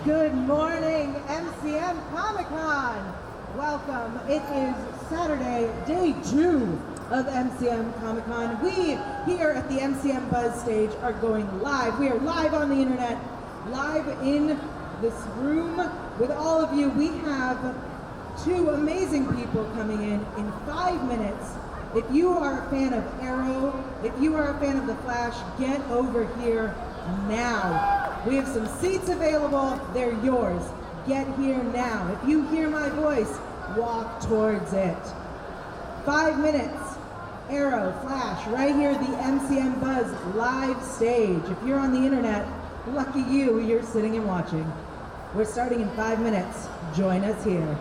Good morning, MCM Comic-Con! Welcome. It is Saturday, day 2 of MCM Comic-Con. We here at the MCMBuzz stage are going live. We are live on the internet, live in this room with all of you. We have 2 amazing people coming in 5 minutes. If you are a fan of Arrow, if you are a fan of The Flash, get over here now. We have some seats available. They're yours. Get here now. If you hear my voice, walk towards it. 5 minutes. Arrow, Flash, right here at the MCMBuzz live stage. If you're on the internet, lucky you, you're sitting and watching. We're starting in 5 minutes. Join us here.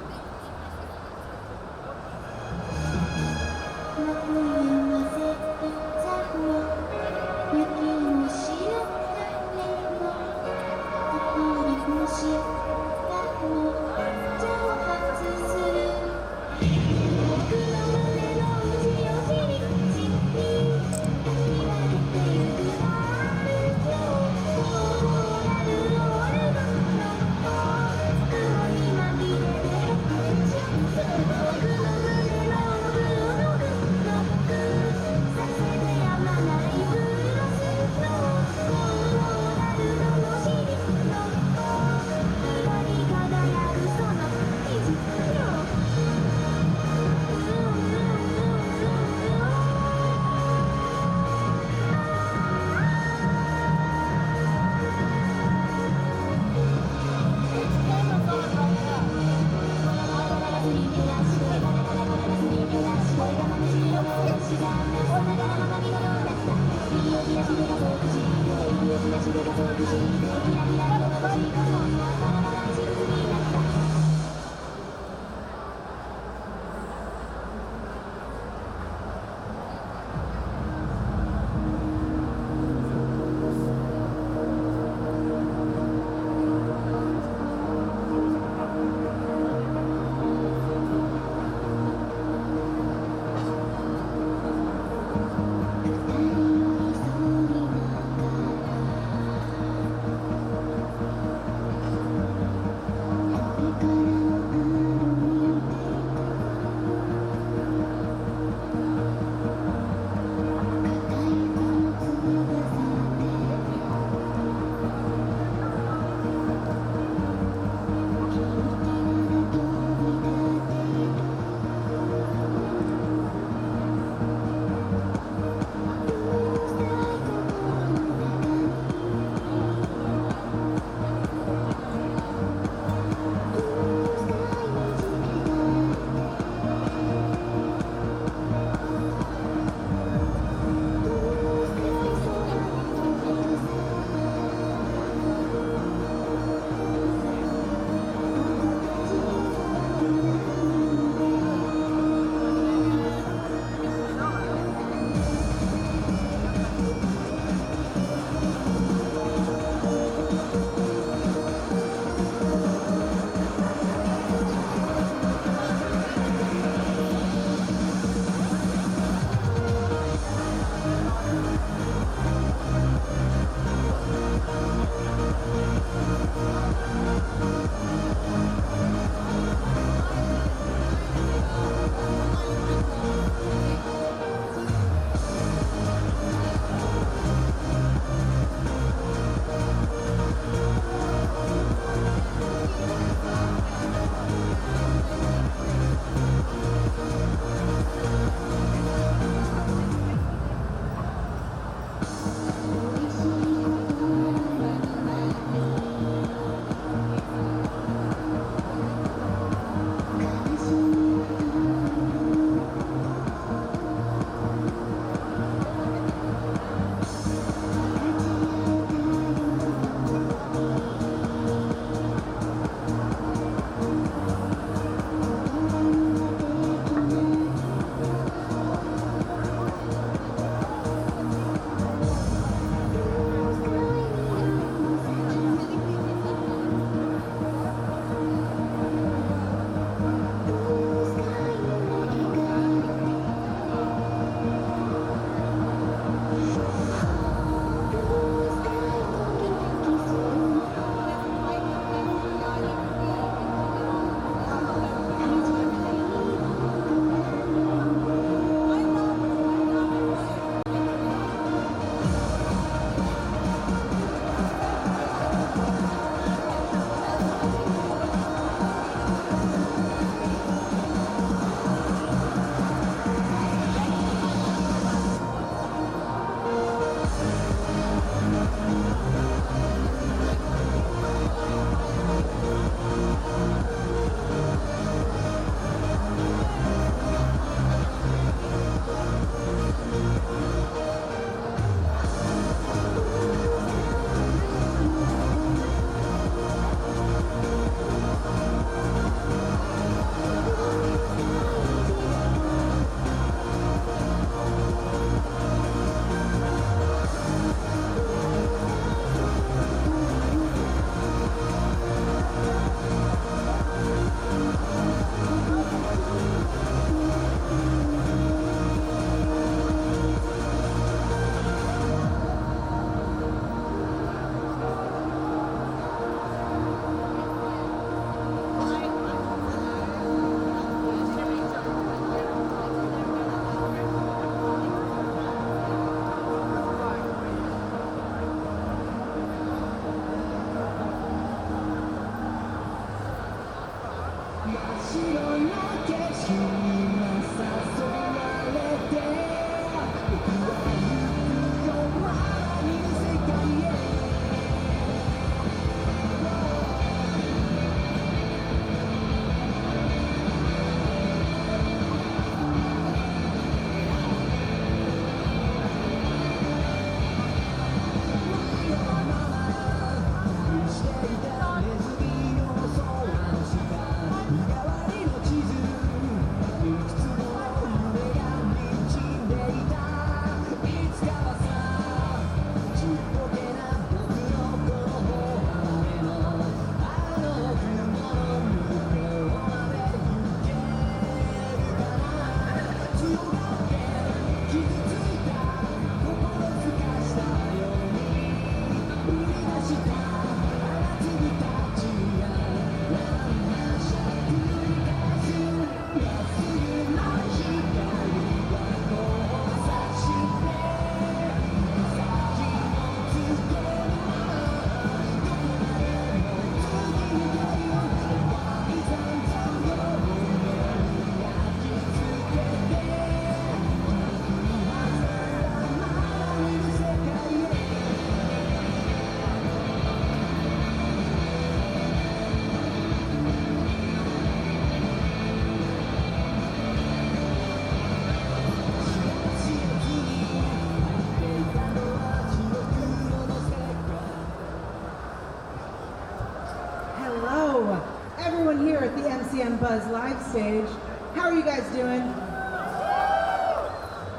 Everyone here at the MCMBuzz live stage. How are you guys doing?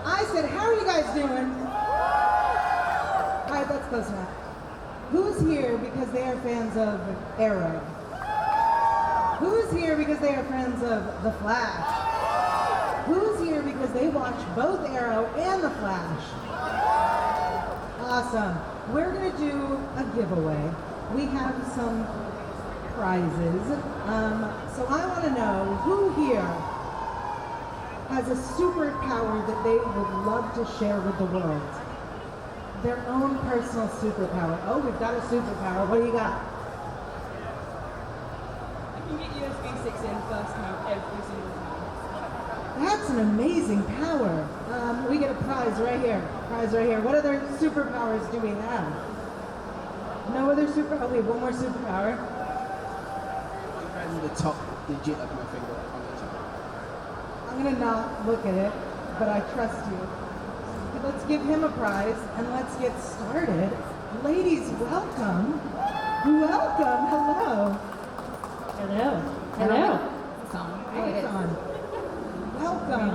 I said, how are you guys doing? All right, that's close enough. Who's here because they are fans of Arrow? Who's here because they are fans of The Flash? Who's here because they watch both Arrow and The Flash? Awesome. We're going to do a giveaway. We have some prizes. So I want to know who here has a superpower that they would love to share with the world. Their own personal superpower. Oh, we've got a superpower. What do you got? I can get USB sticks in first time every single time. That's an amazing power. We get a prize right here. Prize right here. What other superpowers do we have? No other super. Oh, we have one more superpower. The top digit of my finger on the top. I'm gonna not look at it, but I trust you. Let's give him a prize and let's get started. Ladies, welcome. Welcome. Hello. Hello. Hello. It's on. Oh, it's on. Welcome.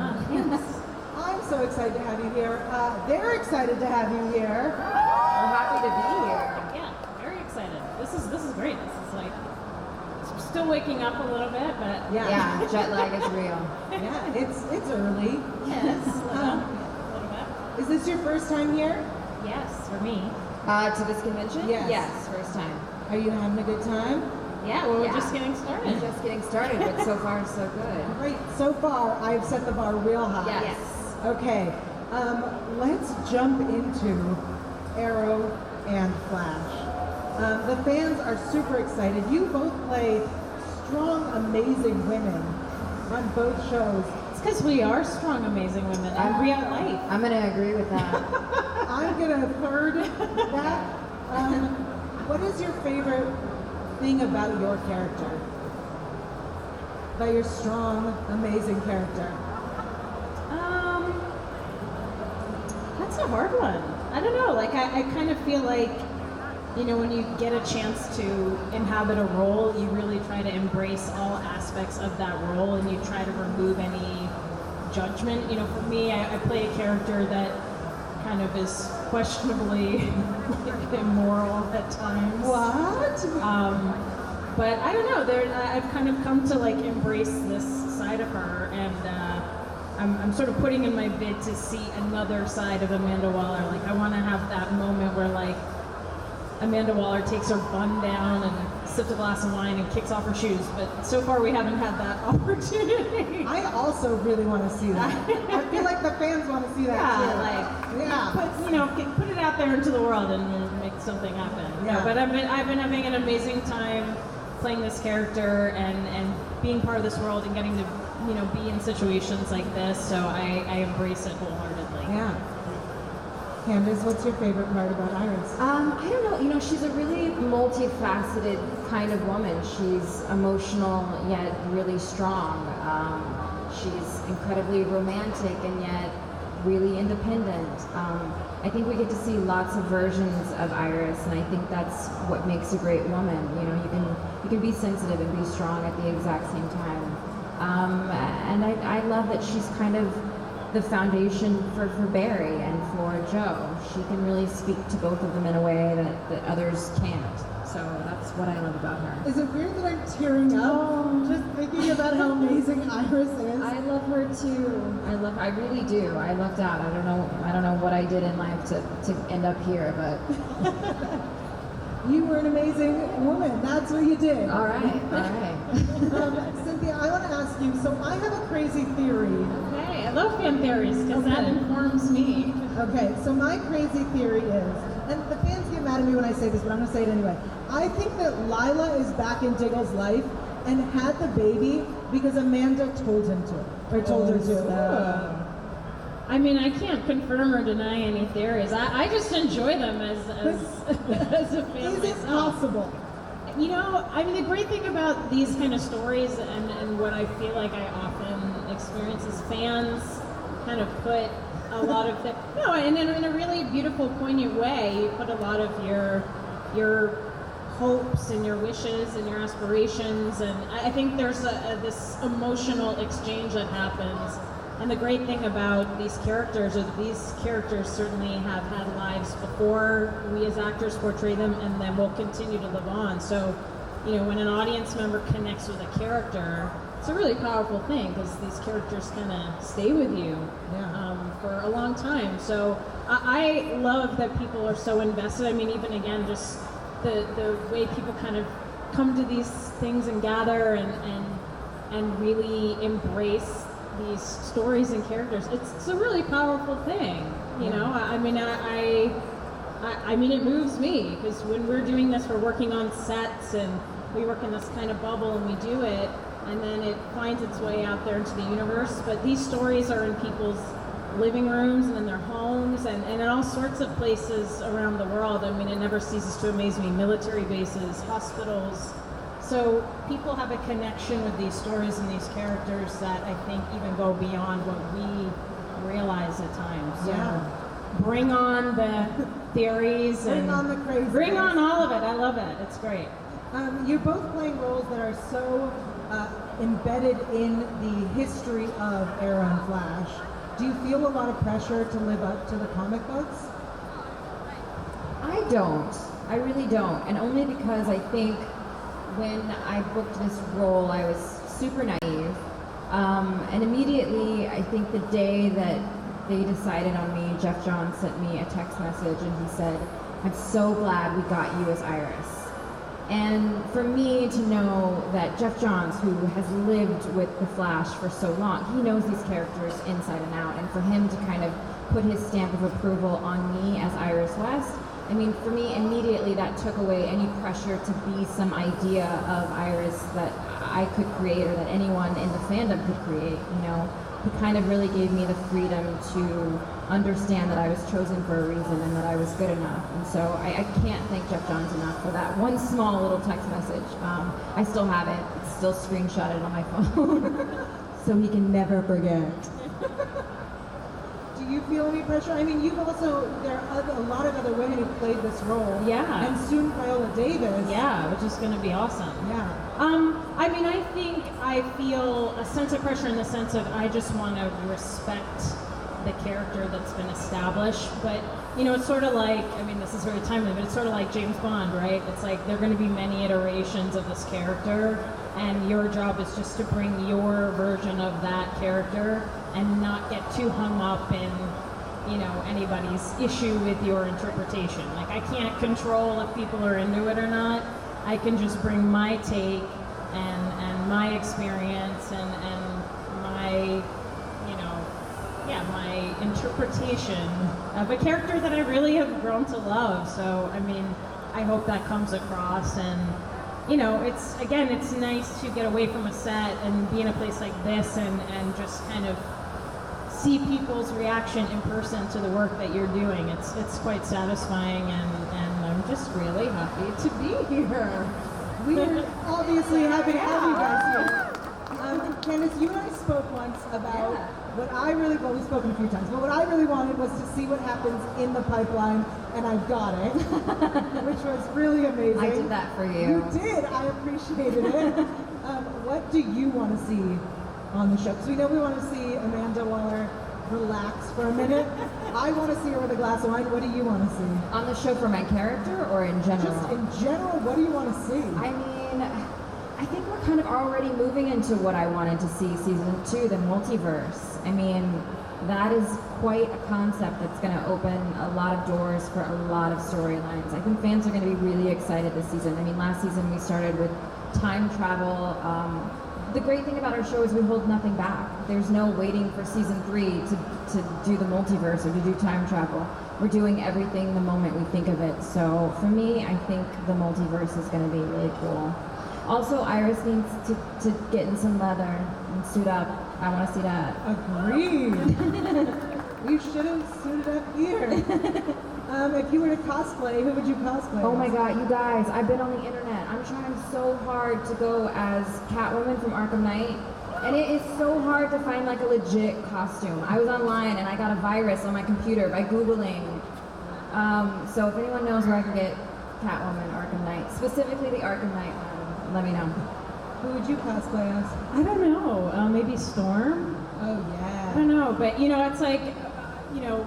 I'm so excited to have you here. They're excited to have you here. We're happy to be here. Yeah, very excited. This is great. This is like still waking up a little bit, but Yeah, jet lag is real. Yeah, it's early. yes, a little bit. Is this your first time here? Yes, for me. To this convention? Yes. Yes, first time. Are you having a good time? Yeah, well, we're Yeah. just getting started. We're just getting started, but so far so good. Great. So far, I've set the bar real high. Yes. Okay. Let's jump into Arrow and Flash. The fans are super excited. You both play strong, amazing women on both shows. It's because we are strong, amazing women in real life. I'm going to agree with that. I'm gonna third that. What is your favorite thing about your character? About your strong, amazing character? That's a hard one. I don't know. Like I kind of feel like, you know, when you get a chance to inhabit a role, you really try to embrace all aspects of that role and you try to remove any judgment. You know, for me, I play a character that kind of is questionably immoral at times. What? But I don't know. I've kind of come to like embrace this side of her, and I'm sort of putting in my bid to see another side of Amanda Waller. Like I want to have that moment where like Amanda Waller takes her bun down and sips a glass of wine and kicks off her shoes. But so far we haven't had that opportunity. I also really want to see that. I feel like the fans want to see that too. Put it out there into the world and make something happen. Yeah. But I've been having an amazing time playing this character and being part of this world and getting to, be in situations like this. So I embrace it wholeheartedly. Yeah. Candace, what's your favorite part about Iris? I don't know. She's a really multifaceted kind of woman. She's emotional yet really strong. She's incredibly romantic and yet really independent. I think we get to see lots of versions of Iris, and I think that's what makes a great woman. You can be sensitive and be strong at the exact same time. And I love that she's kind of the foundation for Barry and for Joe. She can really speak to both of them in a way that others can't. So that's what I love about her. Is it weird that I'm tearing up just thinking about how amazing Iris is? I love her too. I really do. I lucked out. I don't know what I did in life to end up here, but You were an amazing woman. That's what you did. all right. Cynthia, I want to ask you, so I have a crazy theory. Okay, I love fan theories because that informs me. Okay, so my crazy theory is, and the fans get mad at me when I say this, but I'm going to say it anyway. I think that Lila is back in Diggle's life and had the baby because Amanda told him to, or told her to. I mean, I can't confirm or deny any theories. I just enjoy them as a fan Is it myself. possible? The great thing about these kind of stories and what I feel like I often experience is fans kind of put a lot of and in a really beautiful, poignant way, you put a lot of your hopes and your wishes and your aspirations, and I think there's this emotional exchange that happens. And the great thing about these characters is these characters certainly have had lives before we as actors portray them, and then will continue to live on. So, when an audience member connects with a character, it's a really powerful thing because these characters kind of stay with you for a long time. So I love that people are so invested. I mean, even again, just the way people kind of come to these things and gather and really embrace these stories and characters. It's a really powerful thing, I mean, it moves me because when we're doing this, we're working on sets and we work in this kind of bubble and we do it, and then it finds its way out there into the universe. But these stories are in people's living rooms and in their homes and in all sorts of places around the world. I mean, it never ceases to amaze me. Military bases, hospitals. So people have a connection with these stories and these characters that I think even go beyond what we realize at times. So bring on the theories. Bring on the crazy. Bring on all of it. I love it. It's great. You're both playing roles that are so embedded in the history of Arrow and Flash. Do you feel a lot of pressure to live up to the comic books? I don't. I really don't. And only because I think when I booked this role, I was super naive. And immediately, I think the day that they decided on me, Jeff Johns sent me a text message and he said, "I'm so glad we got you as Iris." And for me to know that Jeff Johns, who has lived with The Flash for so long, he knows these characters inside and out, and for him to kind of put his stamp of approval on me as Iris West, I mean, for me, immediately that took away any pressure to be some idea of Iris that I could create or that anyone in the fandom could create, He kind of really gave me the freedom to understand that I was chosen for a reason and that I was good enough. And so I can't thank Jeff Johns enough for that one small little text message. I still have it. It's still screenshotted on my phone. So he can never forget. Do you feel any pressure? I mean, there are a lot of other women who played this role. Yeah. And soon Viola Davis. Yeah, which is going to be awesome. Yeah. I think I feel a sense of pressure in the sense of I just want to respect the character that's been established. But, it's sort of like, this is very timely, but it's sort of like James Bond, right? It's like there are going to be many iterations of this character, and your job is just to bring your version of that character and not get too hung up in, anybody's issue with your interpretation. Like, I can't control if people are into it or not. I can just bring my take and my experience and my, my interpretation of a character that I really have grown to love. So, I hope that comes across, and it's nice to get away from a set and be in a place like this and just kind of see people's reaction in person to the work that you're doing. It's quite satisfying, and I'm just really happy to be here. We're obviously happy to have you guys here. Candace, you and I spoke once about we've spoken a few times, but what I really wanted was to see what happens in the pipeline, and I've got it, which was really amazing. I did that for you. You did. I appreciated it. What do you want to see on the show? Because we know we want to see Amanda Waller relax for a minute. I want to see her with a glass of wine. What do you want to see? On the show for my character or in general? Just in general, what do you want to see? I mean, I think we're kind of already moving into what I wanted to see season 2, the multiverse. I mean, that is quite a concept that's going to open a lot of doors for a lot of storylines. I think fans are going to be really excited this season. I mean, last season we started with time travel. The great thing about our show is we hold nothing back. There's no waiting for season 3 to do the multiverse or to do time travel. We're doing everything the moment we think of it. So for me, I think the multiverse is going to be really cool. Also, Iris needs to get in some leather and suit up. I want to see that. Agreed. You should have suited up here. If you were to cosplay, who would you cosplay? Oh my as? God, you guys, I've been on the internet. I'm trying so hard to go as Catwoman from Arkham Knight. And it is so hard to find like a legit costume. I was online and I got a virus on my computer by Googling. So if anyone knows where I can get Catwoman, Arkham Knight, specifically the Arkham Knight one, let me know. Who would you cosplay as? I don't know. Maybe Storm? Oh yeah. I don't know, but it's like,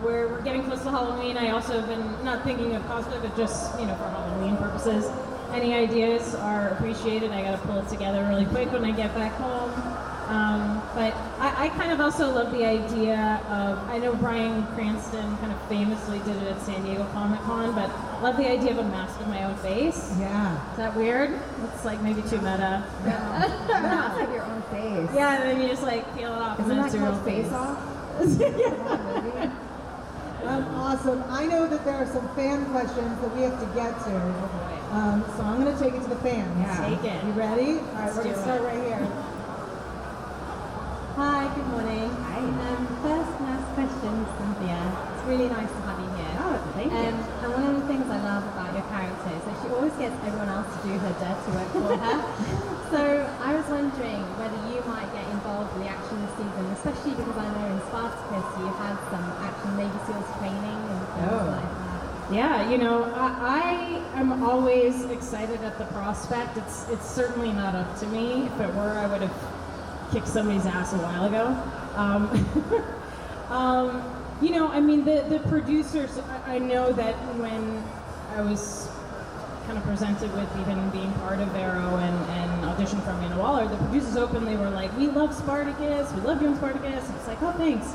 we're getting close to Halloween. I also have been not thinking of cosplay, but just, for Halloween purposes. Any ideas are appreciated. I gotta pull it together really quick when I get back home. But I kind of also love the idea of, I know Bryan Cranston kind of famously did it at San Diego Comic-Con, but I love the idea of a mask of my own face. Yeah. Is that weird? It's like maybe too meta. A mask of your own face. Yeah, and then you just like peel it off. Isn't and that it's your called real Face Off? Awesome. I know that there are some fan questions that we have to get to. So I'm going to take it to the fans. Yeah. Take it. You ready? All right, we're going do to start it. right here. Hi, good morning. First and last question, Cynthia. It's really nice to have you here. Oh, thank you. And one of the things I love about your character is that she always gets everyone else to do her dirty work for her. So I was wondering whether you might get involved in the action this season, especially because I know in Spartacus you had some action Navy SEALs training and things like that. Yeah, I am always excited at the prospect. It's certainly not up to me. If it were, I would have kicked somebody's ass a while ago. The producers, I know that when I was kind of presented with even being part of Arrow and auditioned for Amanda Waller, the producers openly were like, we love Spartacus, we love doing Spartacus. And it's like, oh, thanks.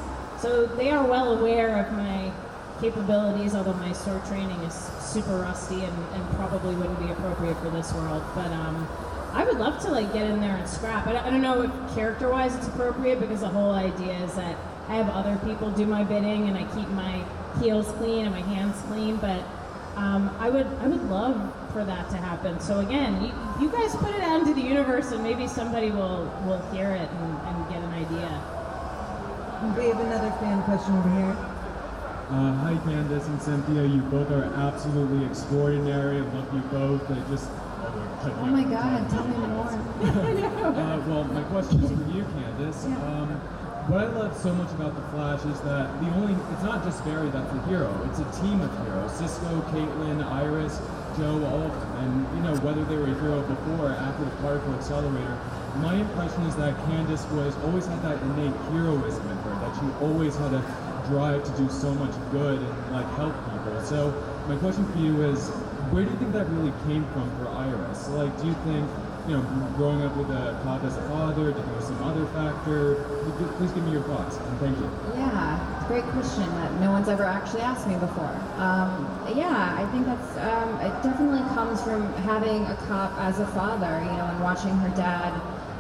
So they are well aware of my capabilities, although my sword training is super rusty and probably wouldn't be appropriate for this world. But I would love to get in there and scrap. I don't know if character-wise it's appropriate, because the whole idea is that I have other people do my bidding and I keep my heels clean and my hands clean. But I would love for that to happen. So again, you guys put it out into the universe and maybe somebody will hear it and get an idea. We have another fan question over here. Hi Candace and Cynthia, you both are absolutely extraordinary. I love you both. Oh my God, tell me more. Well, my question is for you, Candace. What I love so much about The Flash is that it's not just Barry that's the hero, it's a team of heroes. Cisco, Caitlin, Iris, Joe, all of them. And whether they were a hero before or after the particle accelerator, my impression is that Candace always had that innate heroism in her, that she always had a drive to do so much good and help people. So my question for you is, where do you think that really came from for Iris? Do you think, growing up with a cop as a father, did there was some other factor? Please give me your thoughts, and thank you. Yeah, it's a great question that no one's ever actually asked me before. I think that's, it definitely comes from having a cop as a father, and watching her dad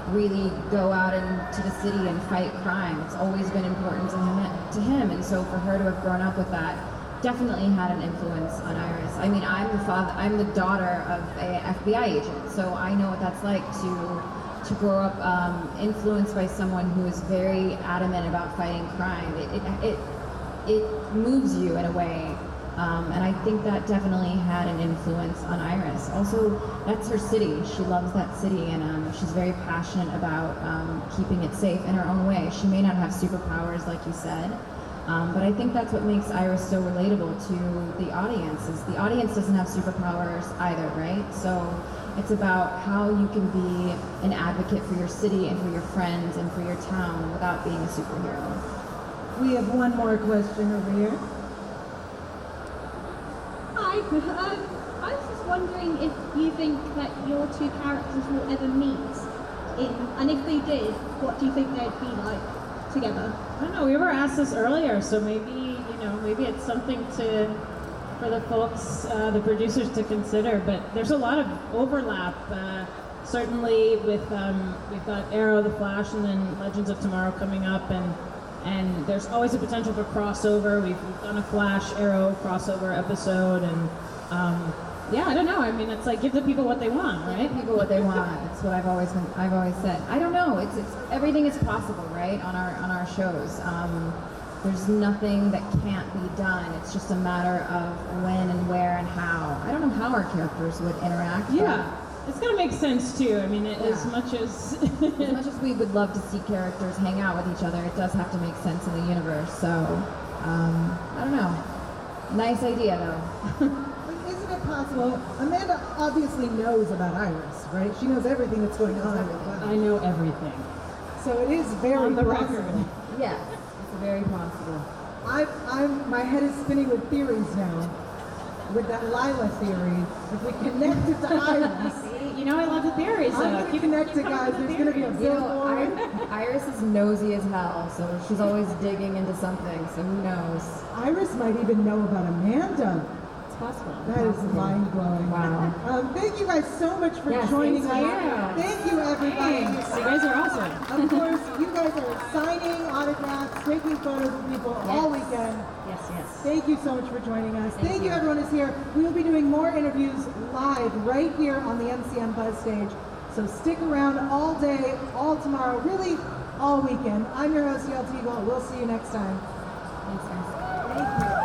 really go out into the city and fight crime. It's always been important to him, and so for her to have grown up with that definitely had an influence on Iris. I mean, I'm the daughter of a FBI agent, so I know what that's like to grow up influenced by someone who is very adamant about fighting crime. It moves you in a way, and I think that definitely had an influence on Iris. Also, that's her city. She loves that city, and she's very passionate about keeping it safe in her own way. She may not have superpowers, like you said, but I think that's what makes Iris so relatable to the audience. Is the audience doesn't have superpowers either, right? So it's about how you can be an advocate for your city and for your friends and for your town without being a superhero. We have one more question over here. Hi, I was just wondering if you think that your two characters will ever meet and if they did, what do you think they'd be like together? I don't know, we were asked this earlier, so maybe, maybe it's something for the folks, the producers to consider, but there's a lot of overlap. Certainly with, we've got Arrow, The Flash, and then Legends of Tomorrow coming up, and there's always a potential for crossover. We've done a Flash Arrow crossover episode, and yeah, I don't know. I mean, it's like give the people what they want, right? Give people what they want. That's what I've always said. I don't know. It's everything is possible, right? On our shows. There's nothing that can't be done. It's just a matter of when and where and how. I don't know how our characters would interact. Yeah. It's gonna make sense too. I mean, as much as as much as we would love to see characters hang out with each other, it does have to make sense in the universe. So, I don't know. Nice idea, though. Isn't it possible? Amanda obviously knows about Iris, right? She knows everything that's going on. I know everything. So it is very On the possible. record. Yes, it's very possible. My head is spinning with theories now. With that Lila theory, if we connect it to Iris. I love the theories. I'm going to connect it, guys. There's going to be a billboard. Iris is nosy as hell, so she's always digging into something, so who knows? Iris might even know about Amanda. It's possible. That is mind-blowing. Wow. Thank you guys so much for joining us. Thank you, everybody. Thanks. You guys are awesome. Of course, you guys are signing autographs, taking photos with people all weekend. Yes. Thank you so much for joining us. Thank you, everyone who's here. We will be doing more interviews live right here on the MCM stage. So stick around all day, all tomorrow, really all weekend. I'm your host, Yael Teagle. We'll see you next time. Thanks, guys. Thank you.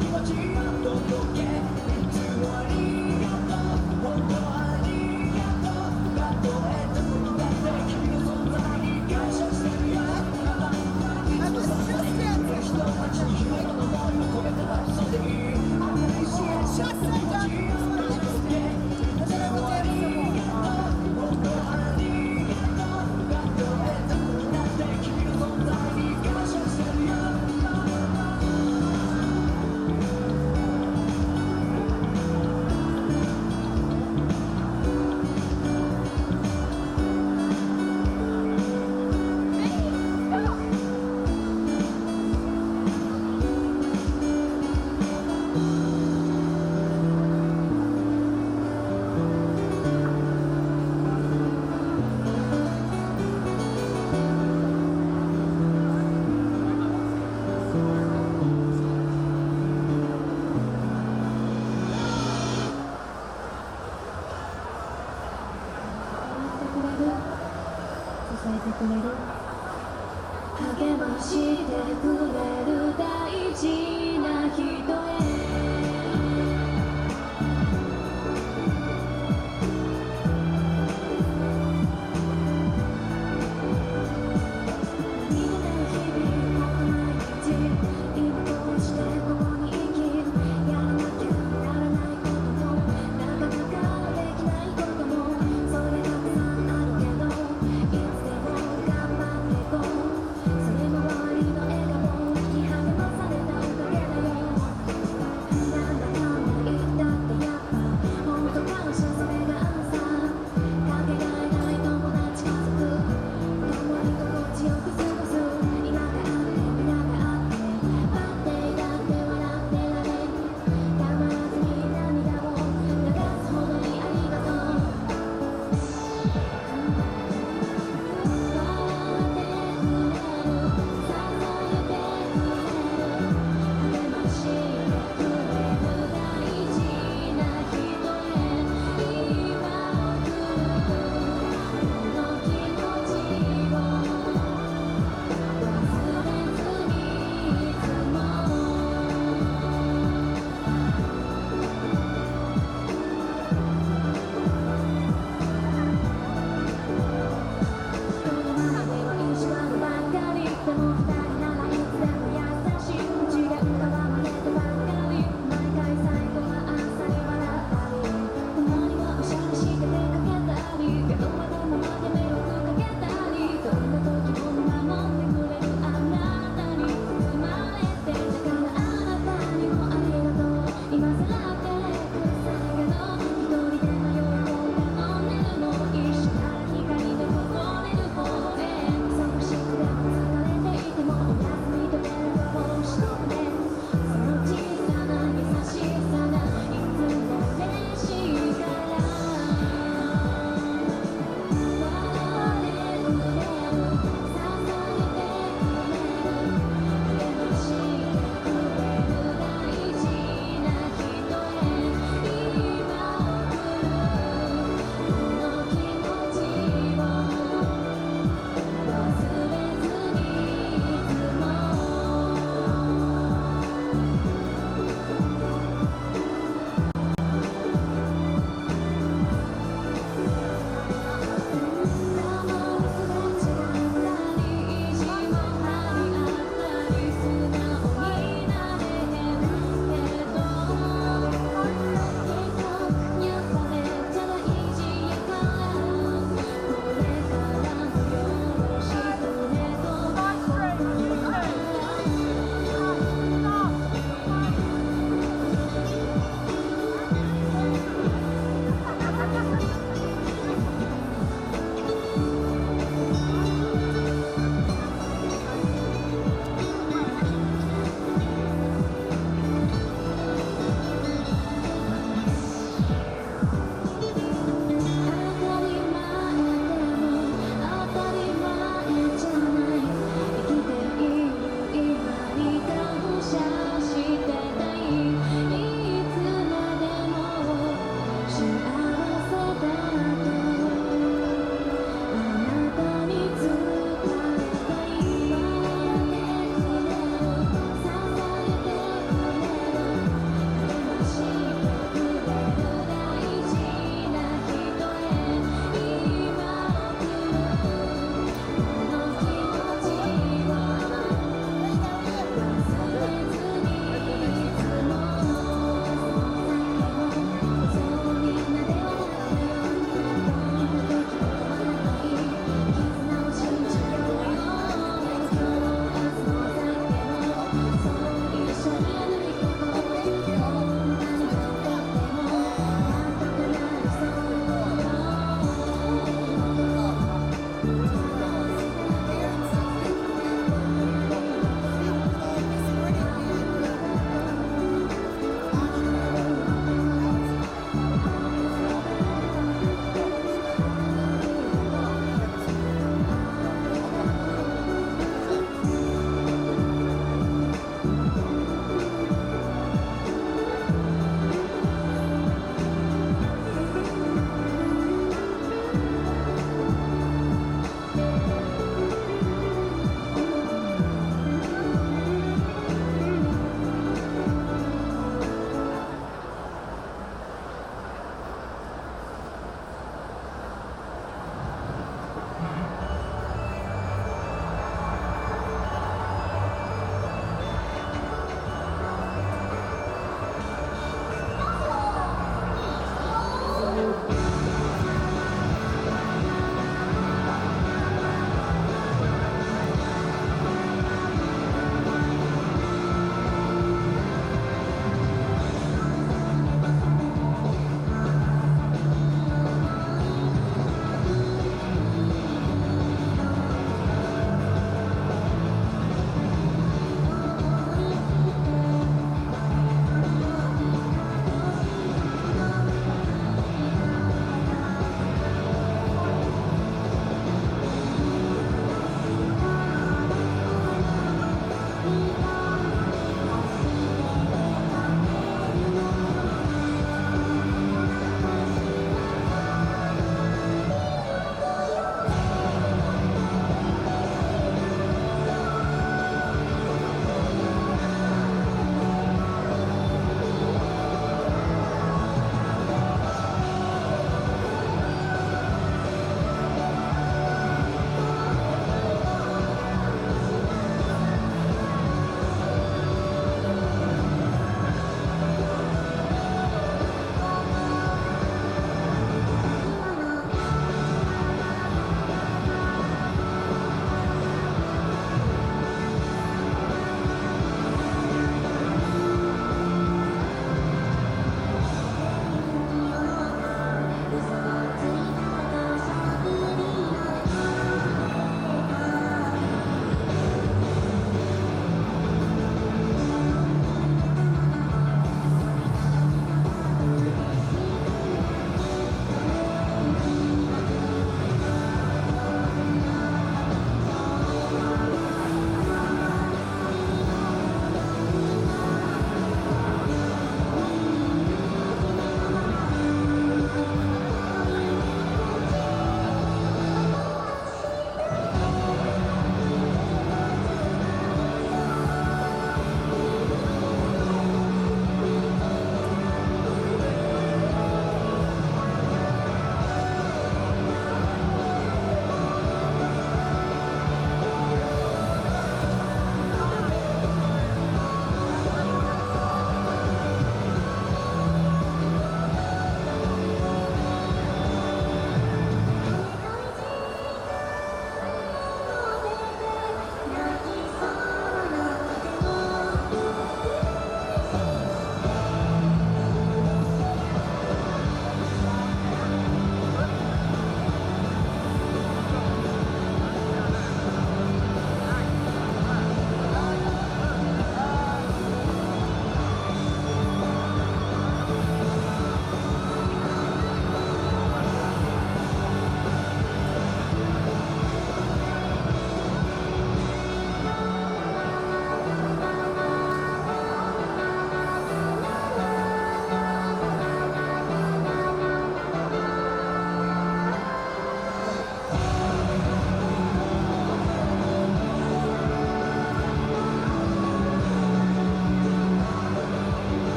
「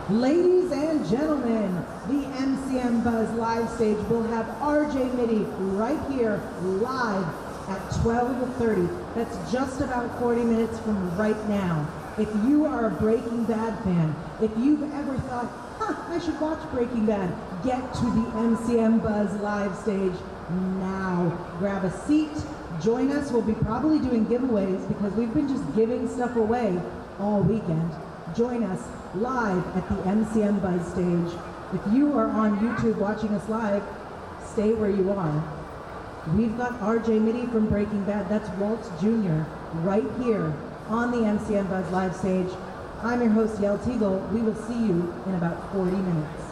Ladies and gentlemen, the MCM Buzz live stage will have RJ Mitty right here live at 12:30. That's just about 40 minutes from right now. If you are a Breaking Bad fan, if you've ever thought, I should watch Breaking Bad, get to the MCM Buzz live stage now. Grab a seat, join us. We'll be probably doing giveaways because we've been just giving stuff away all weekend. Join us live at the MCM Buzz stage. If you are on YouTube watching us live, stay where you are. We've got RJ Mitty from Breaking Bad, that's Walt Jr., right here on the MCM Buzz live stage. I'm your host, Yael Teagle. We will see you in about 40 minutes.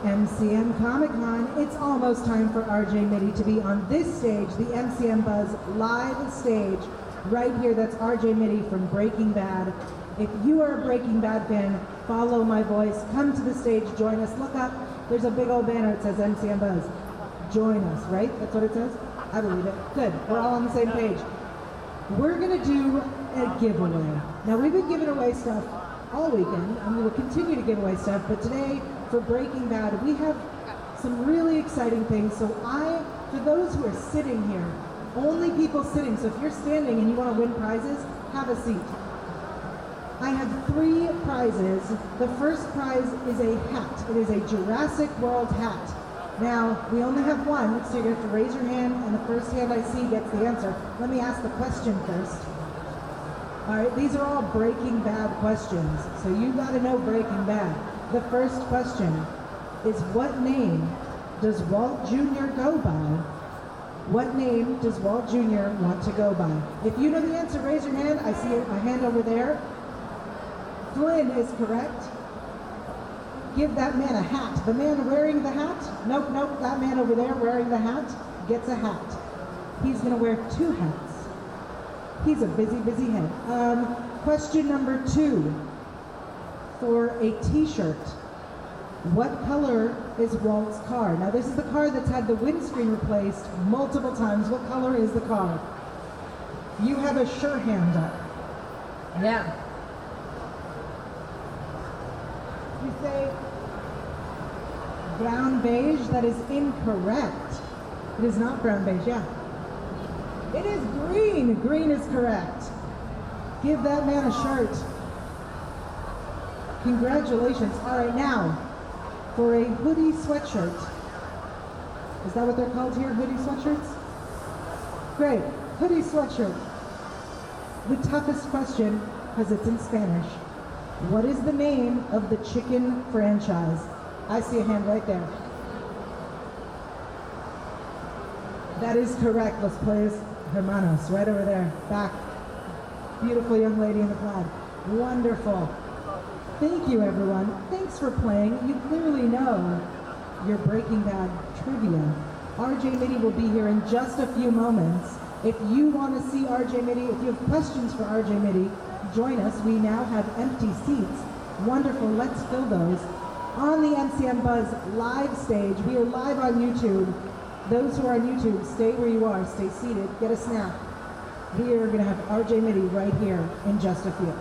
MCM Comic Con, it's almost time for RJ Mitty to be on this stage, the MCM Buzz live stage, right here. That's RJ Mitty from Breaking Bad. If you are a Breaking Bad fan, follow my voice, come to the stage, join us, look up, there's a big old banner, it says MCM Buzz. Join us, right? That's what it says? I believe it. Good, we're all on the same page. We're gonna do a giveaway. Now we've been giving away stuff all weekend, and we will continue to give away stuff, but today, for Breaking Bad, we have some really exciting things. So for those who are sitting here, only people sitting, so if you're standing and you want to win prizes, have a seat. I have 3 prizes. The first prize is a hat. It is a Jurassic World hat. Now, we only have one, so you're going to have to raise your hand, and the first hand I see gets the answer. Let me ask the question first. All right, these are all Breaking Bad questions, so you got to know Breaking Bad. The first question is, what name does Walt Jr. go by? What name does Walt Jr. want to go by? If you know the answer, raise your hand. I see a hand over there. Flynn is correct. Give that man a hat. The man wearing the hat? Nope, that man over there wearing the hat gets a hat. He's gonna wear 2 hats. He's a busy head. Question number 2. For a t-shirt, what color is Walt's car? Now this is the car that's had the windscreen replaced multiple times. What color is the car? You have a sure hand up. Yeah. You say brown beige? That is incorrect. It is not brown beige, yeah. It is green. Green is correct. Give that man a shirt. Congratulations. All right, now, for a hoodie sweatshirt. Is that what they're called here, hoodie sweatshirts? Great, hoodie sweatshirt. The toughest question, because it's in Spanish. What is the name of the chicken franchise? I see a hand right there. That is correct. Los Pollos Hermanos, right over there, back. Beautiful young lady in the plaid. Wonderful. Thank you, everyone. Thanks for playing. You clearly know your Breaking Bad trivia. RJ Mitty will be here in just a few moments. If you want to see RJ Mitty, if you have questions for RJ Mitty, join us. We now have empty seats. Wonderful. Let's fill those. On the MCM Buzz live stage, we are live on YouTube. Those who are on YouTube, stay where you are. Stay seated. Get a snack. We are going to have RJ Mitty right here in just a few.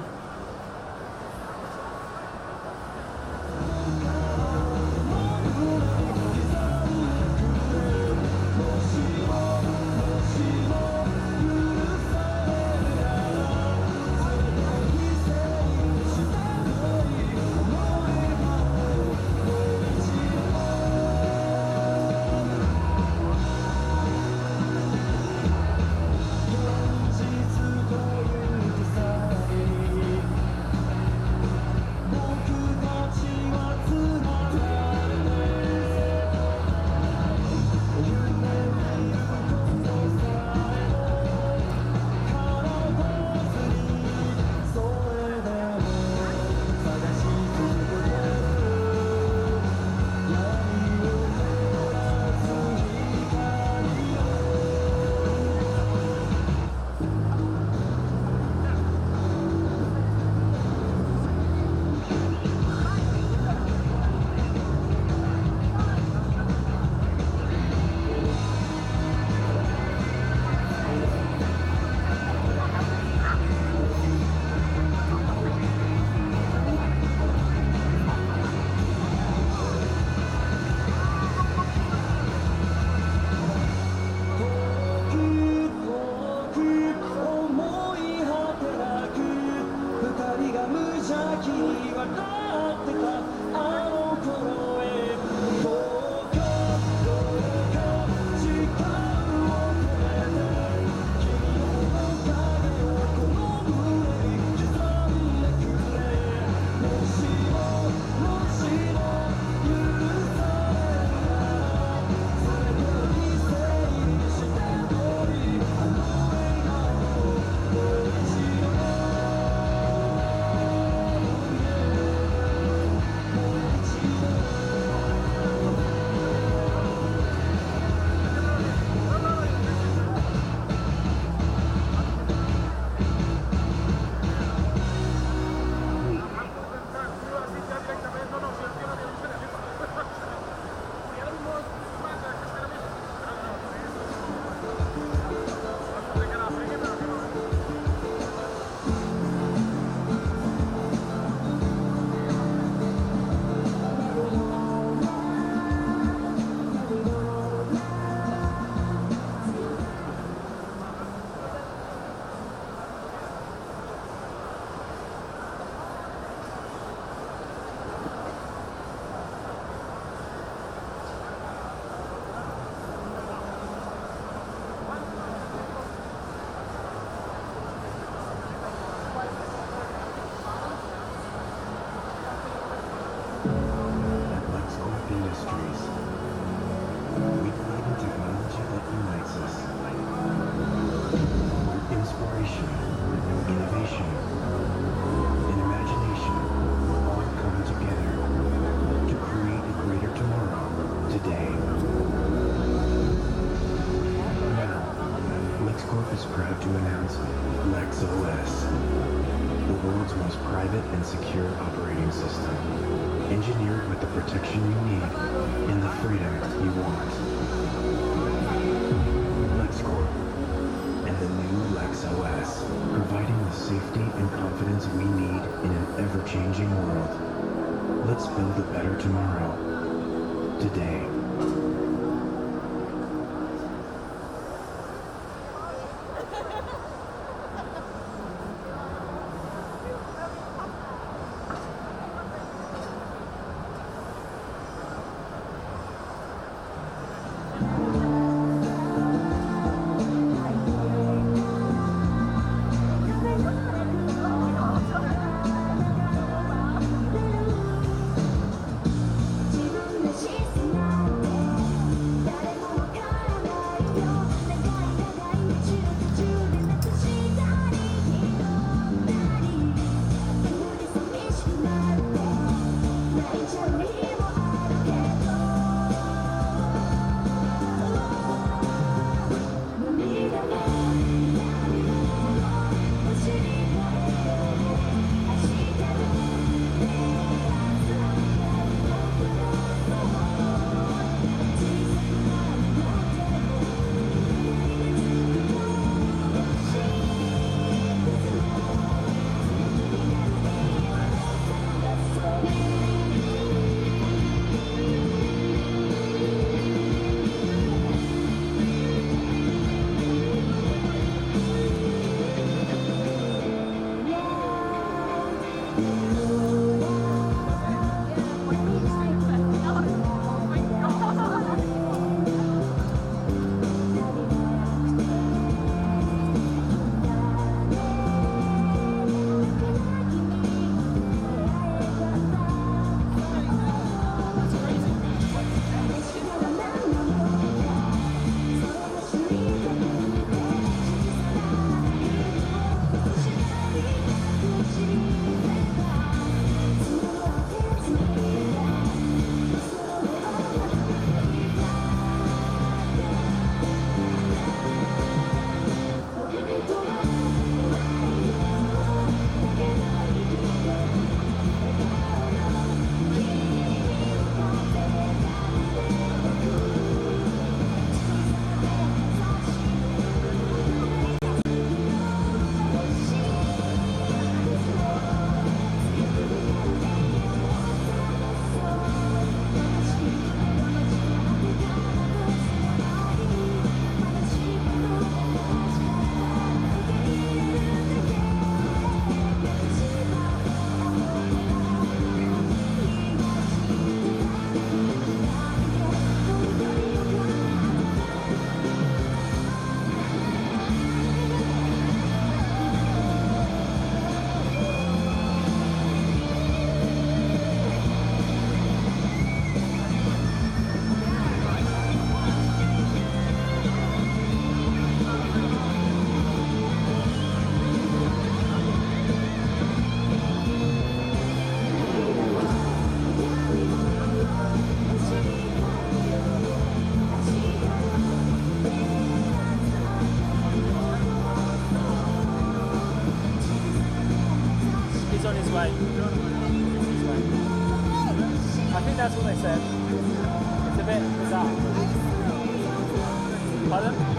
to announce LexOS, the world's most private and secure operating system, engineered with the protection you need and the freedom you want. LexCorp and the new LexOS, providing the safety and confidence we need in an ever-changing world. Let's build a better tomorrow, today. way. This way. I think that's what they said. It's a bit bizarre. Pardon?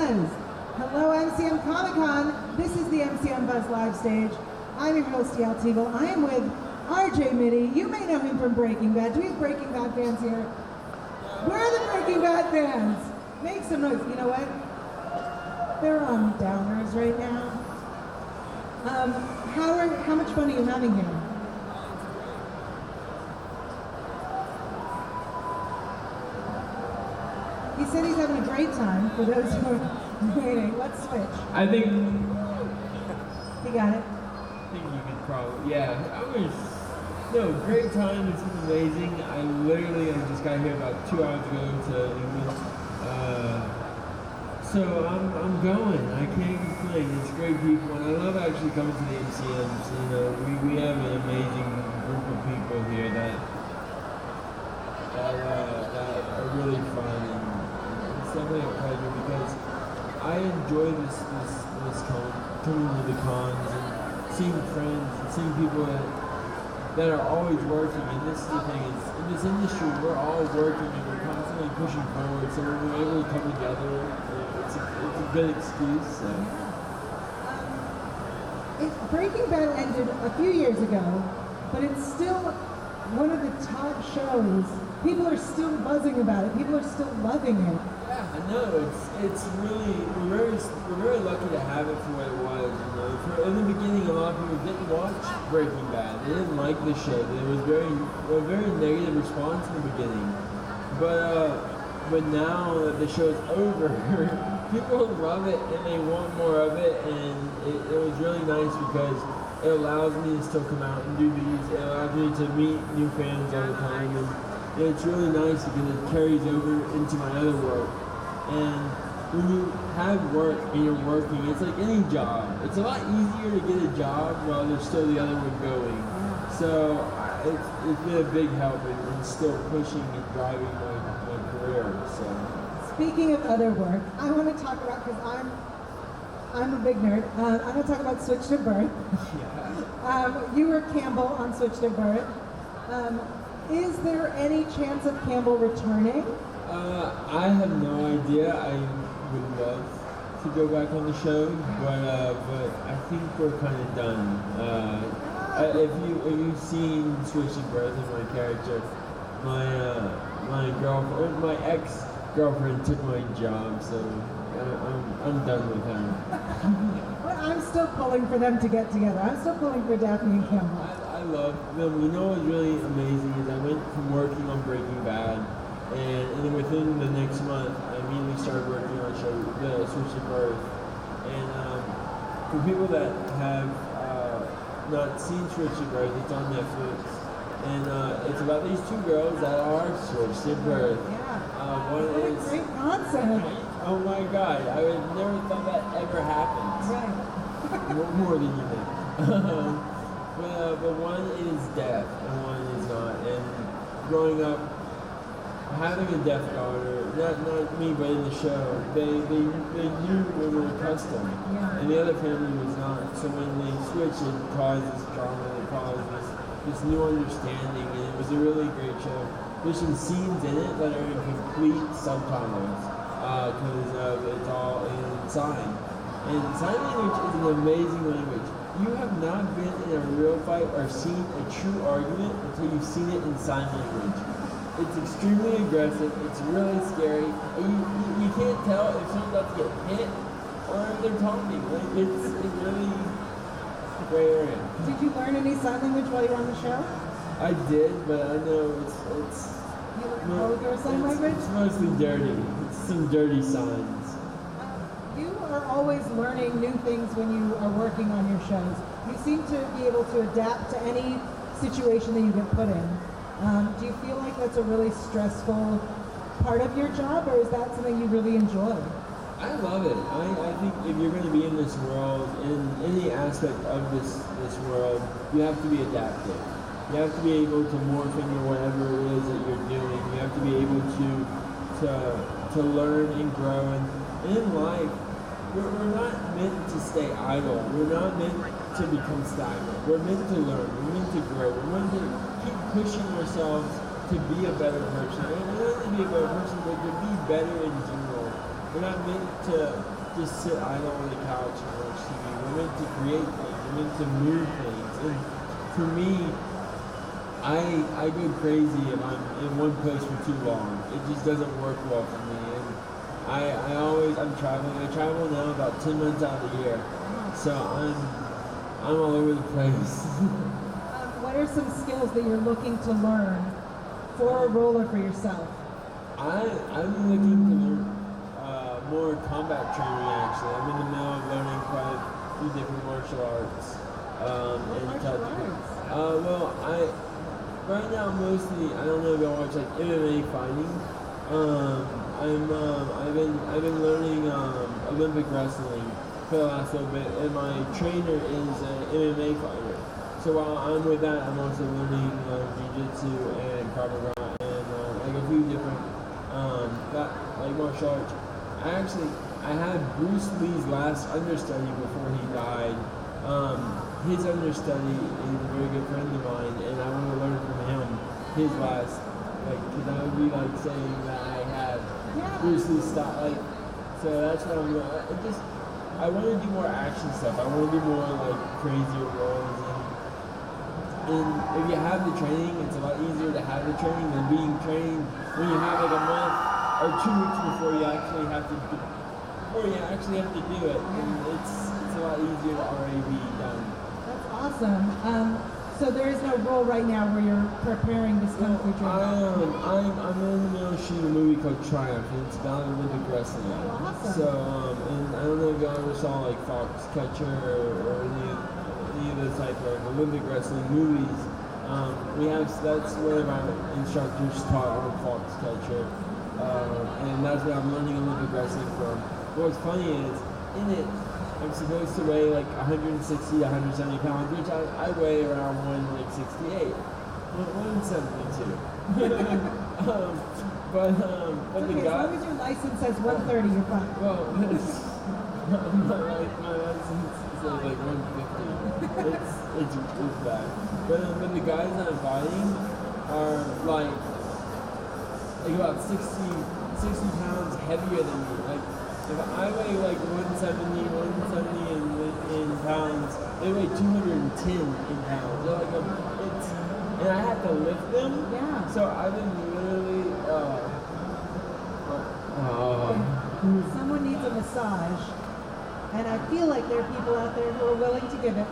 MCMBuzz. Hello, MCM Comic Con. This is the MCMBuzz live stage. I'm your host, Yael Teagle. I am with RJ Mitte. You may know him from Breaking Bad. Do we have Breaking Bad fans here? Where are the Breaking Bad fans? Make some noise. You know what? They're on downers right now. How much fun are you having here? He said he's having a great time. For those who are waiting, let's switch. I think You got it. I think you could probably, yeah. Great time. It's been amazing. I just got here about 2 hours ago to England. So I'm going. I can't complain. It's great people, and I love actually coming to the MCMs. You know, we have an amazing group of people here that are really fun, and it's definitely a pleasure because I enjoy this coming to the cons and seeing friends and seeing people that are always working. And this is the thing, is in this industry we're all working and we're constantly pushing forward, so when we're able to come together, it's a good excuse. So. Breaking Bad ended a few years ago, but it's still one of the top shows. People are still buzzing about it. People are still loving it. Yeah, I know. It's really we're very lucky to have it for what it was. You know, in the beginning, a lot of people didn't watch Breaking Bad. They didn't like the show. There was a very negative response in the beginning. But now that the show's over, people love it and they want more of it. And it was really nice because it allows me to still come out and do these. It allows me to meet new fans all the time. And it's really nice because it carries over into my other work. And when you have work and you're working, it's like any job. It's a lot easier to get a job while there's still the other one going. So it's been a big help in still pushing and driving my career. So. Speaking of other work, I want to talk about, because I'm a big nerd, I want to talk about Switched at Birth. Yeah. You were Campbell on Switched at Birth. Is there any chance of Campbell returning? I have no idea. I would love to go back on the show, but I think we're kind of done. If you've seen Switched at Birth and my character, my ex-girlfriend took my job, so I'm done with her. But I'm still pulling for them to get together. I'm still pulling for Daphne and Campbell. I love them. You know what's really amazing is I went from working on Breaking Bad, and then within the next month, I immediately started working on the Switched at Birth. And for people that have not seen Switched at Birth, it's on Netflix. And it's about these two girls that are switched at birth. Yeah. One What a is, great concept. oh my God, I would never thought that ever happened. Right. More than you think. But one is deaf and one is not. And growing up, having a deaf daughter, not me, but in the show, they knew when we were custom, and the other family was not. So when they switched, it caused this drama, it caused this new understanding, and it was a really great show. There's some scenes in it that are in complete subtitles, because it's all in sign. And sign language is an amazing language. You have not been in a real fight or seen a true argument until you've seen it in sign language. It's extremely aggressive, it's really scary, and you can't tell if someone's about to get hit or if they're talking. Like, it's really a gray area. Did you learn any sign language while you were on the show? I did, but I know it's You learned both your sign language? It's mostly dirty. It's some dirty signs. You are always learning new things when you are working on your shows. You seem to be able to adapt to any situation that you get put in. Do you feel like that's a really stressful part of your job, or is that something you really enjoy? I love it. I think if you're going to be in this world, in any aspect of this world, you have to be adaptive. You have to be able to morph into whatever it is that you're doing. You have to be able to learn and grow. And in life, we're not meant to stay idle. We're not meant to become stagnant. We're meant to learn. We're meant to grow. We're meant to keep pushing ourselves to be a better person. And not to be a better person, but to be better in general. We're not meant to just sit idle on the couch and watch TV. We're meant to create things. We're meant to move things. And for me, I go crazy if I'm in one place for too long. It just doesn't work well for me. And I'm traveling. I travel now about 10 months out of the year. So I'm all over the place. What are some skills that you're looking to learn for a role or for yourself? I'm looking to learn more combat training actually. I'm in the middle of learning quite a few different martial arts. Right now mostly, I don't know if y'all watch like MMA fighting. I've been learning Olympic wrestling for the last little bit, and my trainer is an MMA fighter. So while I'm with that, I'm also learning jiu-jitsu and Krav Maga and like a few different martial arts. I had Bruce Lee's last understudy before he died. His understudy is a very good friend of mine, and I want to learn from him his last, because I would be like saying that I had Bruce Lee's style, so that's what I'm going. I want to do more action stuff. I want to do more crazier roles, and if you have the training, it's a lot easier to have the training than being trained when you have a month or 2 weeks before you actually have to do it, and it's a lot easier to already be done. That's awesome. So there is no role right now where you're preparing this kung fu training? I'm in the middle of shooting a movie called Triumph, and it's about Olympic wrestling. Awesome. So, and I don't know if y'all ever saw Foxcatcher or any of those type of Olympic wrestling movies. That's where my instructors taught on Foxcatcher, and that's where I'm learning Olympic wrestling from. What's funny is, in it, I'm supposed to weigh 160 to 170 pounds, which I weigh around 168, 172. But the guy. As long as your license says 130, you're fine. Well, my license says 150. It's bad. But the guys that I'm fighting are about 60 pounds heavier than me. If I weigh 170 in pounds, they weigh 210 in pounds. And I have to lift them. Yeah. So I've been literally. Someone needs a massage, and I feel like there are people out there who are willing to give it.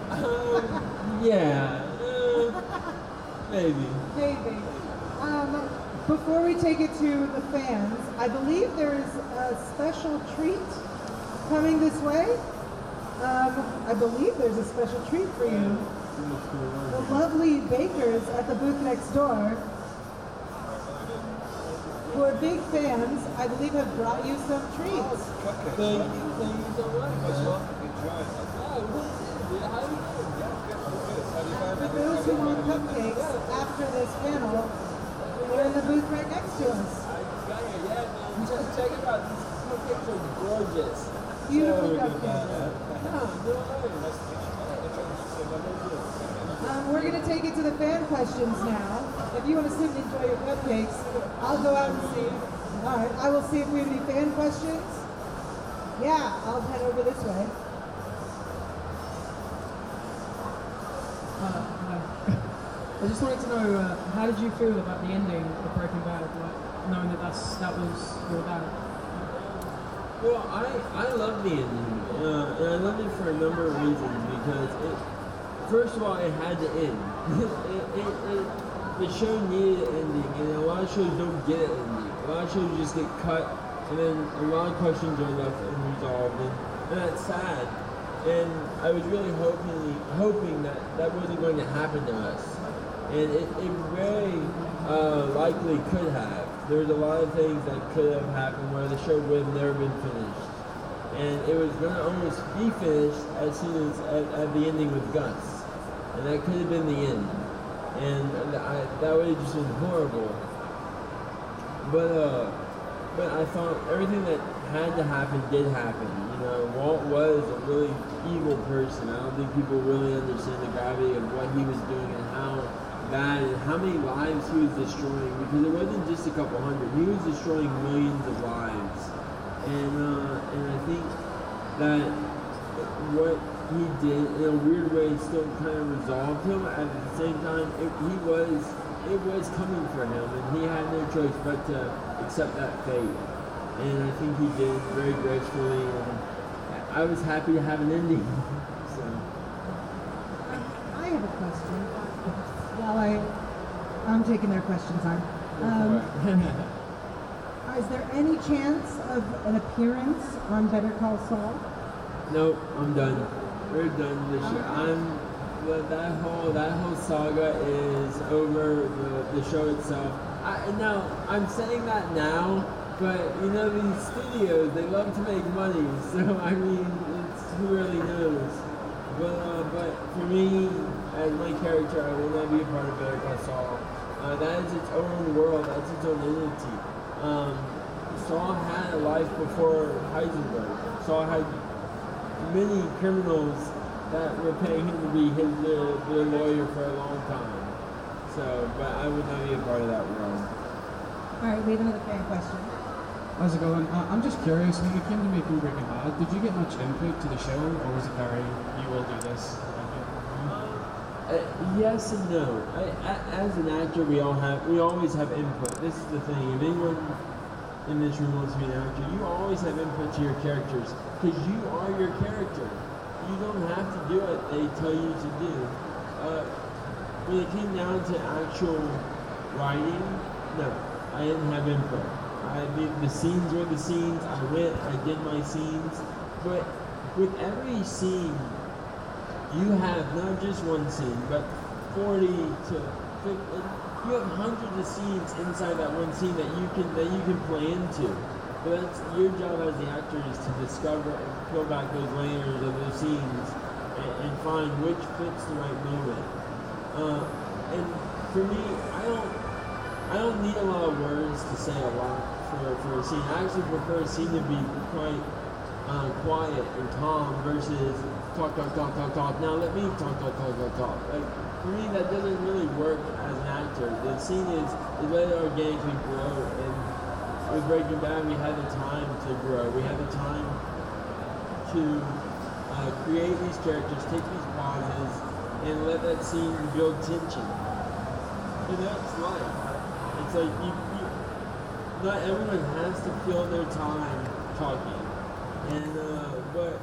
Maybe. Before we take it to the fans, I believe there's a special treat coming this way. I believe there's a special treat for you. The lovely bakers at the booth next door, who are big fans, I believe have brought you some treats. Thank you so much. For those who want cupcakes after this panel, they're in the booth right next to us. Just check it out. These cupcakes are gorgeous. Beautiful cupcakes. We're going to take it to the fan questions now. If you want to sit and enjoy your cupcakes, I'll go out and see. All right, I will see if we have any fan questions. Yeah, I'll head over this way. I just wanted to know, how did you feel about the ending of Breaking Bad, knowing that was your dad? Well, I love the ending, and I loved it for a number of reasons, because first of all, it had to end. The show needed an ending, and a lot of shows don't get an ending. A lot of shows just get cut, and then a lot of questions are left unresolved, and that's sad. And I was really hoping that wasn't going to happen to us. And it very likely could have. There was a lot of things that could have happened where the show would have never been finished. And it was going to almost be finished as soon as at the ending with Gus. And that could have been the end. And that would have just been horrible. But I thought everything that had to happen did happen. Walt was a really evil person. I don't think people really understand the gravity of what he was doing and how bad and how many lives he was destroying, because it wasn't just a couple hundred. He was destroying millions of lives. and I think that what he did in a weird way still kind of resolved him. At the same time, it was coming for him, and he had no choice but to accept that fate. And I think he did very gracefully, and I was happy to have an ending. So. I have a question. While I'm taking their questions on. Is there any chance of an appearance on Better Call Saul? Nope, I'm done. We're done this year. That whole saga is over. The show itself. I'm saying that now, but you know these studios, they love to make money. So I mean, who really knows? But for me, as my character, I will not be a part of Better Call Saul. That is its own world. That's its own entity. Saul had a life before Heisenberg. Saul had many criminals that were paying him to be their lawyer for a long time. So, but I would not be a part of that world. All right, we have another fan question. How's it going? I'm just curious, when you came to making Breaking Bad, did you get much input to the show, or was it very, you will do this? Yes and no. As an actor, we always have input. This is the thing. If anyone in this room wants to be an actor, you always have input to your characters because you are your character. You don't have to do what they tell you to do. When it came down to actual writing, no, I didn't have input. The scenes were the scenes. I did my scenes, but with every scene, you have not just one scene, but 40 to 50. You have hundreds of scenes inside that one scene that you can play into. But that's your job as the actor is to discover and peel back those layers of those scenes and find which fits the right moment. And for me, I don't need a lot of words to say a lot for a scene. I actually prefer a scene to be quite quiet and calm versus talk. Now let me talk. Like, for me, that doesn't really work as an actor. The scene is let it organically grow, and with Breaking Bad, we had the time to grow. We had the time to create these characters, take these pauses, and let that scene build tension. And that's life. It's like not everyone has to fill their time talking, and but.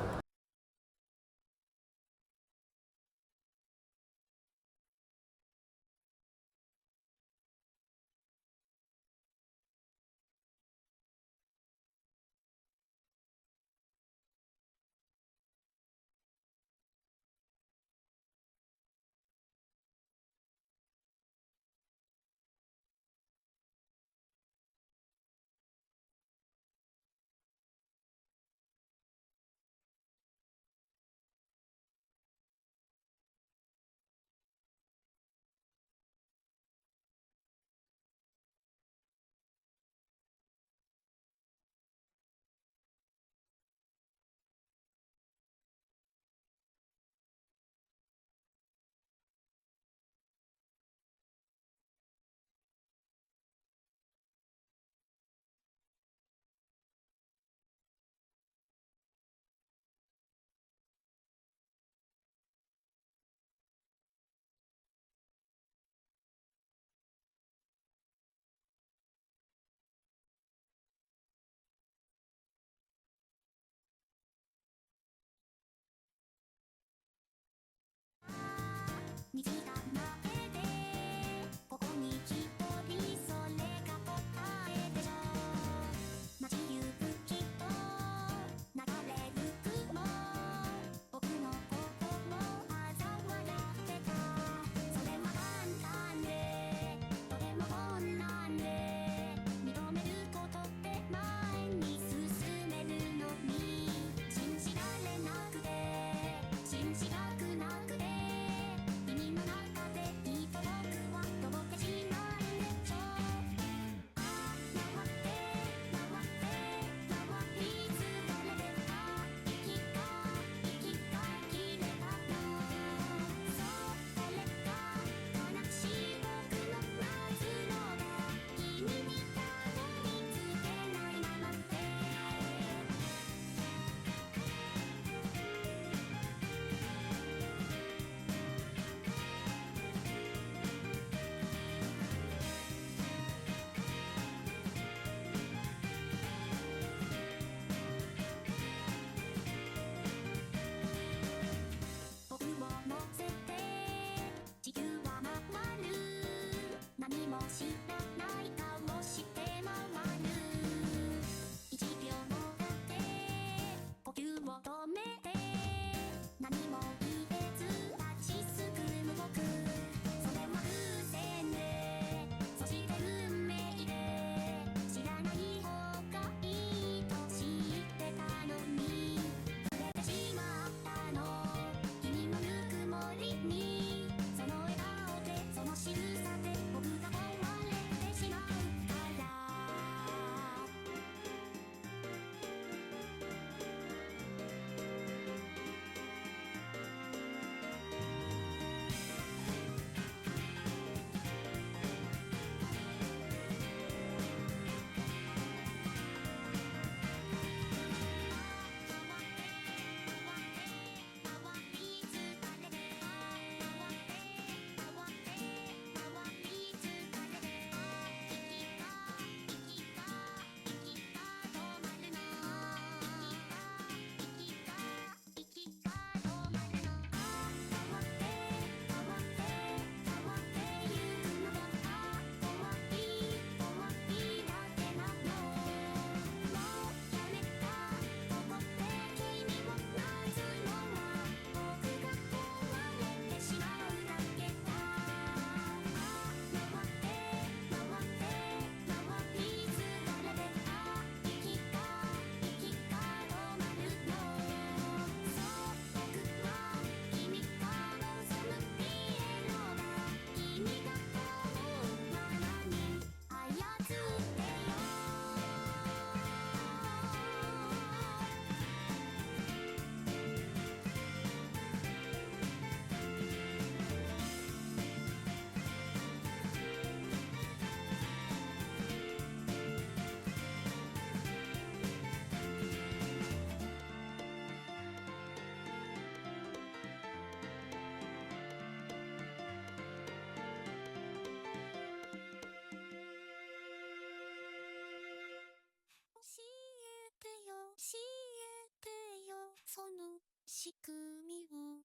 仕組みを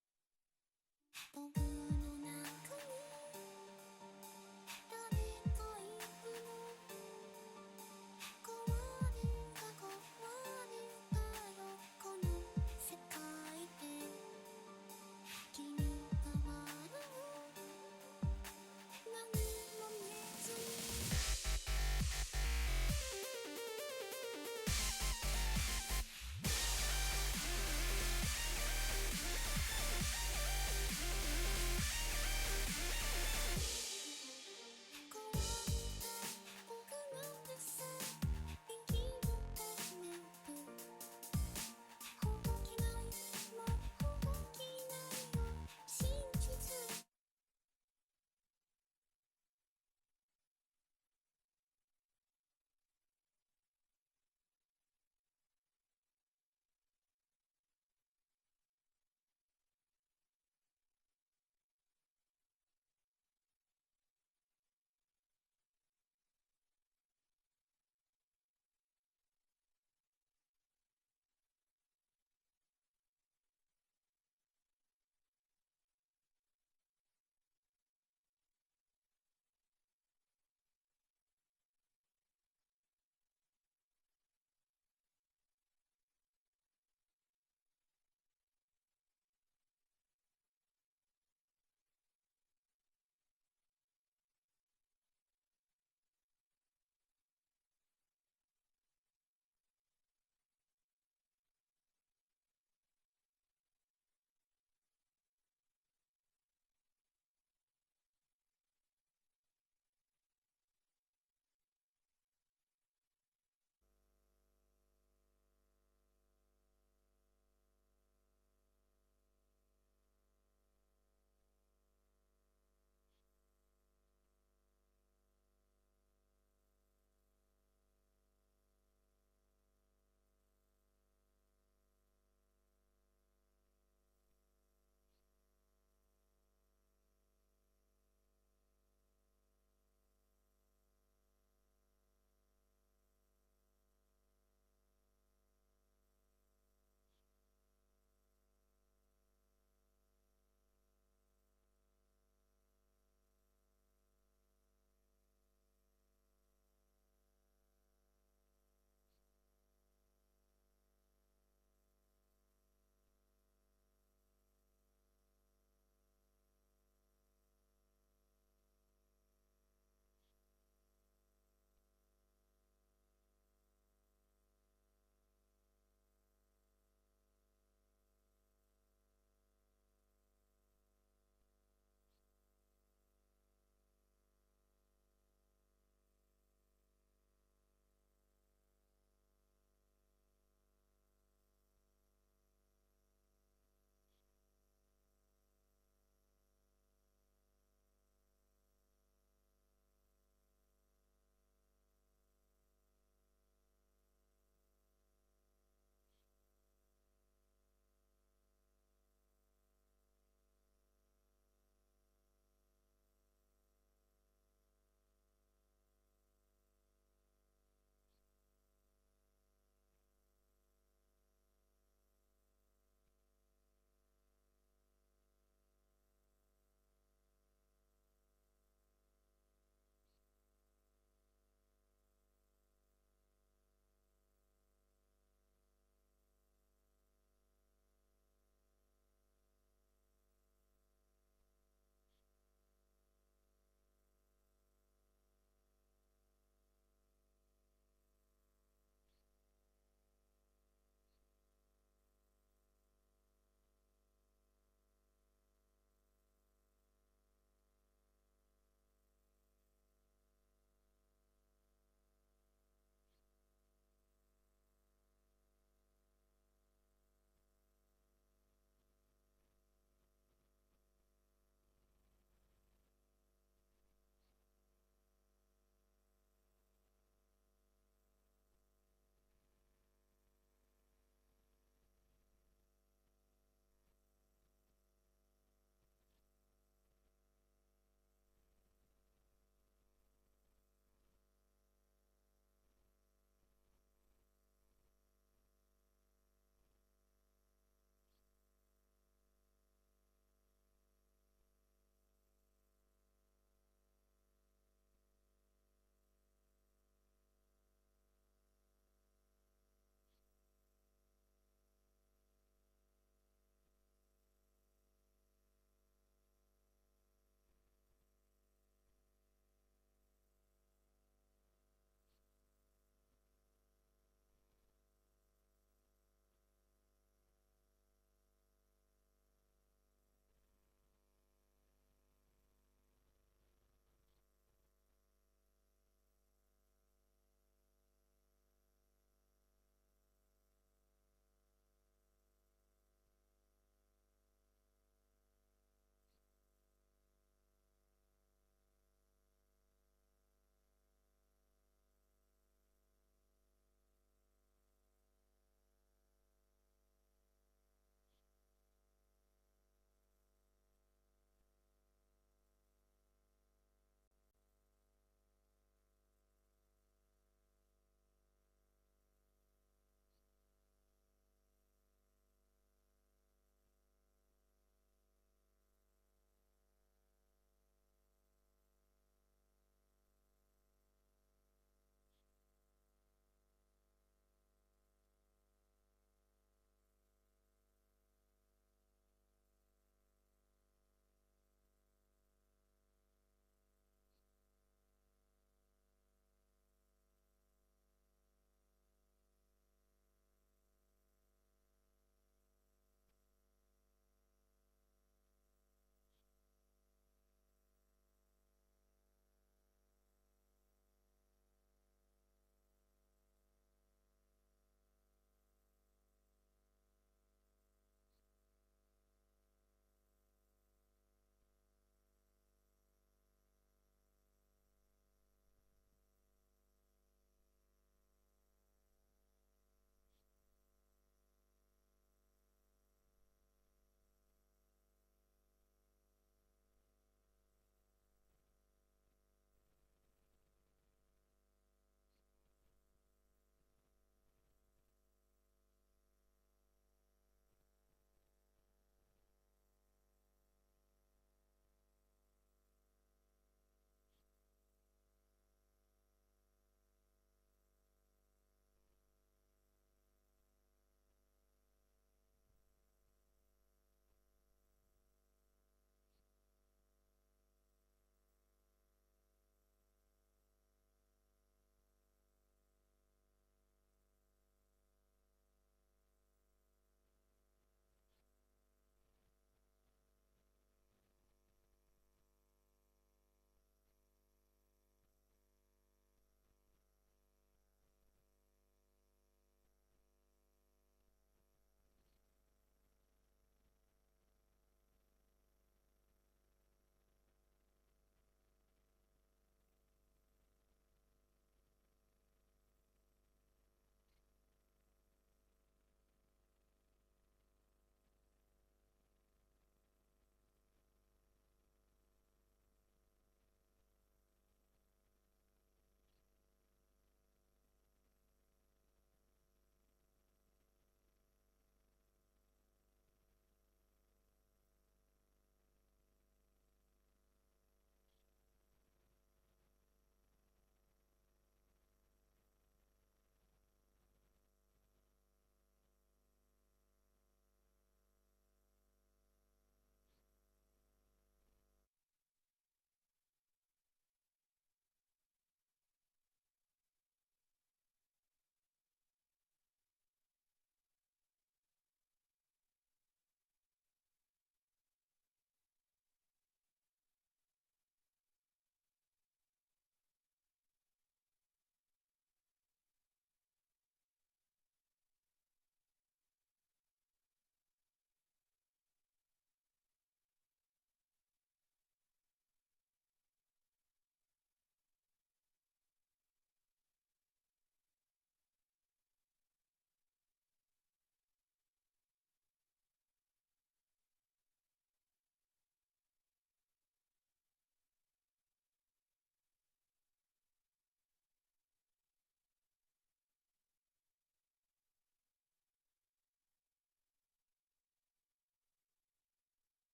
僕の中に誰かいるの壊れたよこの世界で君が笑う何も見えずに「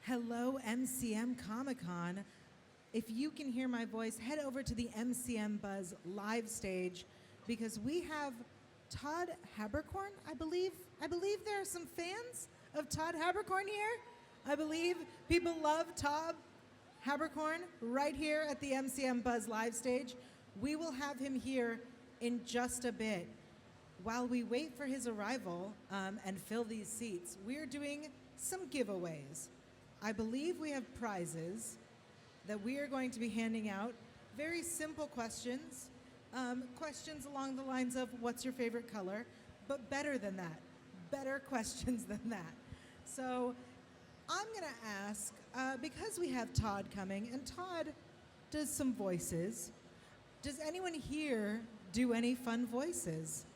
Hello, MCM Comic Con. If you can hear my voice, head over to the MCMBuzz live stage because we have Todd Haberkorn, I believe. I believe there are some fans of Todd Haberkorn here. I believe people love Todd Haberkorn right here at the MCMBuzz live stage. We will have him here in just a bit. While we wait for his arrival and fill these seats, we're doing some giveaways. I believe we have prizes that we are going to be handing out. Very simple questions. Questions along the lines of what's your favorite color, but better than that. Better questions than that. So I'm going to ask, because we have Todd coming, and Todd does some voices. Does anyone here do any fun voices?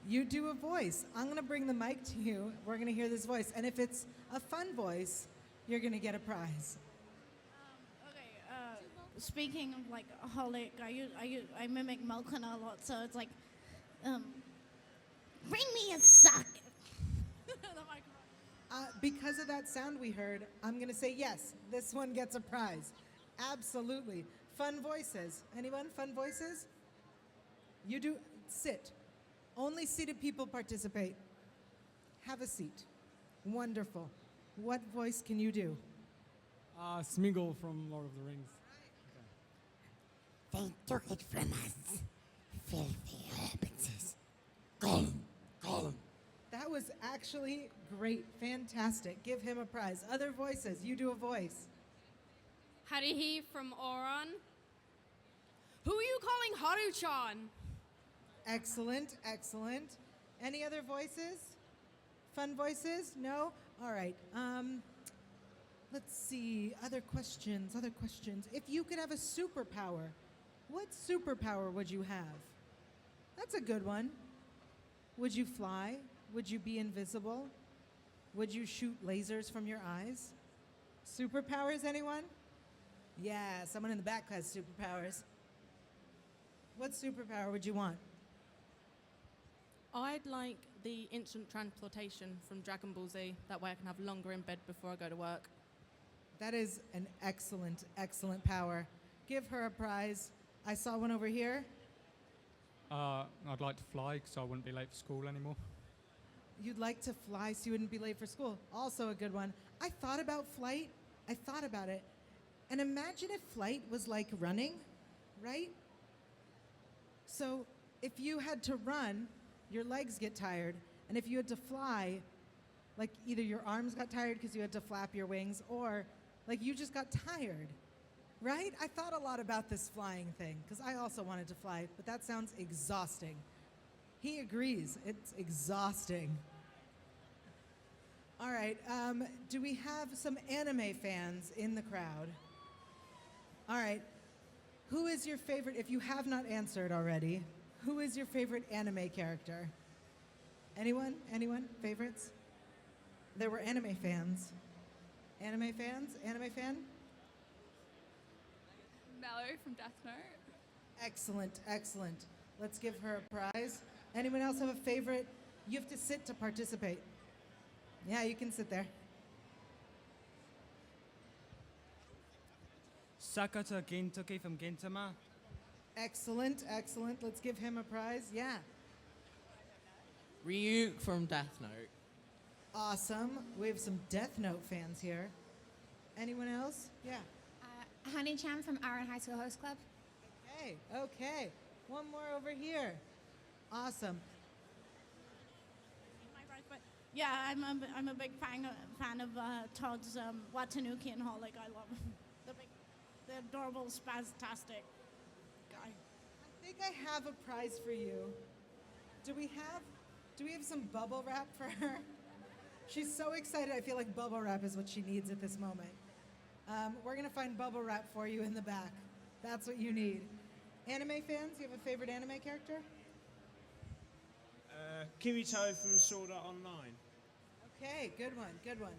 You do a voice. I'm going to bring the mic to you. We're going to hear this voice. And if it's a fun voice, you're going to get a prize. Speaking of like a holic, I mimic Melkana a lot, so it's like, bring me a socket. Because of that sound we heard, I'm going to say yes, this one gets a prize. Absolutely. Fun voices. Anyone? Fun voices? You do. Sit. Only seated people participate. Have a seat. Wonderful. What voice can you do? Smeagol from Lord of the Rings. They took it from us. Filthy hobbitses. Gollum. That was actually great. Fantastic. Give him a prize. Other voices. You do a voice. Haruhi from Oran. Who are you calling Haru-chan? Excellent, excellent. Any other voices? Fun voices? No? All right. Let's see. Other questions. If you could have a superpower, what superpower would you have? That's a good one. Would you fly? Would you be invisible? Would you shoot lasers from your eyes? Superpowers, anyone? Yeah, someone in the back has superpowers. What superpower would you want? I'd like the instant transportation from Dragon Ball Z. That way I can have longer in bed before I go to work. That is an excellent, excellent power. Give her a prize. I saw one over here. I'd like to fly because I wouldn't be late for school anymore. You'd like to fly so you wouldn't be late for school. Also a good one. I thought about flight. I thought about it. And imagine if flight was like running, right? So if you had to run, your legs get tired. And if you had to fly, like either your arms got tired because you had to flap your wings or like you just got tired, right? I thought a lot about this flying thing because I also wanted to fly, but that sounds exhausting. He agrees. It's exhausting. All right. Do we have some anime fans in the crowd? All right. Who is your favorite, if you have not answered already, who is your favorite anime character? Anyone? Anyone? Favorites? There were anime fans. Anime fans? Anime fan? Mallory from Death Note. Excellent, excellent. Let's give her a prize. Anyone else have a favorite? You have to sit to participate. Yeah, you can sit there. Sakata Gintoki from Gintama. Excellent, excellent. Let's give him a prize. Yeah. Ryuk from Death Note. Awesome. We have some Death Note fans here. Anyone else? Yeah. Honey-chan from Aaron High School Host Club. Okay, okay. One more over here. Awesome. Yeah, I'm a big fan of Todd's Watanuki and Holic. I love him. The adorable, spastastic guy. I think I have a prize for you. Do we have some bubble wrap for her? She's so excited. I feel like bubble wrap is what she needs at this moment. We're gonna find bubble wrap for you in the back. That's what you need. Anime fans, you have a favorite anime character? Kirito from Sword Art Online. Okay, good one, good one.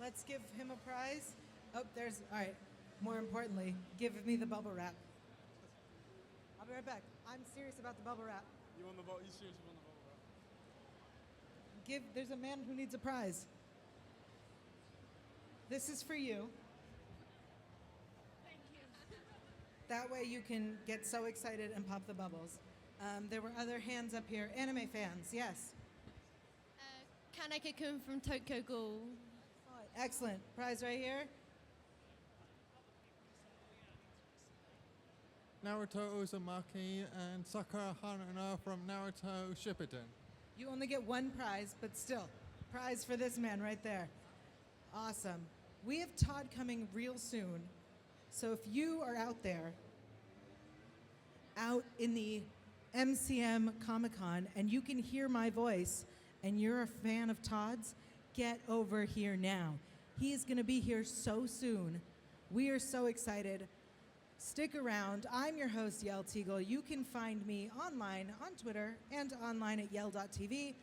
Let's give him a prize. Oh, all right. More importantly, give me the bubble wrap. I'll be right back. I'm serious about the bubble wrap. You serious about the bubble wrap? There's a man who needs a prize. This is for you. Thank you. That way you can get so excited and pop the bubbles. There were other hands up here. Anime fans, yes. Kaneka-kun from Tokyo Ghoul. Excellent. Prize right here. Naruto Uzumaki and Sakura Haruno from Naruto Shippuden. You only get one prize, but still, prize for this man right there. Awesome. We have Todd coming real soon. So if you are out there, out in the MCM Comic-Con, and you can hear my voice, and you're a fan of Todd's, get over here now. He is going to be here so soon. We are so excited. Stick around. I'm your host, Yell Teagle. You can find me online on Twitter and online at yell.tv.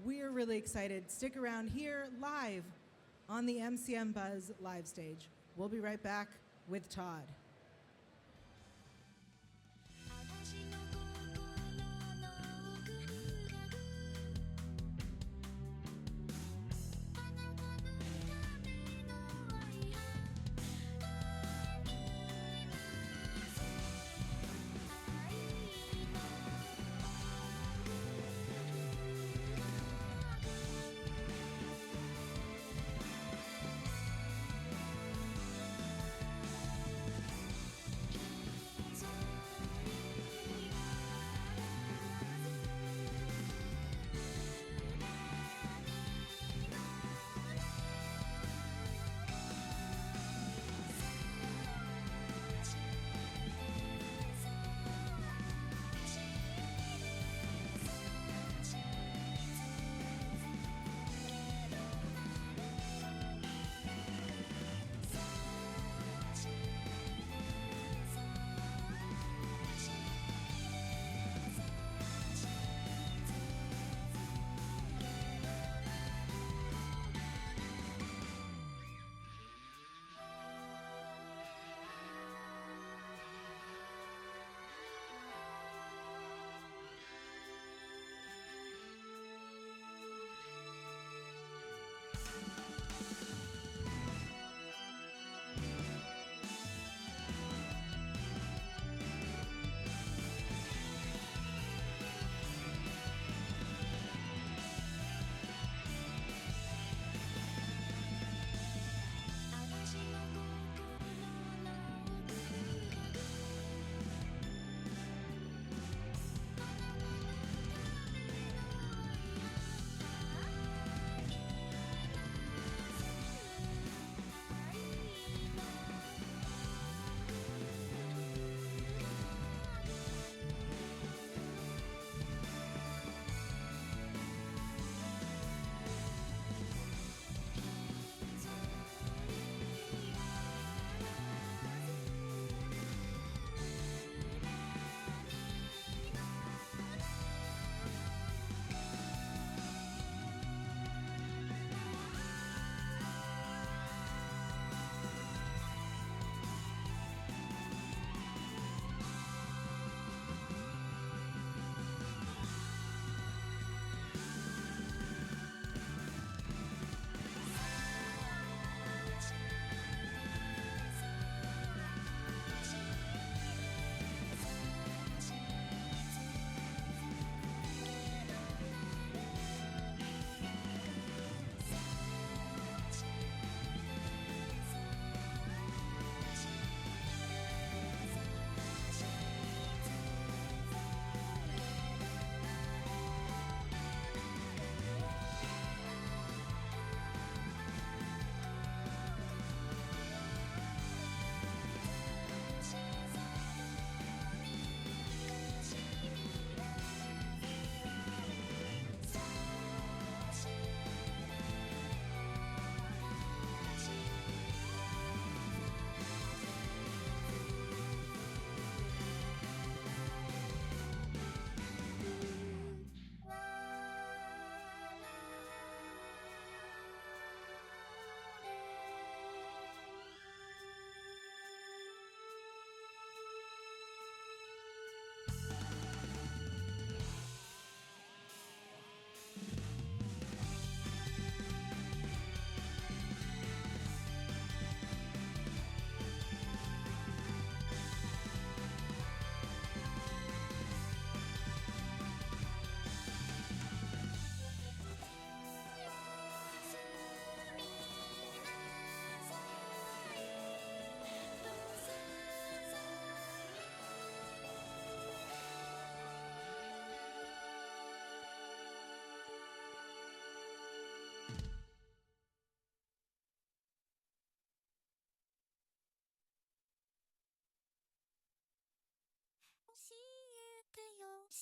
We are really excited. Stick around here live on the MCM Buzz live stage. We'll be right back with Todd.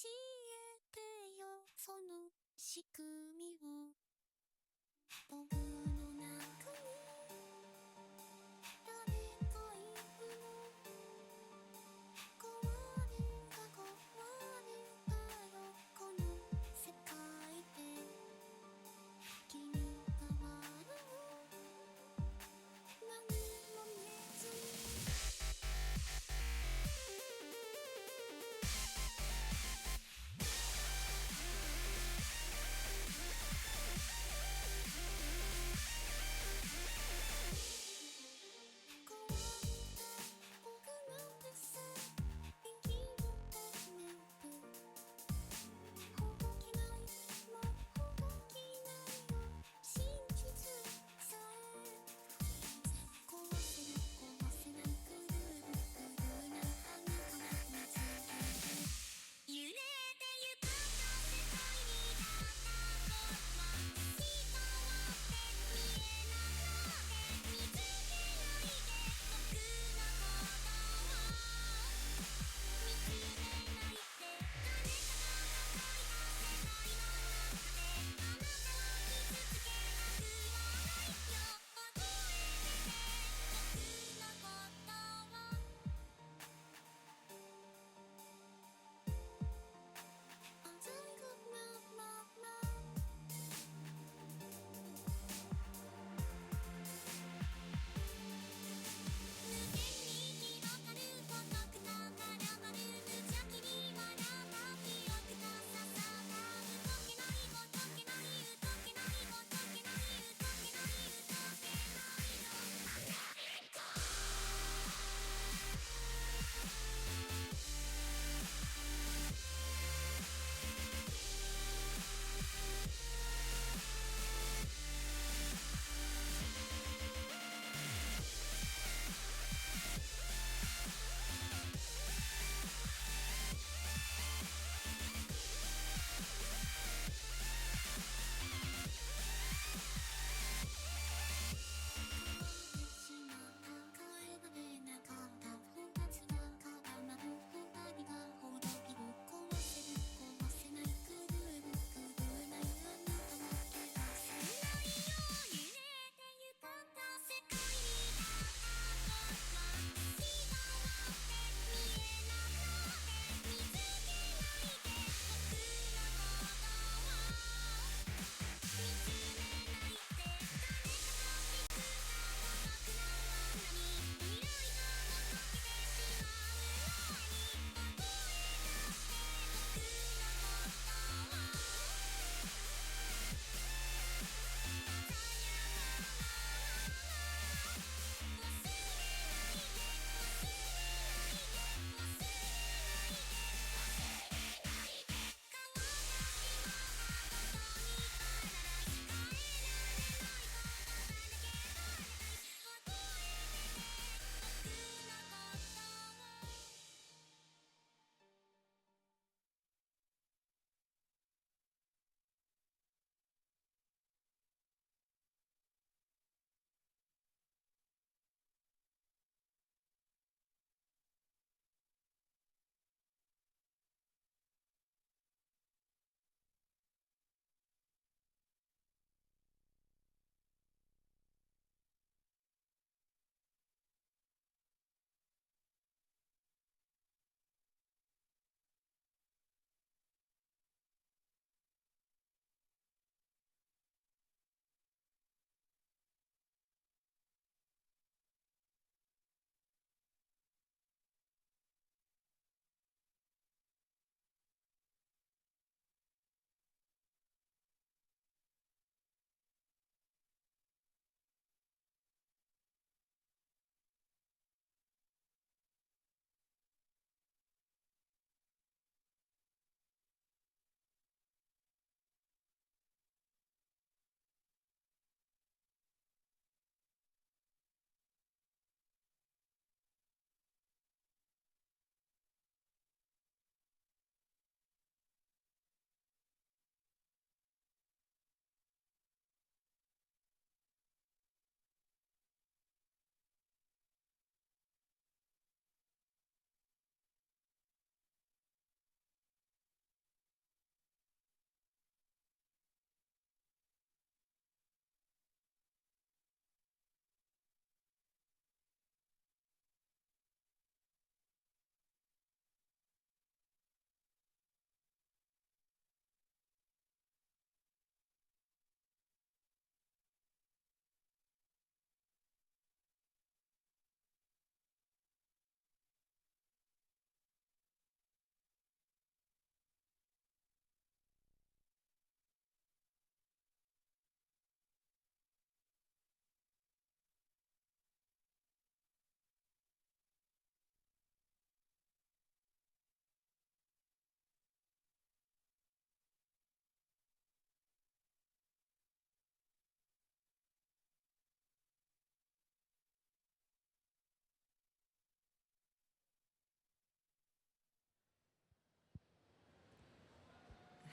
えてよその仕組みを僕の中に誰かいるの壊れたよこの世界で君が笑う何も見えずに「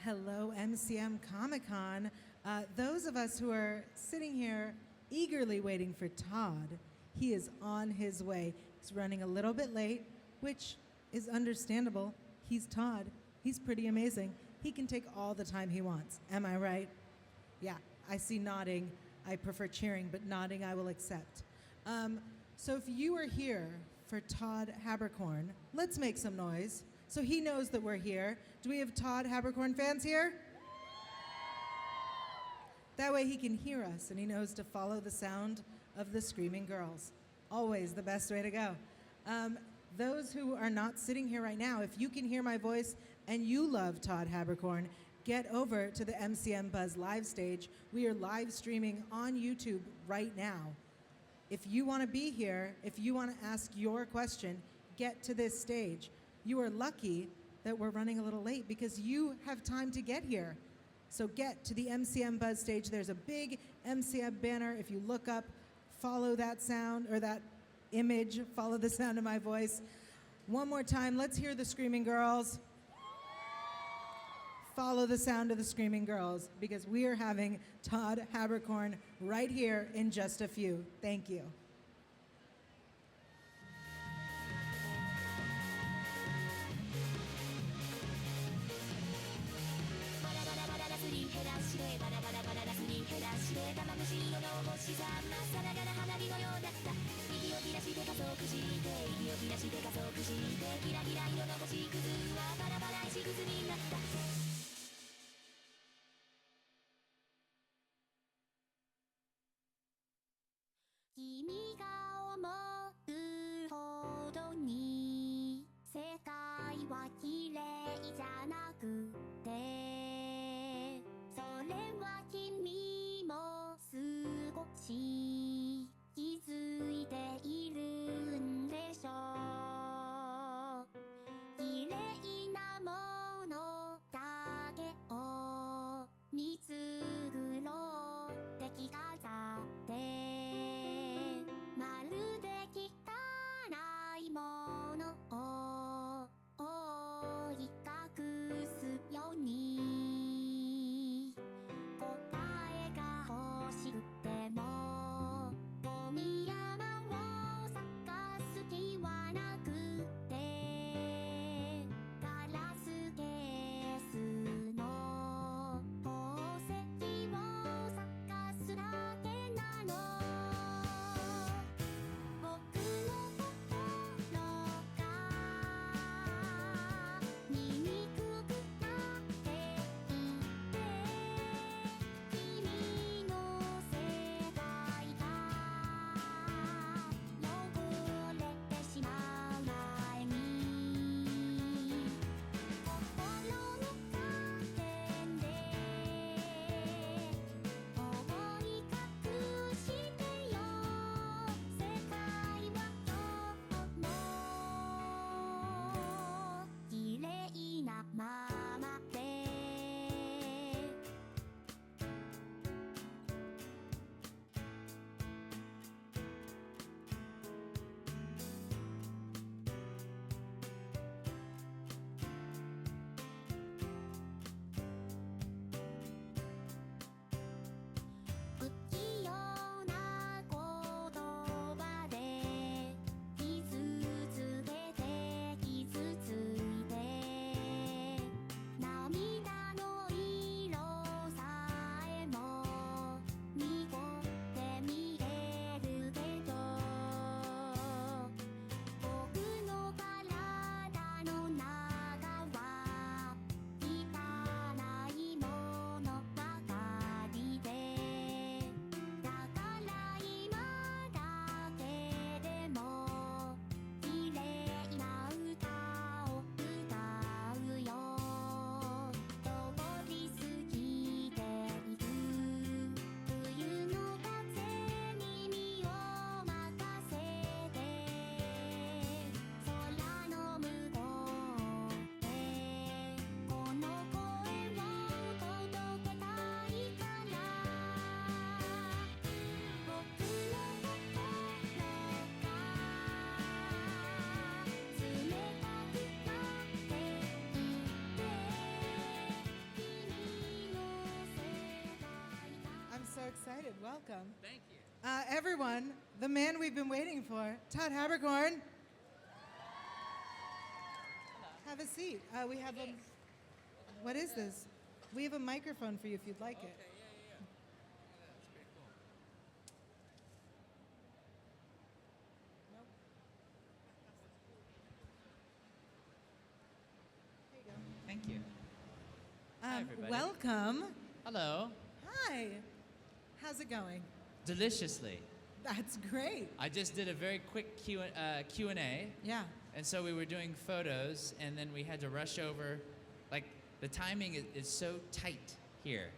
Hello, MCM Comic-Con. Those of us who are sitting here eagerly waiting for Todd, he is on his way. He's running a little bit late, which is understandable. He's Todd. He's pretty amazing. He can take all the time he wants. Am I right? Yeah, I see nodding. I prefer cheering, but nodding I will accept. So if you are here for Todd Haberkorn, let's make some noise so he knows that we're here. Do we have Todd Haberkorn fans here? That way he can hear us and he knows to follow the sound of the screaming girls. Always the best way to go. Those who are not sitting here right now, if you can hear my voice and you love Todd Haberkorn, get over to the MCMBuzz live stage. We are live streaming on YouTube right now. If you want to be here, if you want to ask your question, get to this stage. You are lucky that we're running a little late because you have time to get here. So get to the MCMBuzz stage. There's a big MCM banner. If you look up, follow that sound or that image, follow the sound of my voice. One more time, let's hear the screaming girls. Follow the sound of the screaming girls because we are having Todd Haberkorn right here in just a few. Thank you.君が思うほどに世界は綺麗じゃなくてそれは君も少し気づいているんでしょう綺麗なものだけを見繕って着飾ってまるで汚いものを覆い隠すように答えが欲しくても welcome. Thank you. Everyone, the man we've been waiting for, Todd Haberkorn. Have a seat. We have a. What is this? We have a microphone for you if you'd like it. Yeah. That's pretty cool. There you go. Thank you. Hi, everybody. Welcome. Hello. Hi. How's it going? Deliciously. That's great. I just did a very quick Q&A. Yeah. And so we were doing photos, and then we had to rush over. Like, the timing is so tight here.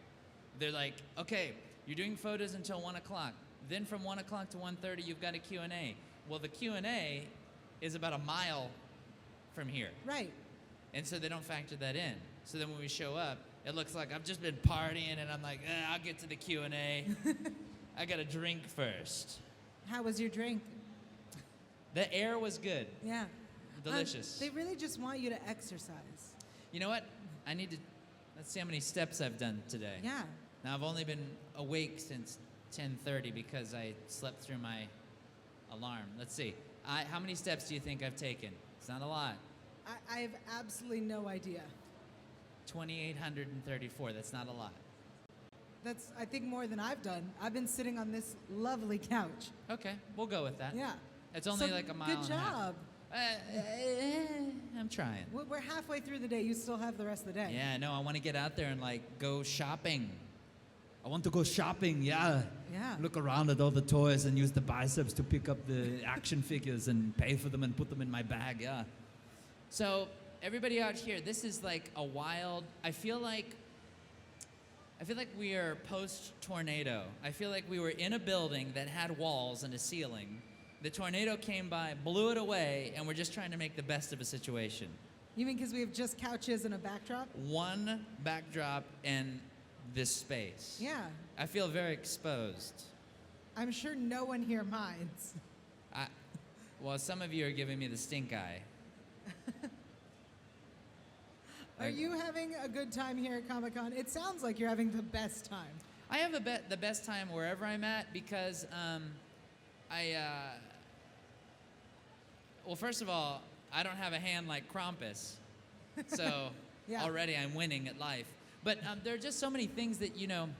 They're like, okay, you're doing photos until 1 o'clock. Then from 1 o'clock to 1:30, you've got a Q&A. Well, the Q&A is about a mile from here. Right. And so they don't factor that in. So then when we show up, it looks like I've just been partying, and I'm like, I'll get to the Q&A. I got to drink first. How was your drink? The air was good. Yeah. Delicious. They really just want you to exercise. You know what? I need to, let's see how many steps I've done today. Yeah. Now, I've only been awake since 10:30 because I slept through my alarm. Let's see. How many steps do you think I've taken? It's not a lot. I have absolutely no idea. 2,834. That's not a lot. That's, I think, more than I've done. I've been sitting on this lovely couch. Okay, we'll go with that. Yeah. It's only So, like a mile good and a half. job. I'm trying. We're halfway through the day. You still have the rest of the day. Yeah, no, I want to get out there and like go shopping. I want to go shopping, yeah. Yeah. Look around at all the toys and use the biceps to pick up the action figures and pay for them and put them in my bag, yeah. So, everybody out here, this is like a wild, I feel like we are post-tornado. I feel like we were in a building that had walls and a ceiling. The tornado came by, blew it away, and we're just trying to make the best of a situation. You mean because we have just couches and a backdrop? One backdrop and this space. Yeah. I feel very exposed. I'm sure no one here minds. Well, some of you are giving me the stink eye. Are you having a good time here at Comic-Con? It sounds like you're having the best time. I have the best time wherever I'm at because well, first of all, I don't have a hand like Krampus, so Yeah. already I'm winning at life. But there are just so many things that, you know,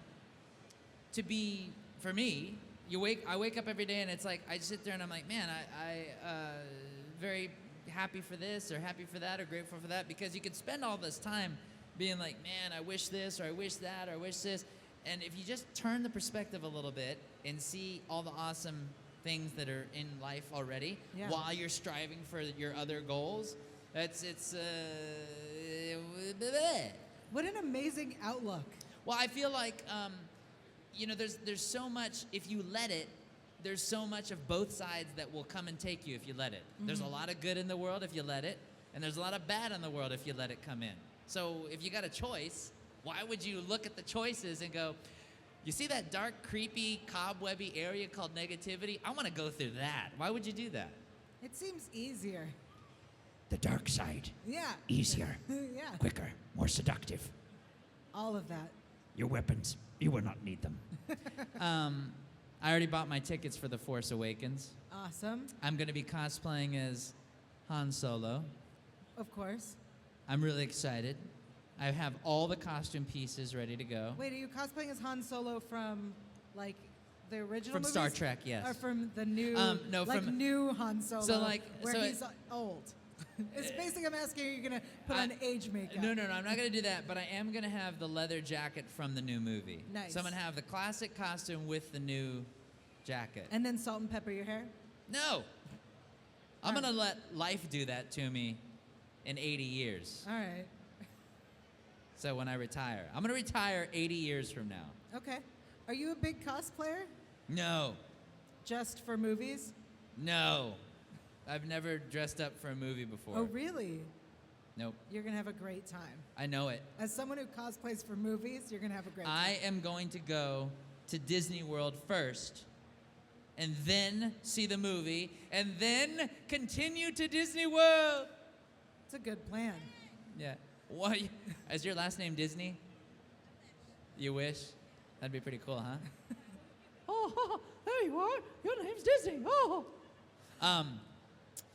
to be, for me, I wake up every day and it's like, I sit there and I'm like, man, I very happy for this or happy for that or grateful for that, because you could spend all this time being like, man, I wish this or I wish that or I wish this. And if you just turn the perspective a little bit and see all the awesome things that are in life already while you're striving for your other goals, what an amazing outlook. Well, I feel like, you know, there's so much, if you let it, there's so much of both sides that will come and take you if you let it. There's a lot of good in the world if you let it, and there's a lot of bad in the world if you let it come in. So if you got a choice, why would you look at the choices and go, you see that dark, creepy, cobwebby area called negativity? I want to go through that. Why would you do that? It seems easier. The dark side. Yeah. Easier. Yeah. Quicker. More seductive. All of that. Your weapons. You will not need them. I already bought my tickets for The Force Awakens. Awesome. I'm going to be cosplaying as Han Solo. Of course. I'm really excited. I have all the costume pieces ready to go. Wait, are you cosplaying as Han Solo from, like, the original From movies? Star Trek, yes. Or from the new, no, like, from- new Han Solo, So, like, where so he's old? It's basically, I'm asking, are you going to put on age makeup? No, I'm not going to do that, but I am going to have the leather jacket from the new movie. Nice. So I'm going to have the classic costume with the new jacket. And then salt and pepper your hair? No! I'm going to let life do that to me in 80 years. All right. So when I retire. I'm going to retire 80 years from now. Okay. Are you a big cosplayer? No. Just for movies? No. I've never dressed up for a movie before. Oh, really? Nope. You're going to have a great time. I know it. As someone who cosplays for movies, you're going to have a great time. I am going to go to Disney World first, and then see the movie, and then continue to Disney World. It's a good plan. Yeah. Why? Is your last name Disney? You wish? That'd be pretty cool, huh? oh, there you are. Your name's Disney. Oh.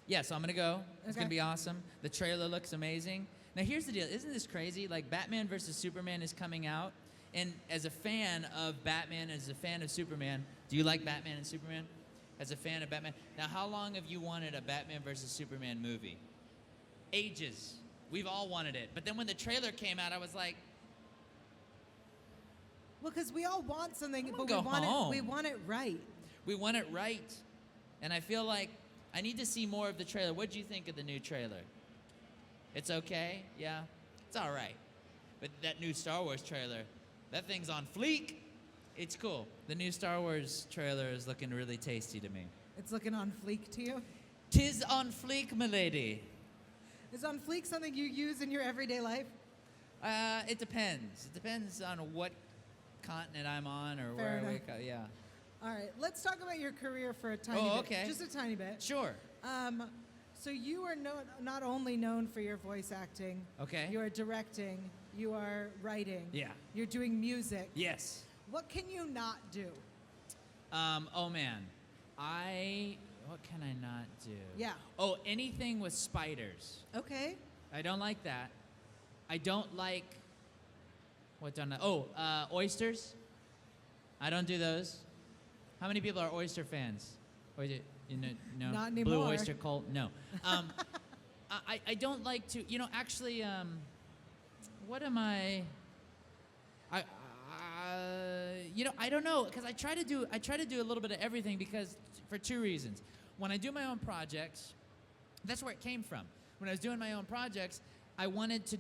Yeah, so I'm gonna go. It's gonna be awesome. The trailer looks amazing. Now here's the deal. Isn't this crazy? Like Batman versus Superman is coming out, and as a fan of Batman, as a fan of Superman, do you like Batman and Superman? As a fan of Batman, now how long have you wanted a Batman versus Superman movie? Ages. We've all wanted it. But then when the trailer came out, I was like, Well, because we all want something, but go home. we want it right. We want it right. And I feel like I need to see more of the trailer. What do you think of the new trailer? It's okay? Yeah? It's all right. But that new Star Wars trailer, that thing's on fleek. It's cool. The new Star Wars trailer is looking really tasty to me. It's looking on fleek to you? 'Tis on fleek, milady. Is on fleek something you use in your everyday life? It depends. It depends on what continent I'm on or Fair where enough. I wake up. Yeah. All right, let's talk about your career for a tiny bit. Okay. Just a tiny bit. Sure. So you are not only known for your voice acting. Okay. You are directing. You are writing. Yeah. You're doing music. Yes. What can you not do? Oh man. What can I not do? Yeah. Oh, anything with spiders. Okay. I don't like that. I don't like, what don't I, oysters. I don't do those. How many people are oyster fans? Or you know, no? Not Blue anymore. oyster cult? No. I don't like to, actually, what am I don't know, because I try to do a little bit of everything because for two reasons. When I do my own projects, that's where it came from. When I was doing my own projects, I wanted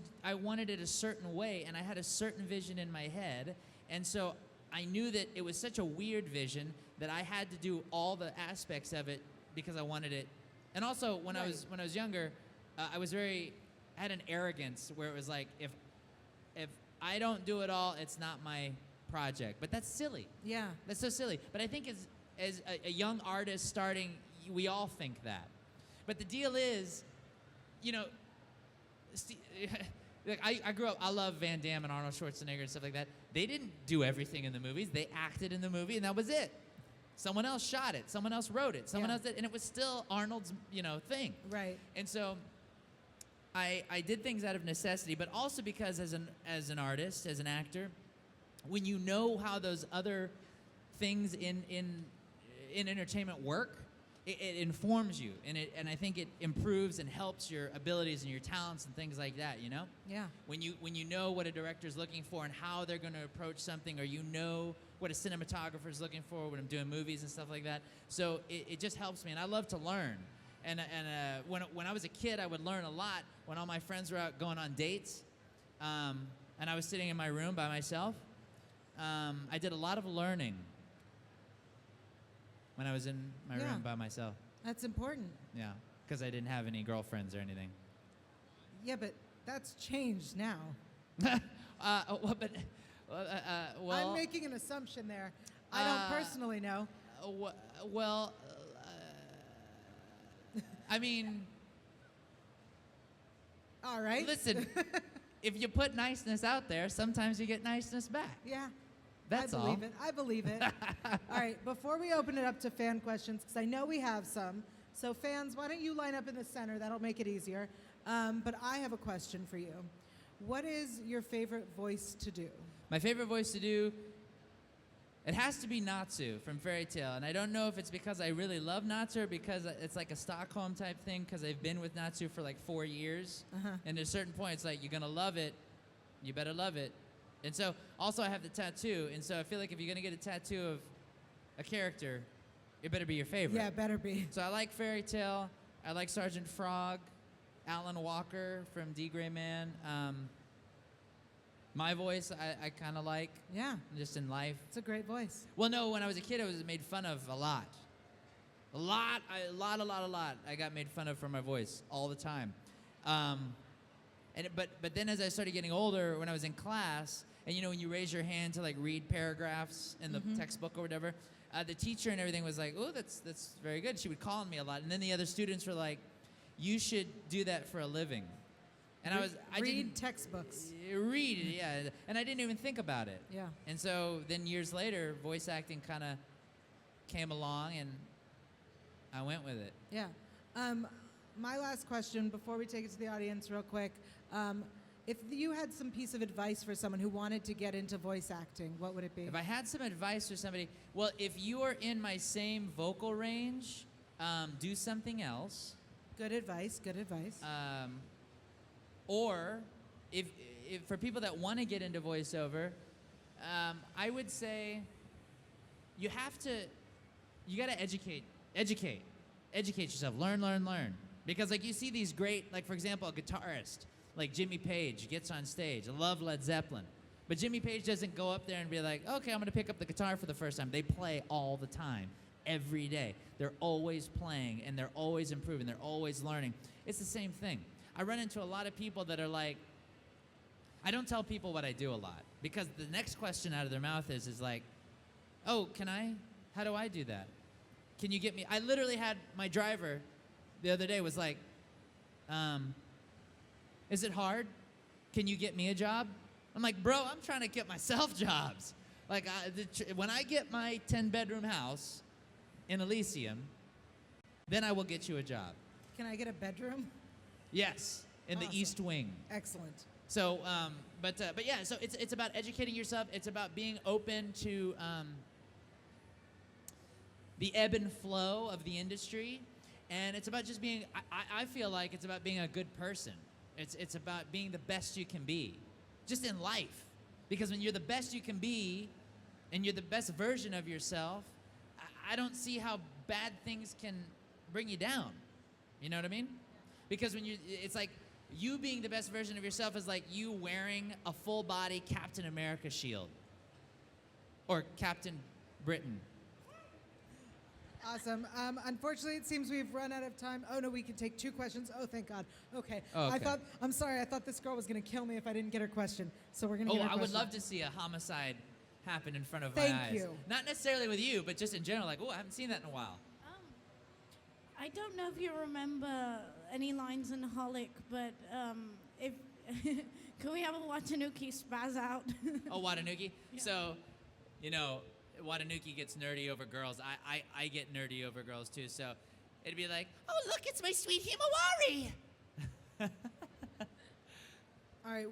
it a certain way, and I had a certain vision in my head, and so I knew that it was such a weird vision that I had to do all the aspects of it because I wanted it. And also, when I was younger, I had an arrogance where it was like, if I don't do it all, it's not my project. But that's silly. Yeah. That's so silly. But I think as a young artist starting, we all think that. But the deal is, like I grew up, I love Van Damme and Arnold Schwarzenegger and stuff like that. They didn't do everything in the movies. They acted in the movie, and that was it. Someone else shot it. Someone else wrote it. Someone else did, and it was still Arnold's, thing. Right. And so I did things out of necessity, but also because as an artist, as an actor, when you know how those other things in entertainment work, it informs you, and I think it improves and helps your abilities and your talents and things like that. Yeah. When you know what a director's looking for and how they're going to approach something, or you know what a cinematographer's looking for when I'm doing movies and stuff like that. So it just helps me, and I love to learn. And when I was a kid, I would learn a lot when all my friends were out going on dates, and I was sitting in my room by myself. I did a lot of learning when I was in my room by myself. That's important. Yeah, because I didn't have any girlfriends or anything. Yeah, but that's changed now. Well, I'm making an assumption there. I don't personally know. Well, I mean, all right. Listen, if you put niceness out there, sometimes you get niceness back. Yeah. That's all. I believe it. All right, before we open it up to fan questions, because I know we have some, so fans, why don't you line up in the center? That'll make it easier. But I have a question for you. What is your favorite voice to do? My favorite voice to do, it has to be Natsu from Fairy Tale. And I don't know if it's because I really love Natsu or because it's like a Stockholm type thing, because I've been with Natsu for like 4 years. And at a certain point, it's like, you're going to love it. You better love it. And so, also I have the tattoo, and so I feel like if you're going to get a tattoo of a character, it better be your favorite. Yeah, it better be. So I like Fairy Tale, I like Sergeant Frog, Alan Walker from D. Gray Man. My voice, I kind of like. Yeah. Just in life. It's a great voice. Well, no, when I was a kid, I was made fun of a lot. A lot. I got made fun of for my voice all the time. But then as I started getting older, when I was in class, and when you raise your hand to like read paragraphs in the textbook or whatever, the teacher and everything was like, "Oh, that's very good." She would call on me a lot, and then the other students were like, "You should do that for a living." And I read textbooks. Read, yeah, and I didn't even think about it. Yeah. And so then years later, voice acting kind of came along and I went with it. Yeah. My last question before we take it to the audience real quick. If you had some piece of advice for someone who wanted to get into voice acting, what would it be? If I had some advice for somebody, well, if you are in my same vocal range, do something else. Good advice, good advice. Or if for people that want to get into voiceover, I would say you got to educate yourself. Learn. Because like you see these great, like for example, a guitarist like Jimmy Page gets on stage. I love Led Zeppelin. But Jimmy Page doesn't go up there and be like, okay, I'm going to pick up the guitar for the first time. They play all the time, every day. They're always playing, and they're always improving. They're always learning. It's the same thing. I run into a lot of people that are like, I don't tell people what I do a lot, because the next question out of their mouth is like, oh, how do I do that? Can you get me? I literally had my driver the other day was like, is it hard? Can you get me a job? I'm like, bro, I'm trying to get myself jobs. Like, when I get my 10-bedroom house in Elysium, then I will get you a job. Can I get a bedroom? Yes, in the East Wing. Excellent. So, but yeah, so it's about educating yourself. It's about being open to the ebb and flow of the industry, and it's about just being. I feel like it's about being a good person. It's about being the best you can be, just in life. Because when you're the best you can be, and you're the best version of yourself, I don't see how bad things can bring you down. You know what I mean? Because it's like you being the best version of yourself is like you wearing a full body Captain America shield. Or Captain Britain. Awesome. Unfortunately, it seems we've run out of time. Oh, no, we can take 2 questions. Oh, thank God. Okay. Oh, okay. I'm sorry. I thought this girl was going to kill me if I didn't get her question. So we're going to get her I would question. love to see a homicide happen in front of my eyes. Thank you. Not necessarily with you, but just in general. Like, oh, I haven't seen that in a while. I don't know if you remember any lines in Holic, but if can we have a Watanuki spaz out? Oh, Watanuki? Yeah. So, Watanuki gets nerdy over girls. I get nerdy over girls too. So it'd be like, oh, look, it's my sweet Himawari. All right.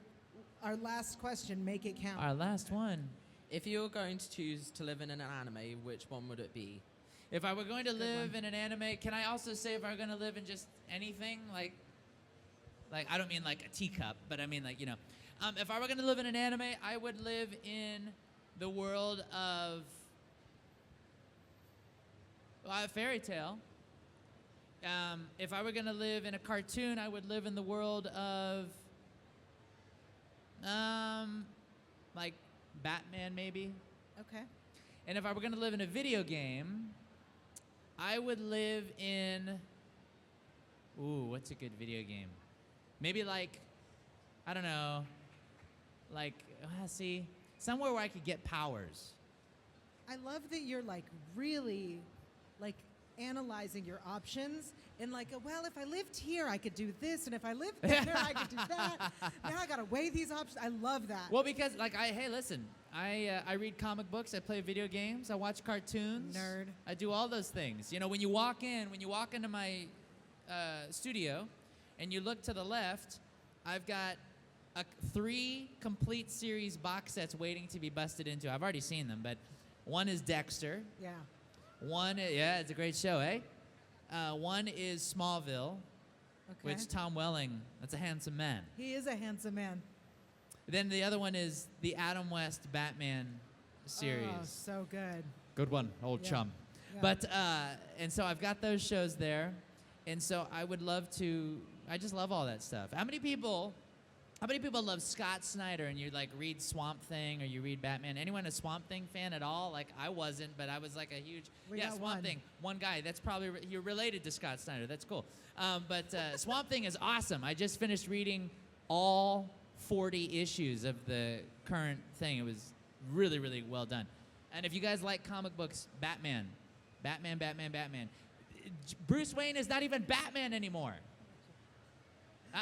Our last question. Make it count. Our last one. If you were going to choose to live in an anime, which one would it be? If I were going to live in an anime, can I also say if I were going to live in just anything? Like I don't mean like a teacup, but I mean like, if I were going to live in an anime, I would live in the world of a fairy tale. If I were going to live in a cartoon, I would live in the world of like Batman maybe. Okay. And if I were going to live in a video game, I would live in, what's a good video game? Maybe like, I don't know, like, somewhere where I could get powers. I love that you're like really like analyzing your options and like, well, if I lived here, I could do this, and if I lived there, I could do that. Now I gotta weigh these options. I love that. Well, because like hey, listen, I read comic books, I play video games, I watch cartoons. Nerd. I do all those things. When you walk into my studio, and you look to the left, I've got 3 complete series box sets waiting to be busted into. I've already seen them, but one is Dexter. Yeah. It's a great show, eh? One is Smallville, which Tom Welling, that's a handsome man. He is a handsome man. Then the other one is the Adam West Batman series. Oh, so good. Good one, old chum. Yeah. But, and so I've got those shows there. And so I just love all that stuff. How many people love Scott Snyder and you like read Swamp Thing or you read Batman? Anyone a Swamp Thing fan at all? Like I wasn't, but I was like a huge Swamp Thing. One guy. That's probably you're related to Scott Snyder. That's cool. But Swamp Thing is awesome. I just finished reading all 40 issues of the current thing. It was really, really well done. And if you guys like comic books, Batman. Bruce Wayne is not even Batman anymore.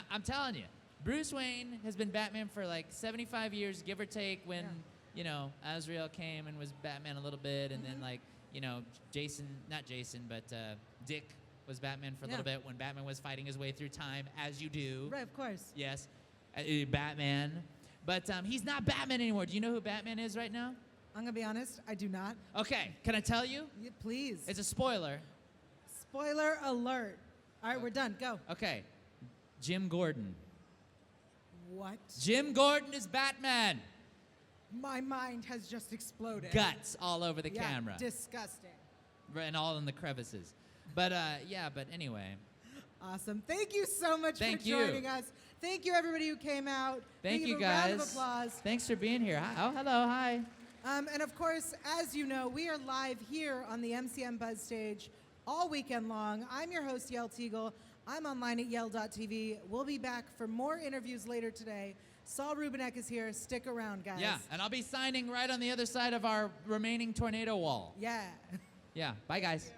I'm telling you. Bruce Wayne has been Batman for like 75 years, give or take, when, Azrael came and was Batman a little bit, and then like not Jason, but Dick was Batman for a little bit when Batman was fighting his way through time, as you do. Right, of course. Yes, Batman. But he's not Batman anymore. Do you know who Batman is right now? I'm gonna be honest, I do not. Okay, can I tell you? Yeah, please. It's a spoiler. Spoiler alert. All right, we're done. Go. Okay, Jim Gordon. What? Jim Gordon is Batman. My mind has just exploded. Guts all over the camera. Disgusting. And all in the crevices. But but anyway. Awesome. Thank you so much for joining us. Thank you, everybody who came out. Thank you, a guys. round of applause. Thanks for being here. Hi. Oh, hello. Hi. And of course, as you know, we are live here on the MCMBuzz all weekend long. I'm your host, Yell Teagle. I'm online at yell.tv. We'll be back for more interviews later today. Saul Rubinek is here. Stick around, guys. Yeah, and I'll be signing right on the other side of our remaining tornado wall. Yeah. Yeah. Bye, guys.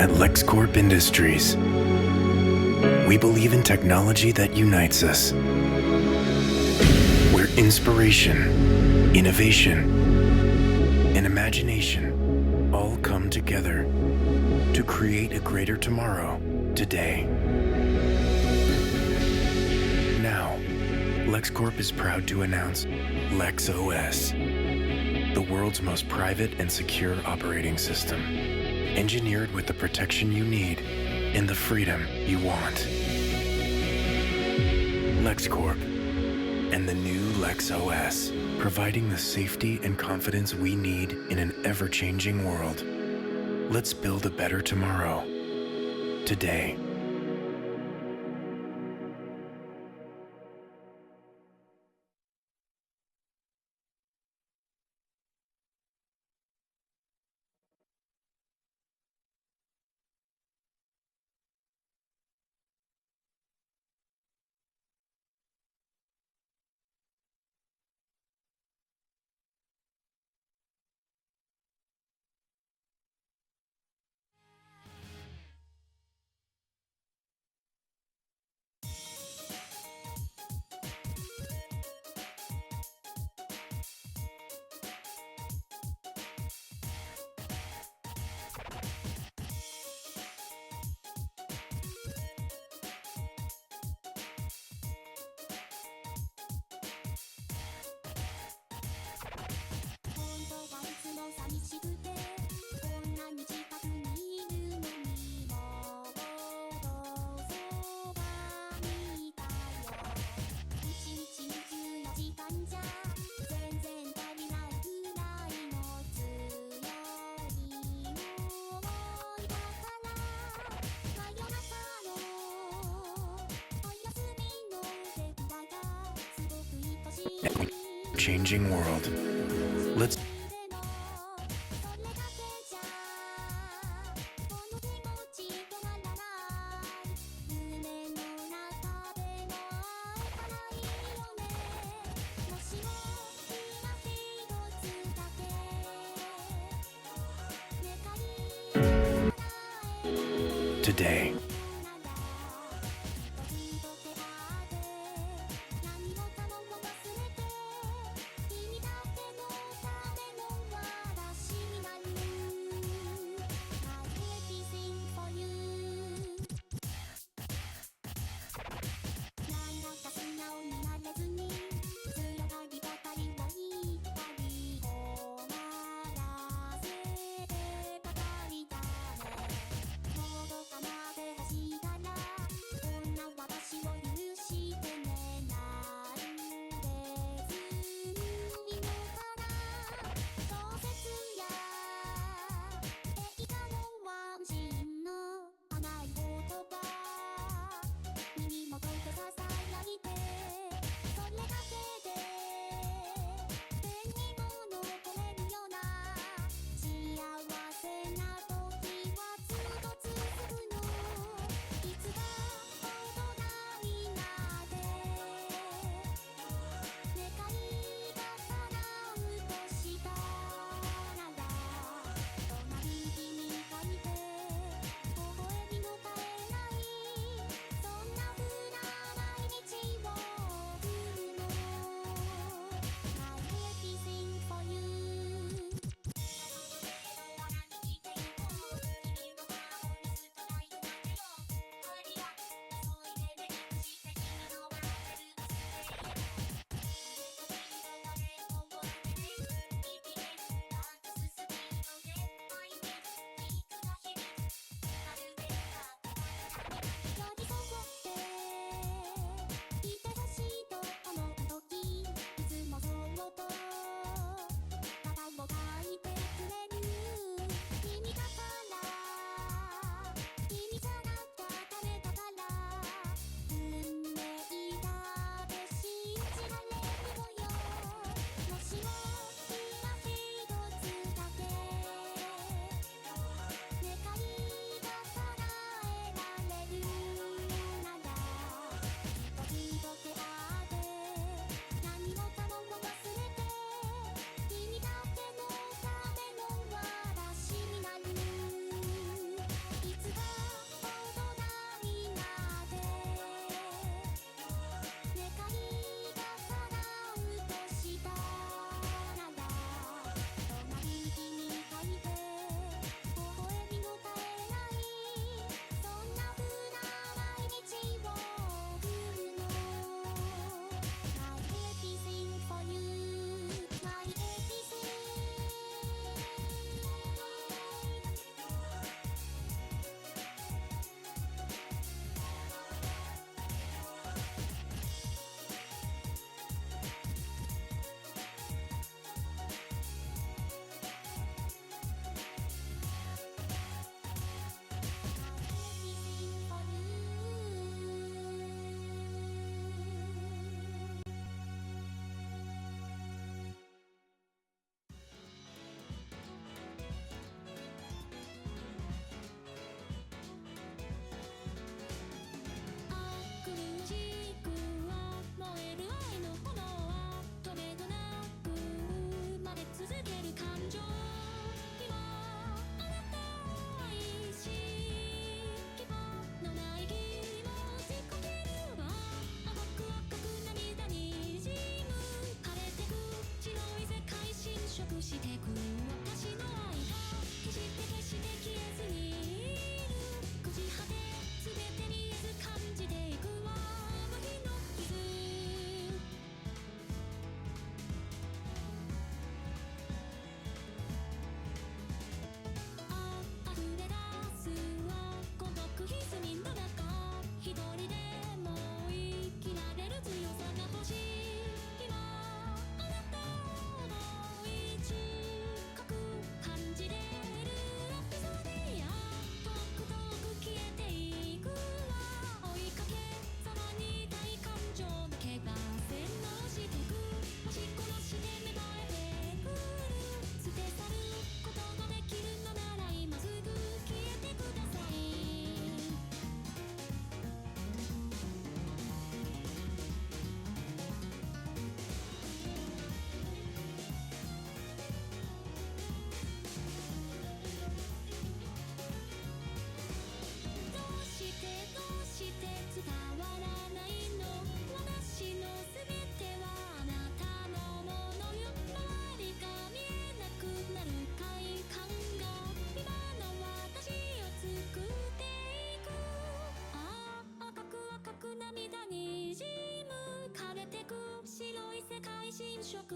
At LexCorp Industries, we believe in technology that unites us, where inspiration, innovation, and imagination all come together to create a greater tomorrow today. Now, LexCorp is proud to announce LexOS, the world's most private and secure operating system, engineered with the protection you need and the freedom you want. LexCorp and the new LexOS, providing the safety and confidence we need in an ever-changing world. Let's build a better tomorrow today. Changing world. Let's today.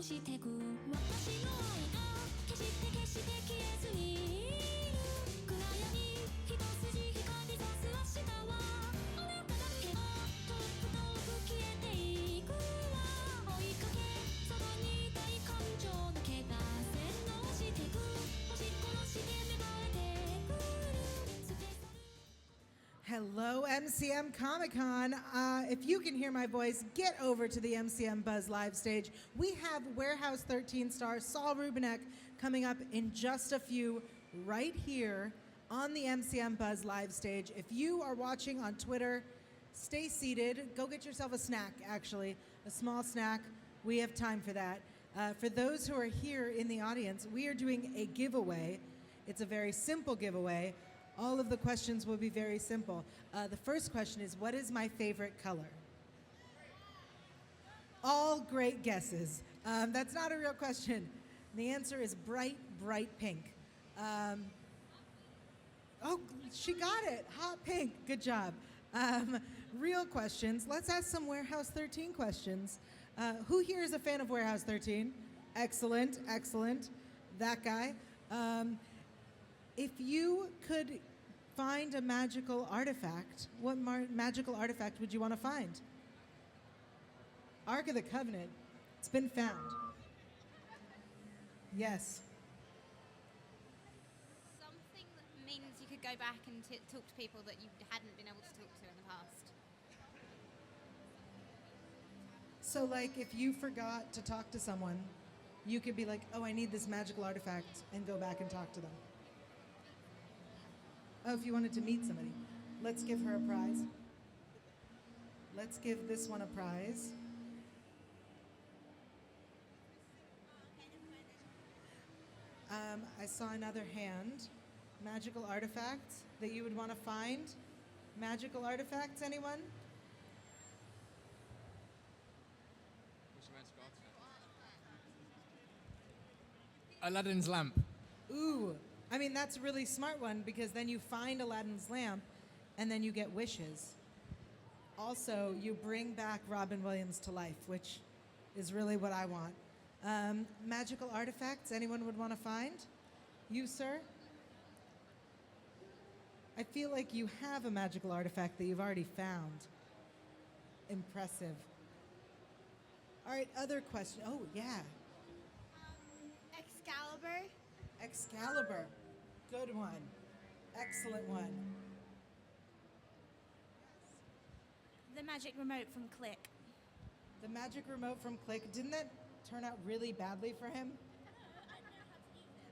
してく私の愛が決して決して消えずにいる暗闇一筋光差す明日はあなただけが遠く遠く消えていくわ追いかけそばにいたい感情だけが洗脳してく押し殺して芽生えてくる捨て去る Hello, MCM Comic Con. If you can hear my voice, get over to the MCM Buzz live stage. We have Warehouse 13 star Saul Rubinek coming up in just a few right here on the MCM Buzz live stage. If you are watching on Twitter, stay seated. Go get yourself a snack, actually, a small snack. We have time for that. For those who are here in the audience, we are doing a giveaway. It's a very simple giveaway. All of the questions will be very simple. The first question is, what is my favorite color? All great guesses. That's not a real question. The answer is bright, bright pink. Oh, she got it. Hot pink. Good job. Real questions. Let's ask some Warehouse 13 questions. Who here is a fan of Warehouse 13? Excellent, excellent. That guy. If you could find a magical artifact, what magical artifact would you want to find? Ark of the Covenant. It's been found. Yes. Something that means you could go back and talk to people that you hadn't been able to talk to in the past. So, like, if you forgot to talk to someone, you could be like, oh, I need this magical artifact, and go back and talk to them. Oh, if you wanted to meet somebody. Let's give her a prize. Let's give this one a prize. I saw another hand. Magical artifacts that you would want to find. Magical artifacts, anyone? Aladdin's lamp. Ooh, I mean, that's a really smart one because then you find Aladdin's lamp and then you get wishes. Also, you bring back Robin Williams to life, which is really what I want. Magical artifacts anyone would want to find? You, sir? I feel like you have a magical artifact that you've already found. Impressive. All right, other question. Oh, yeah. Excalibur. Excalibur. Good one. Excellent one. The magic remote from Click. The magic remote from Click. Didn't that turn out really badly for him?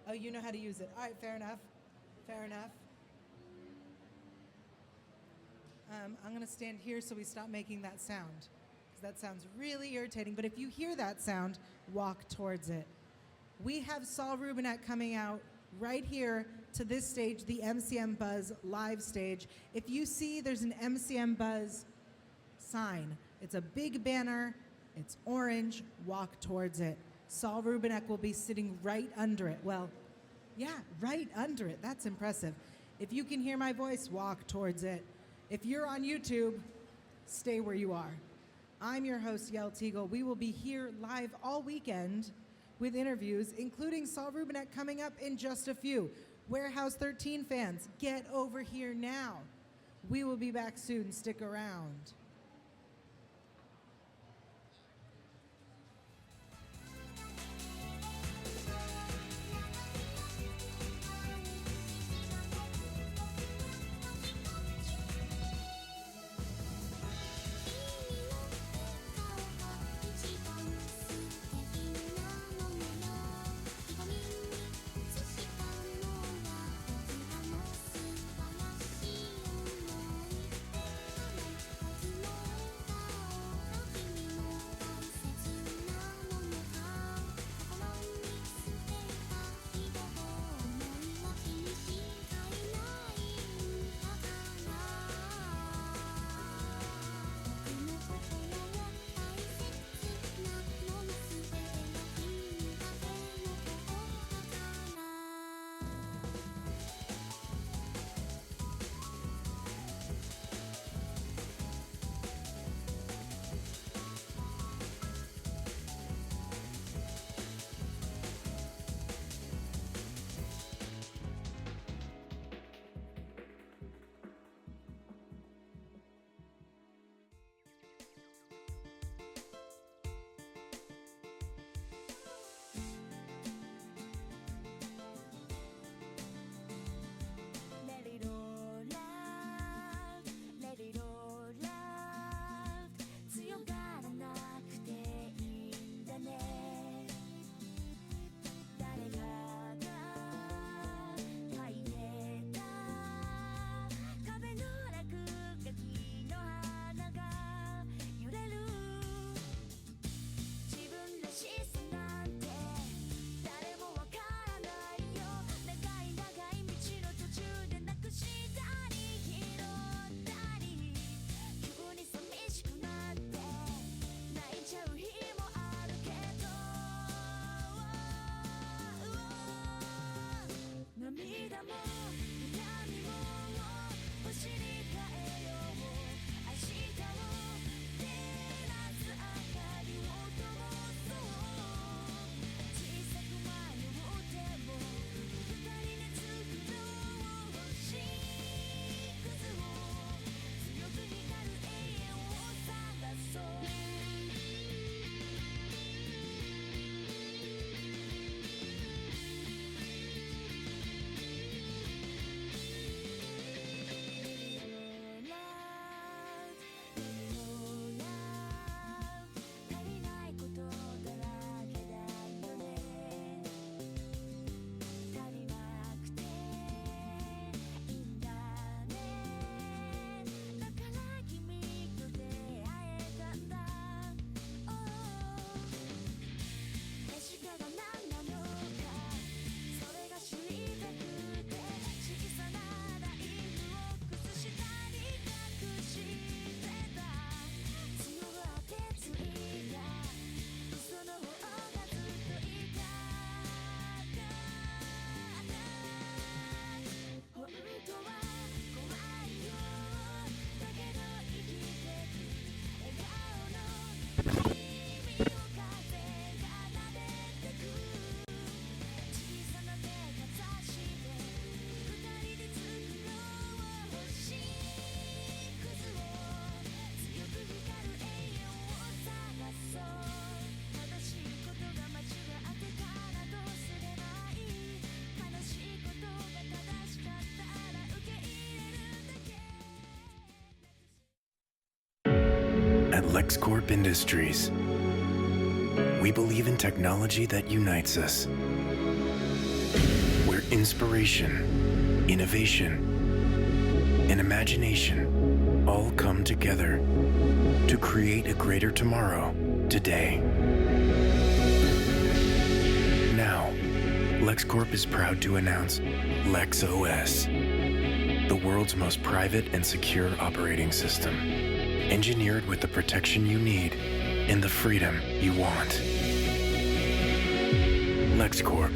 Oh, you know how to use it. All right, fair enough. Fair enough. I'm going to stand here so we stop making that sound, because that sounds really irritating. But if you hear that sound, walk towards it. We have Saul Rubinek coming out right here to this stage, the MCM Buzz live stage. If you see there's an MCM Buzz sign, it's a big banner, it's orange, walk towards it. Saul Rubinek will be sitting right under it. Well, yeah, right under it. That's impressive. If you can hear my voice, walk towards it. If you're on YouTube, stay where you are. I'm your host, Yael Teagle. We will be here live all weekend with interviews, including Saul Rubinek coming up in just a few. Warehouse 13 fans, get over here now. We will be back soon. Stick around. at LexCorp Industries. We believe in technology that unites us, where inspiration, innovation, and imagination all come together to create a greater tomorrow today. Now, LexCorp is proud to announce LexOS, the world's most private and secure operating system, engineered with the protection you need and the freedom you want. LexCorp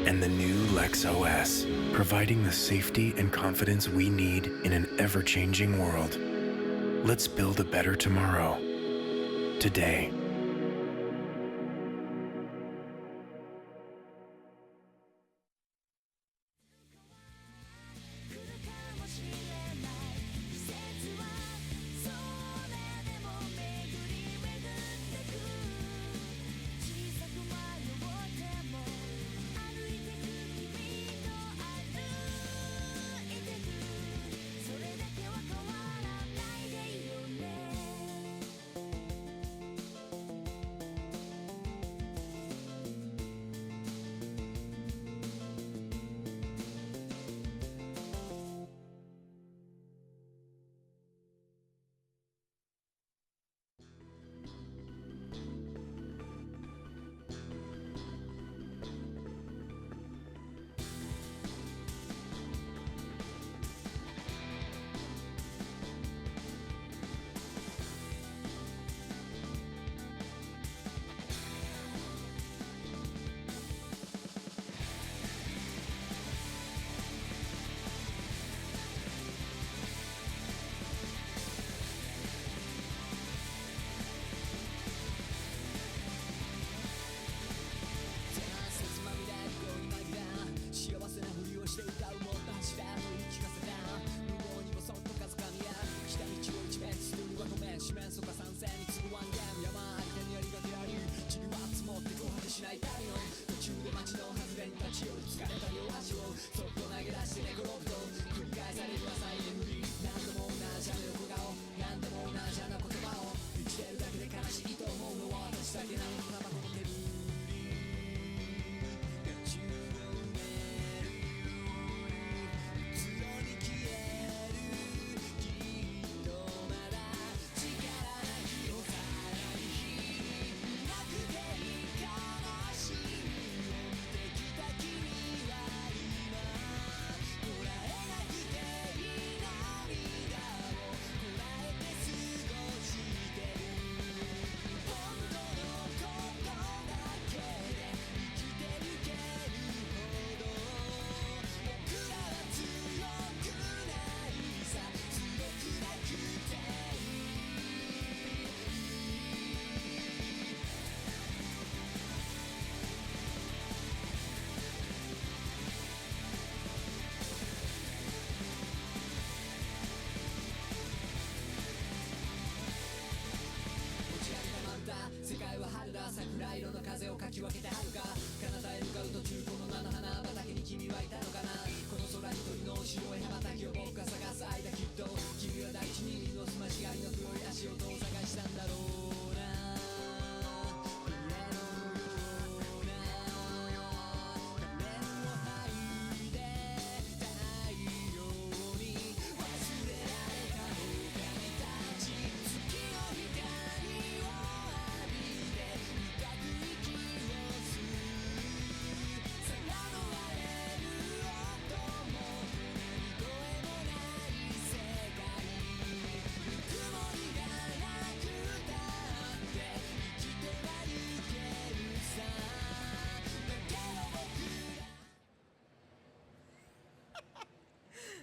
and the new LexOS, providing the safety and confidence we need in an ever-changing world. Let's build a better tomorrow today.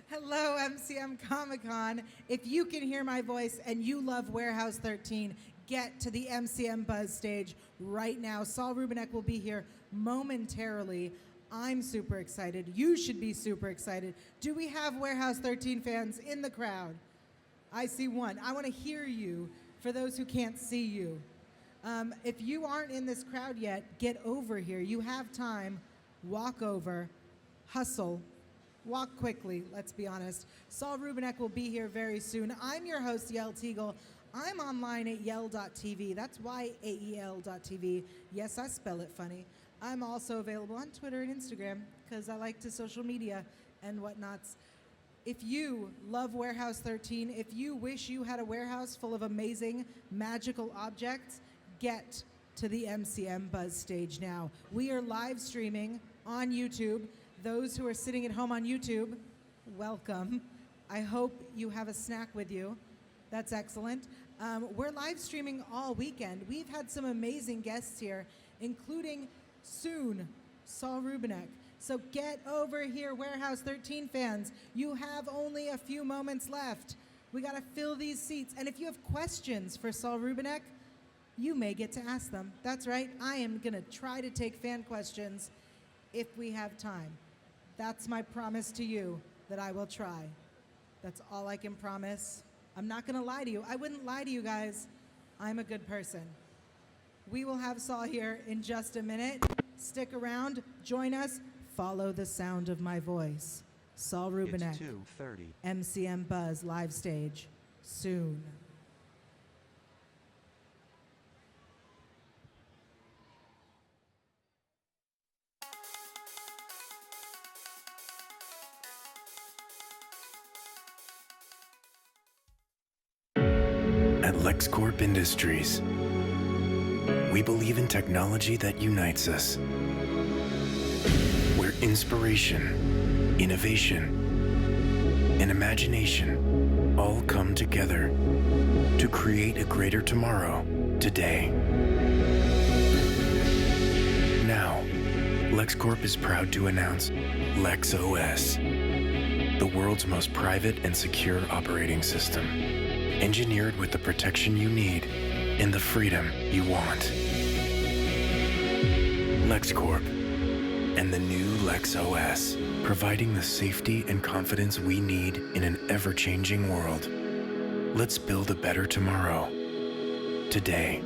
Hello, MCM Comic-Con. If you can hear my voice and you love Warehouse 13, get to the MCM Buzz stage right now. Saul Rubinek will be here momentarily. I'm super excited. You should be super excited. Do we have Warehouse 13 fans in the crowd? I see one. I want to hear you for those who can't see you. If you aren't in this crowd yet, get over here. You have time. Walk over. Hustle. Walk quickly, let's be honest. Saul Rubinek will be here very soon. I'm your host, Yael Teagle. I'm online at yell.tv. That's YAEL.tv. Yes, I spell it funny. I'm also available on Twitter and Instagram because I like to social media and whatnots. If you love Warehouse 13, if you wish you had a warehouse full of amazing magical objects, get to the MCM Buzz stage now. We are live streaming on YouTube. Those who are sitting at home on YouTube, welcome. I hope you have a snack with you. That's excellent. We're live streaming all weekend. We've had some amazing guests here, including soon Saul Rubinek. So get over here, Warehouse 13 fans. You have only a few moments left. We got to fill these seats. And if you have questions for Saul Rubinek, you may get to ask them. That's right. I am going to try to take fan questions if we have time. That's my promise to you, that I will try. That's all I can promise. I'm not going to lie to you. I wouldn't lie to you guys. I'm a good person. We will have Saul here in just a minute. Stick around. Join us. Follow the sound of my voice. Saul Rubinek. It's 2:30. MCM Buzz live stage soon. At LexCorp Industries, we believe in technology that unites us, where inspiration, innovation, and imagination all come together to create a greater tomorrow today. Now, LexCorp is proud to announce LexOS, the world's most private and secure operating system, engineered with the protection you need and the freedom you want. LexCorp and the new LexOS, providing the safety and confidence we need in an ever-changing world. Let's build a better tomorrow, today.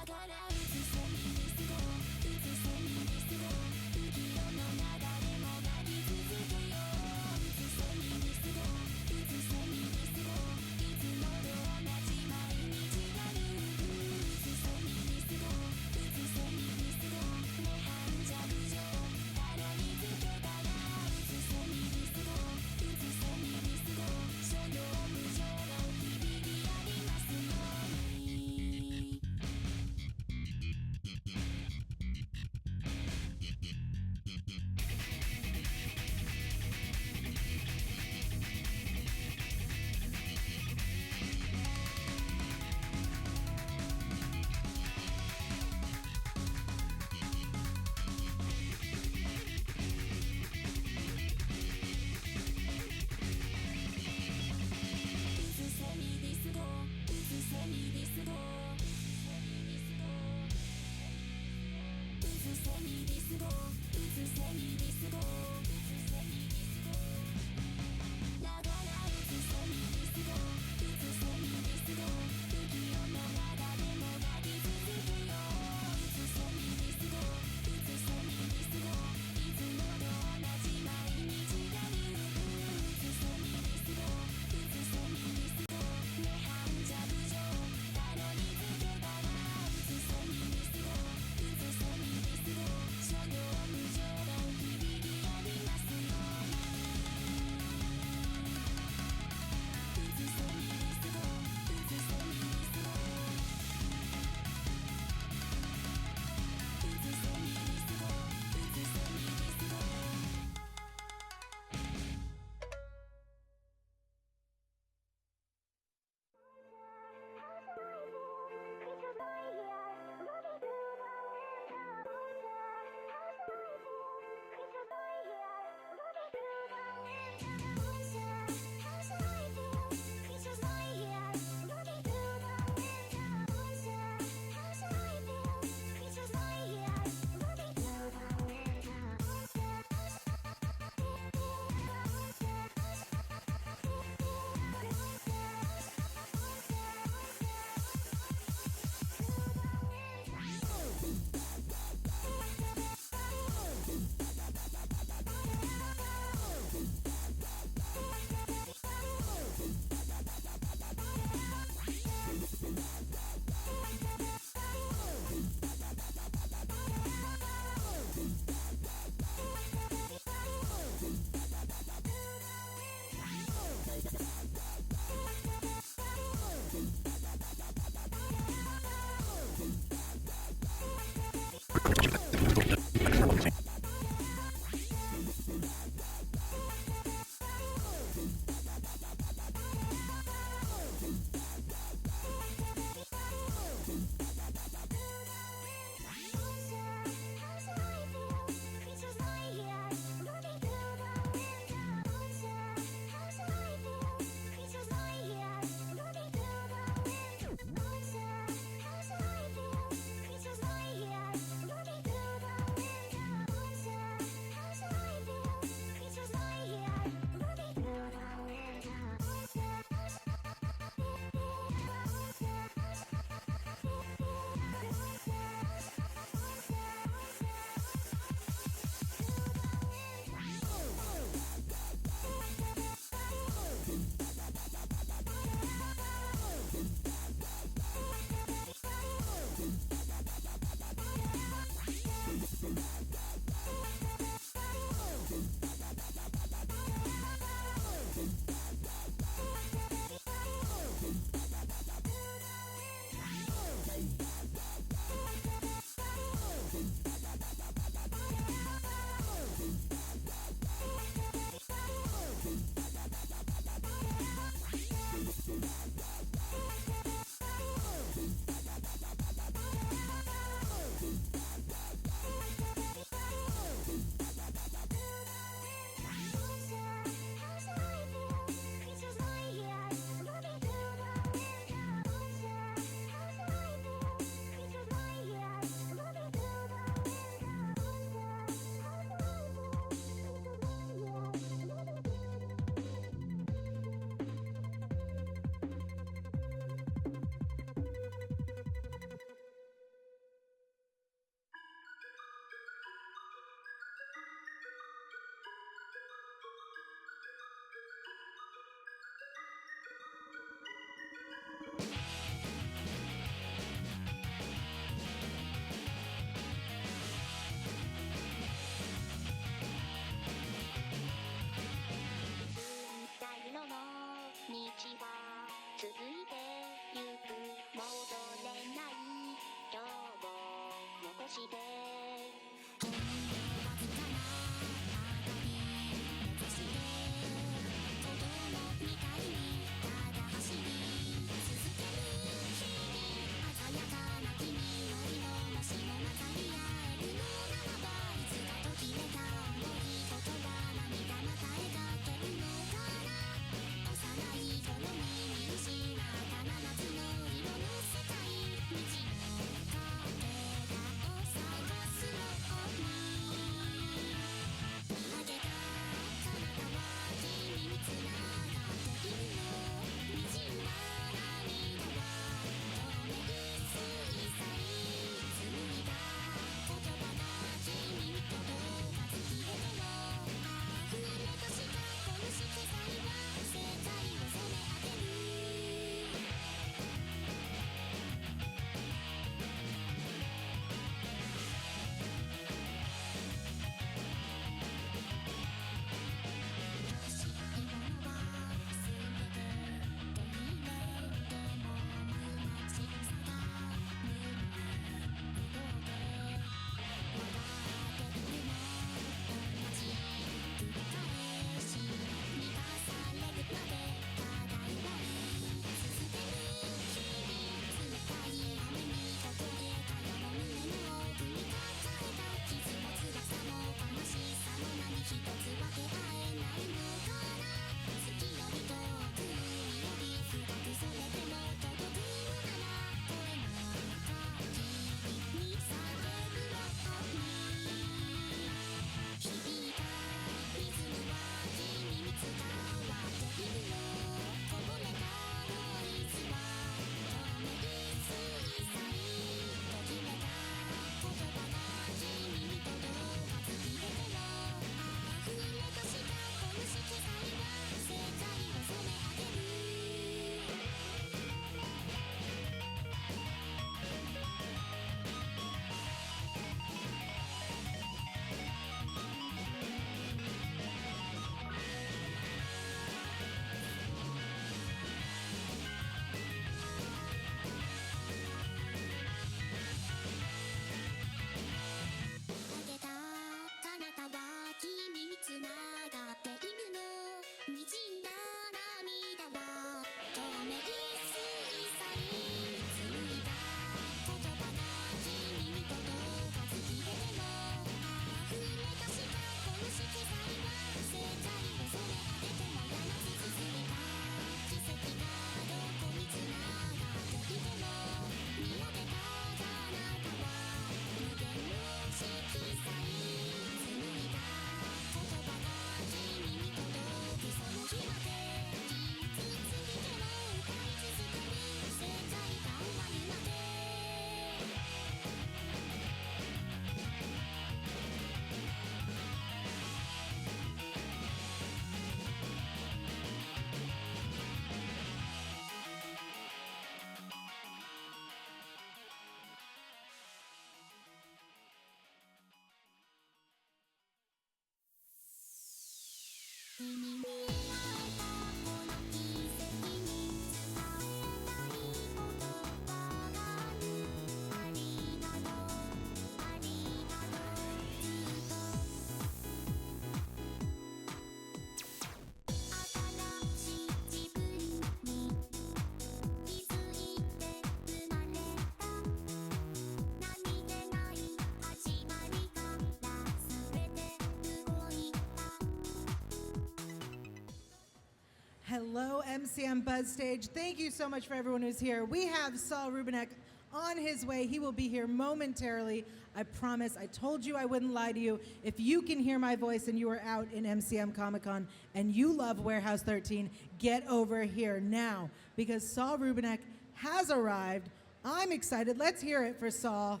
Hello, MCM BUZZstage. Thank you so much for everyone who's here. We have Saul Rubinek on his way. He will be here momentarily. I promise. I told you I wouldn't lie to you. If you can hear my voice and you are out in MCM Comic Con and you love Warehouse 13, get over here now because Saul Rubinek has arrived. I'm excited. Let's hear it for Saul.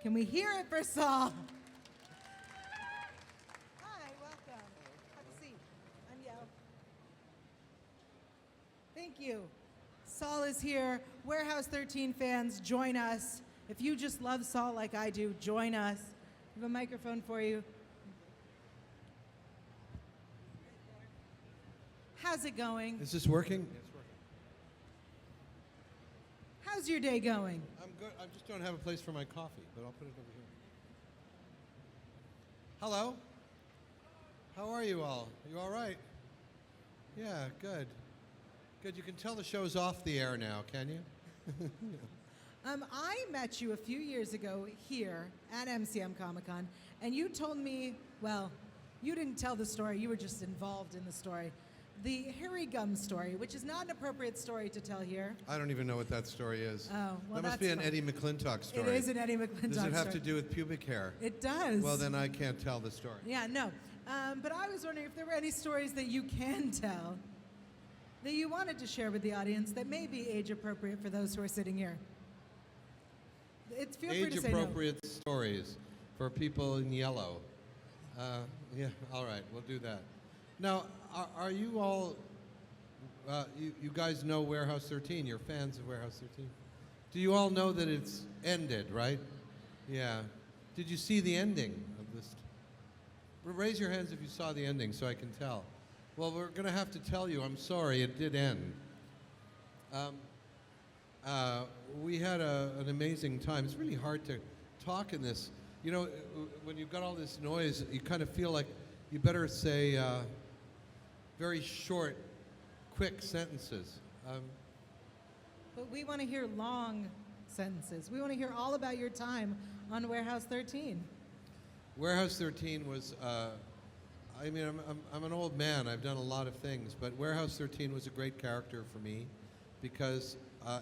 Can we hear it for Saul? Hi, welcome. Have a seat. I'm Yell. Thank you. Saul is here. Warehouse 13 fans, join us. If you just love Saul like I do, join us. We have a microphone for you. How's it going? Is this working? It's working. How's your day going? I'm good. I just don't have a place for my coffee, but I'll put it over here. Hello. How are you all? You all right? Yeah, good. Good. You can tell the show's off the air now, can you? I met you a few years ago here at MCM Comic Con, and you told me, well, you didn't tell the story, you were just involved in the story. The Harry Gum story, which is not an appropriate story to tell here. I don't even know what that story is. Oh, well, that must be an fine. Eddie McClintock story. It is an Eddie McClintock story. Does it have to do with pubic hair? It does. Well, then I can't tell the story. Yeah, no. But I was wondering if there were any stories that you can tell that you wanted to share with the audience that may be age appropriate for those who are sitting here. Feel free to say no. Age-appropriate stories for people in yellow. Yeah, all right, we'll do that. Now, are you all, you guys know Warehouse 13, you're fans of Warehouse 13. Do you all know that it's ended, right? Yeah. Did you see the ending of this? Raise your hands if you saw the ending so I can tell. Well, we're going to have to tell you, I'm sorry, it did end. We had an amazing time. It's really hard to talk in this. You know, when you've got all this noise, you kind of feel like you better say very short, quick sentences. But we want to hear long sentences. We want to hear all about your time on Warehouse 13. Warehouse 13 was, I mean, I'm an old man. I've done a lot of things, but Warehouse 13 was a great character for me because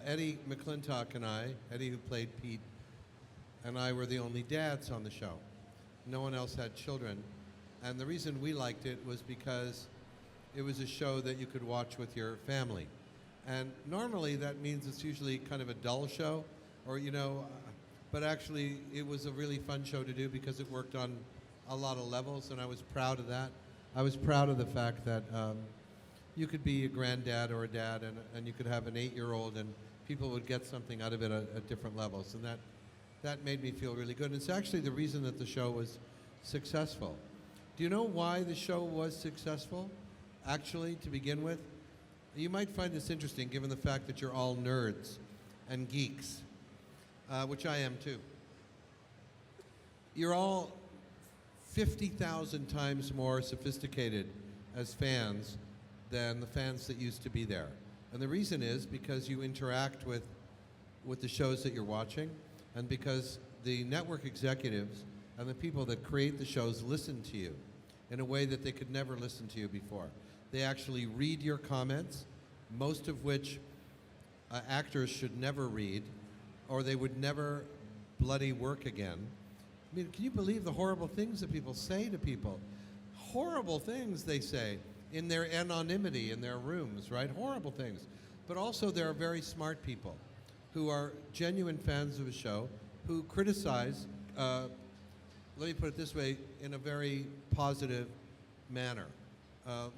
Eddie McClintock and I, Eddie who played Pete, and I were the only dads on the show. No one else had children. And the reason we liked it was because it was a show that you could watch with your family. And normally that means it's usually kind of a dull show, or, you know, but actually it was a really fun show to do because it worked on a lot of levels, and I was proud of that. I was proud of the fact that you could be a granddad or a dad, and you could have an 8-year-old, and people would get something out of it at different levels, and that made me feel really good. And it's actually the reason that the show was successful. Do you know why the show was successful, actually, to begin with? You might find this interesting, given the fact that you're all nerds and geeks, which I am too. You're all 50,000 times more sophisticated as fans than the fans that used to be there. And the reason is because you interact with the shows that you're watching, and because the network executives and the people that create the shows listen to you in a way that they could never listen to you before. They actually read your comments, most of which actors should never read, or they would never bloody work again. I mean, can you believe the horrible things that people say to people? Horrible things they say in their anonymity in their rooms, right? Horrible things. But also there are very smart people who are genuine fans of a show who criticize, let me put it this way, in a very positive manner,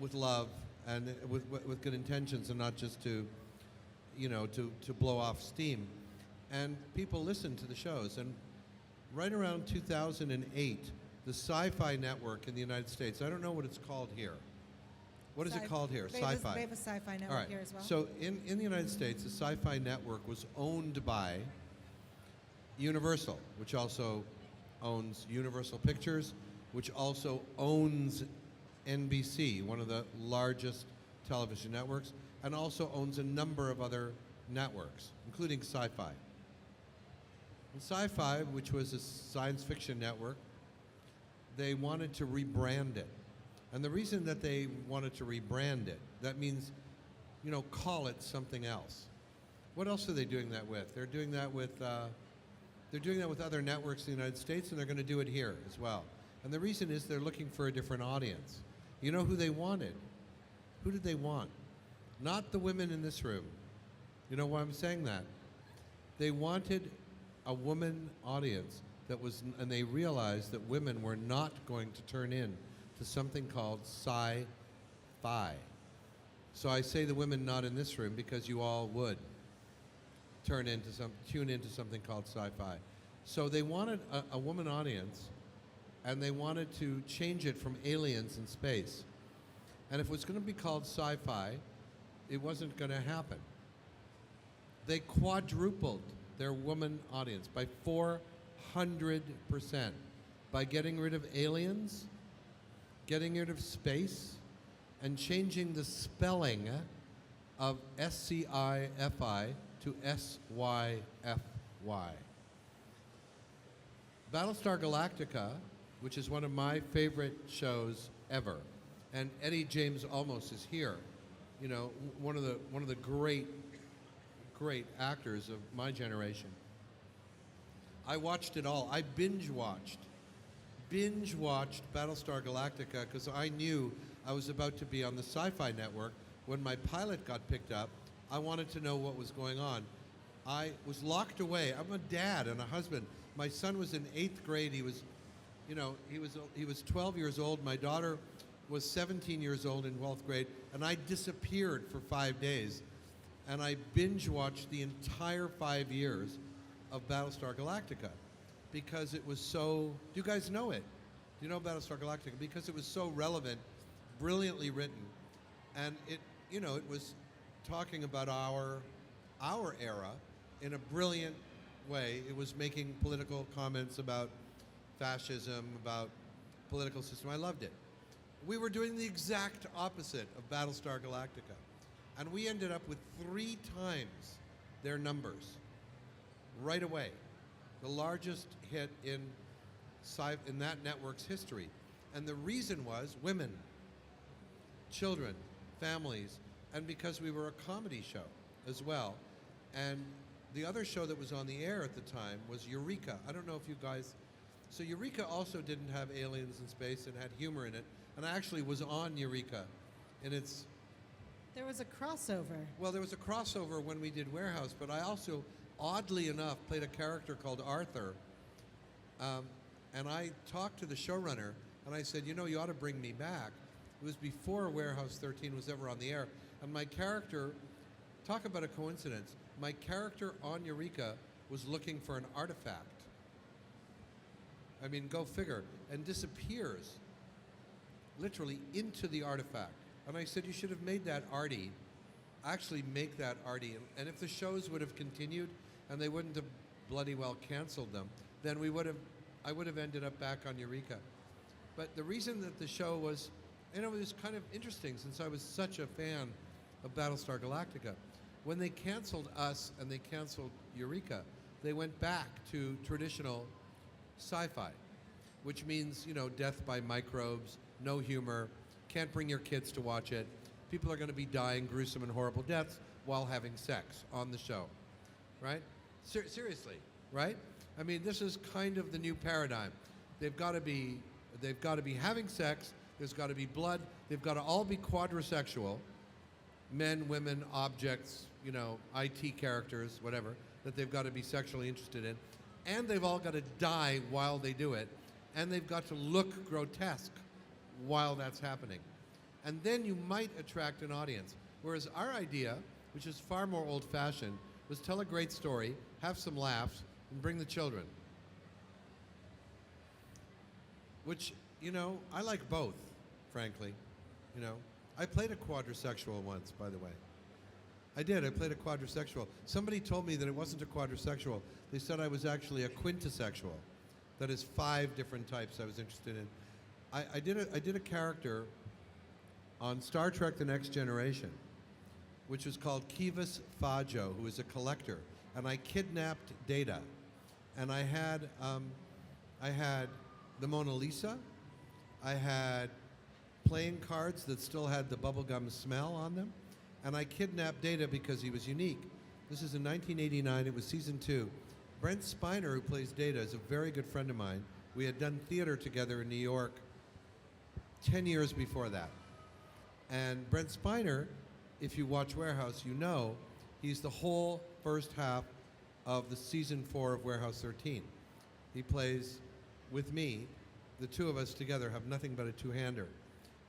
with love and with good intentions, and not just to, you know, to blow off steam. And people listen to the shows. And right around 2008, the Sci-Fi Network in the United States, I don't know what it's called here. What is it called here? Sci-Fi. They have a Sci-Fi Network All right. here as well. So in the United States, the Sci-Fi Network was owned by Universal, which also owns Universal Pictures, which also owns NBC, one of the largest television networks, and also owns a number of other networks, including Sci-Fi. And Sci-Fi, which was a science fiction network, they wanted to rebrand it. And the reason that they wanted to rebrand it, that means, you know, call it something else. What else are they doing that with? They're doing that with other networks in the United States, and they're going to do it here as well. And the reason is they're looking for a different audience. You know who they wanted? Who did they want? Not the women in this room. You know why I'm saying that? They wanted a woman audience that was, and they realized that women were not going to turn in to something called sci-fi. So I say the women not in this room because you all would tune into something called sci-fi. So they wanted a woman audience, and they wanted to change it from aliens in space. And if it was going to be called sci-fi, it wasn't going to happen. They quadrupled their woman audience by 400% by getting rid of aliens, getting rid of space, and changing the spelling of SCIFI to SYFY. Battlestar Galactica, which is one of my favorite shows ever, and Eddie James Olmos is here, you know, one of the great actors of my generation. I watched it all. I binge watched Battlestar Galactica because I knew I was about to be on the Sci-Fi Network. When my pilot got picked up, I wanted to know what was going on. I was locked away. I'm a dad and a husband. My son was in 8th grade. He was 12 years old. My daughter was 17 years old in 12th grade, and I disappeared for 5 days. And I binge watched the entire 5 years of Battlestar Galactica because it was so, do you guys know it? Do you know Battlestar Galactica? Because it was so relevant, brilliantly written, and it was talking about our era in a brilliant way. It was making political comments about fascism, about political system. I loved it. We were doing the exact opposite of Battlestar Galactica. And we ended up with 3 times their numbers right away. The largest hit in that network's history. And the reason was women, children, families, and because we were a comedy show as well. And the other show that was on the air at the time was Eureka. I don't know if you guys... So Eureka also didn't have aliens in space and had humor in it. And I actually was on Eureka in its... There was a crossover. Well, there was a crossover when we did Warehouse, but I also, oddly enough, played a character called Arthur. And I talked to the showrunner, and I said, you know, you ought to bring me back. It was before Warehouse 13 was ever on the air. And my character, talk about a coincidence, my character on Eureka was looking for an artifact. I mean, go figure. And disappears, literally, into the artifact. And I said, you should have made that Artie. Actually make that Artie. And if the shows would have continued and they wouldn't have bloody well canceled them, then I would have ended up back on Eureka. But the reason that the show was, you know, it was kind of interesting since I was such a fan of Battlestar Galactica. When they canceled us and they canceled Eureka, they went back to traditional sci-fi, which means, you know, death by microbes, no humor, can't bring your kids to watch it. People are going to be dying gruesome and horrible deaths while having sex on the show, right? Seriously, right? I mean, this is kind of the new paradigm. They've got to be having sex. There's got to be blood. They've got to all be quadrisexual, men, women, objects, you know, IT characters, whatever, that they've got to be sexually interested in, and they've all got to die while they do it, and they've got to look grotesque while that's happening. And then you might attract an audience. Whereas our idea, which is far more old-fashioned, was tell a great story, have some laughs, and bring the children. Which, you know, I like both, frankly. You know, I played a quadrisexual once, by the way. I did, I played a quadrisexual. Somebody told me that it wasn't a quadrisexual. They said I was actually a quintisexual. That is 5 different types I was interested in. I did a character on Star Trek The Next Generation, which was called Kivas Fajo, who was a collector. And I kidnapped Data. And I had the Mona Lisa. I had playing cards that still had the bubblegum smell on them. And I kidnapped Data because he was unique. This is in 1989. It was season 2. Brent Spiner, who plays Data, is a very good friend of mine. We had done theater together in New York 10 years before that. And Brent Spiner, if you watch Warehouse, you know he's the whole first half of the season 4 of Warehouse 13. He plays with me. The two of us together have nothing but a two-hander.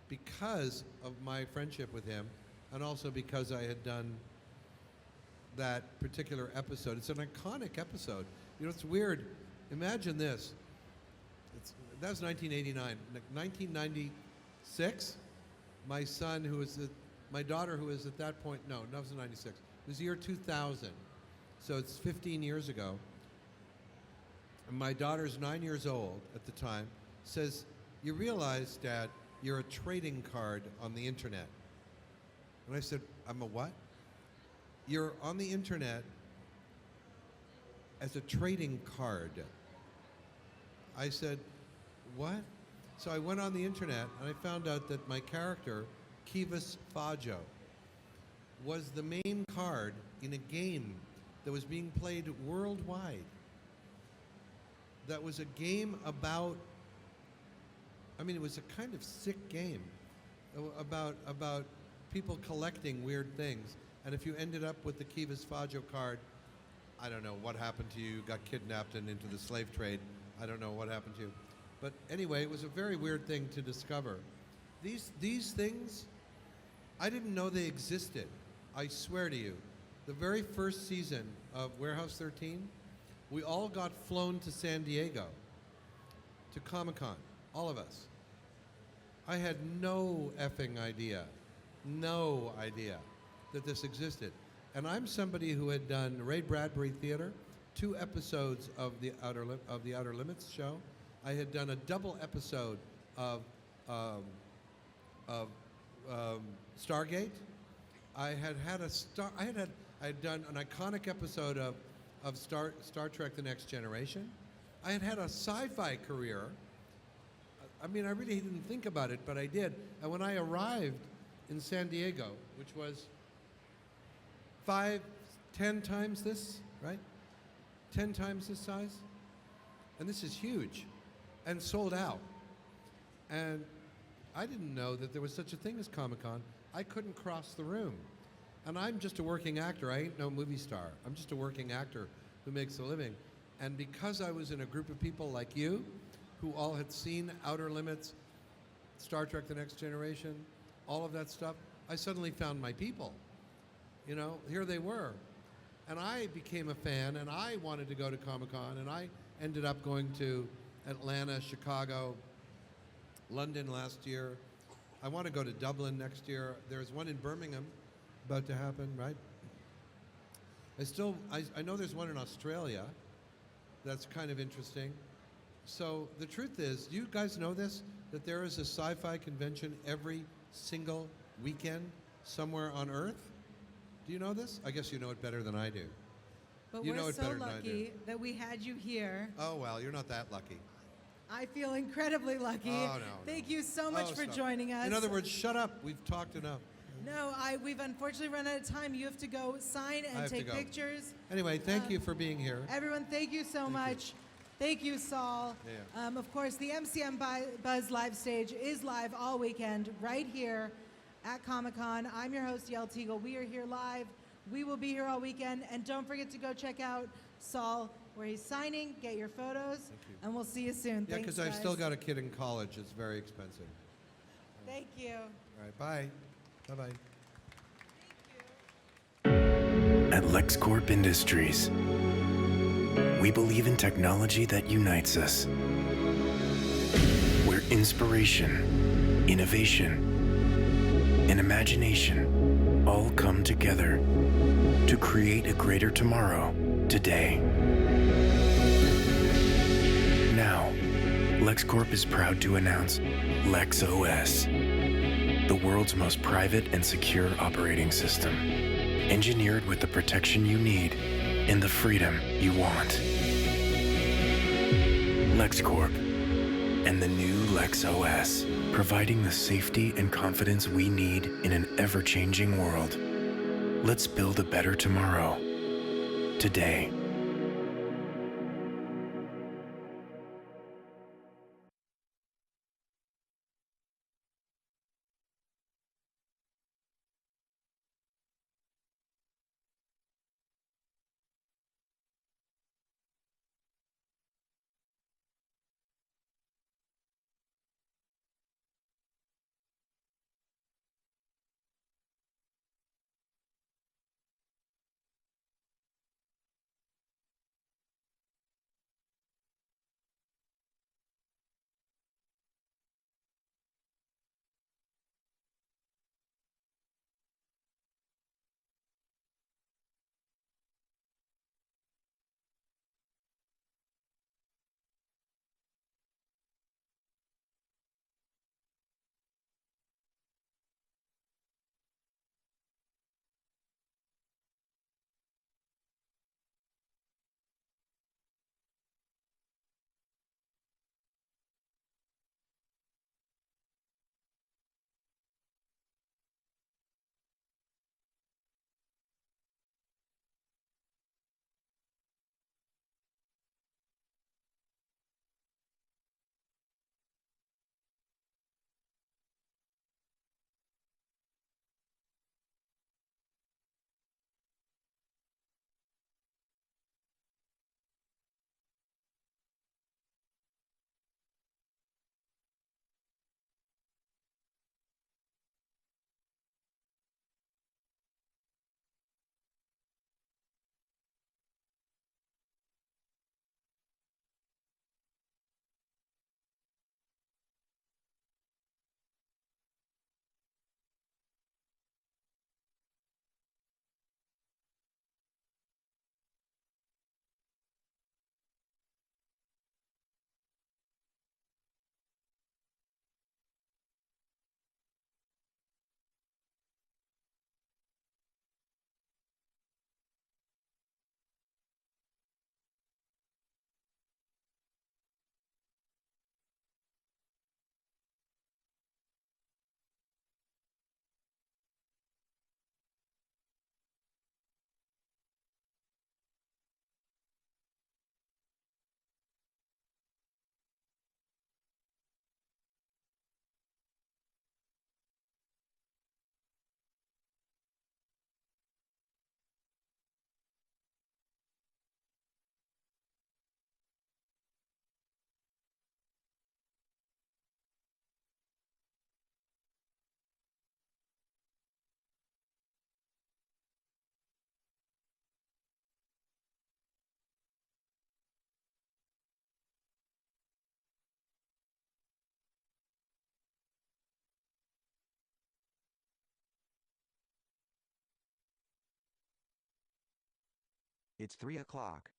Because of my friendship with him, and also because I had done that particular episode. It's an iconic episode. You know, it's weird. Imagine this. That was 1989. 1996, my son, my daughter, who was at that point, no, that was 96. It was the year 2000. So it's 15 years ago. And my daughter's 9 years old at the time, says, "You realize, Dad, you're a trading card on the internet." And I said, "I'm a what?" "You're on the internet as a trading card." I said, "What?" So I went on the internet and I found out that my character, Kivas Fajo, was the main card in a game that was being played worldwide. That was a game about, I mean, it was a kind of sick game about people collecting weird things. And if you ended up with the Kivas Fajo card, I don't know what happened to you, got kidnapped and into the slave trade. I don't know what happened to you. But anyway, it was a very weird thing to discover. These things, I didn't know they existed. I swear to you. The very first season of Warehouse 13, we all got flown to San Diego, to Comic-Con, all of us. I had no effing idea that this existed. And I'm somebody who had done Ray Bradbury Theater, 2 episodes of the Outer Limits show. I had done a double episode of Stargate. I had done an iconic episode of Star Trek: The Next Generation. I had a sci-fi career. I mean, I really didn't think about it, but I did. And when I arrived in San Diego, which was 10 times this, right? 10 times this size. And this is huge and sold out. And I didn't know that there was such a thing as Comic-Con. I couldn't cross the room. And I'm just a working actor. I ain't no movie star. I'm just a working actor who makes a living. And because I was in a group of people like you, who all had seen Outer Limits, Star Trek: The Next Generation, all of that stuff, I suddenly found my people. You know, here they were. And I became a fan, and I wanted to go to Comic-Con, and I ended up going to Atlanta, Chicago, London last year. I want to go to Dublin next year. There's one in Birmingham about to happen, right? I know there's one in Australia that's kind of interesting. So the truth is, do you guys know this? That there is a sci-fi convention every single weekend somewhere on Earth? Do you know this? I guess you know it better than I do. But You we're know it so better than I do. lucky that we had you here. Oh, well, you're not that lucky. I feel incredibly lucky. Oh, no. Thank you so much for stop. joining us. In other words, shut up. We've talked enough. No, we've unfortunately run out of time. You have to go sign I and have to take go. pictures. Anyway, thank you for being here. Everyone, thank you so much. Thank you, Saul. Yeah. Of course, the MCM Buzz live stage is live all weekend right here at Comic-Con. I'm your host, Yael Teagle. We are here live. We will be here all weekend. And don't forget to go check out Saul, where he's signing. Get your photos. And we'll see you soon. Yeah, Thanks, because I've guys. still got a kid in college. It's very expensive. Thank you. All right, bye. Bye-bye. At LexCorp Industries, we believe in technology that unites us, where inspiration, innovation, and imagination all come together to create a greater tomorrow today. Now, LexCorp is proud to announce LexOS, the world's most private and secure operating system, engineered with the protection you need and the freedom you want. LexCorp, and the new Lex OS, providing the safety and confidence we need in an ever-changing world. Let's build a better tomorrow, today. It's 3 o'clock.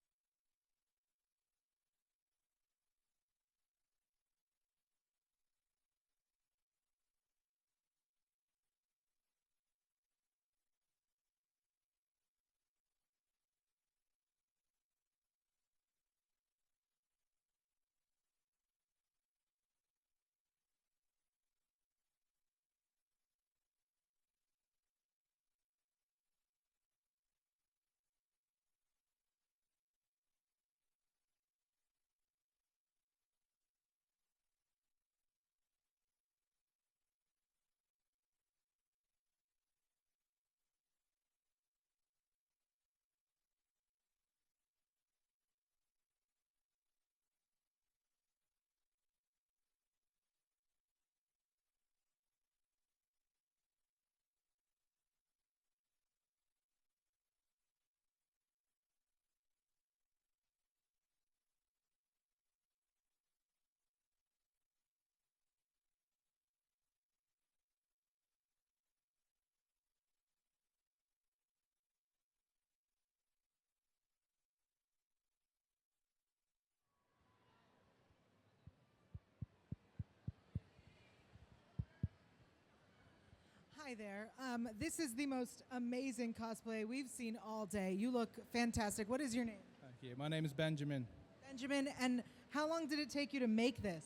Hi there. This is the most amazing cosplay we've seen all day. You look fantastic. What is your name? Thank you. My name is Benjamin. Benjamin, and how long did it take you to make this?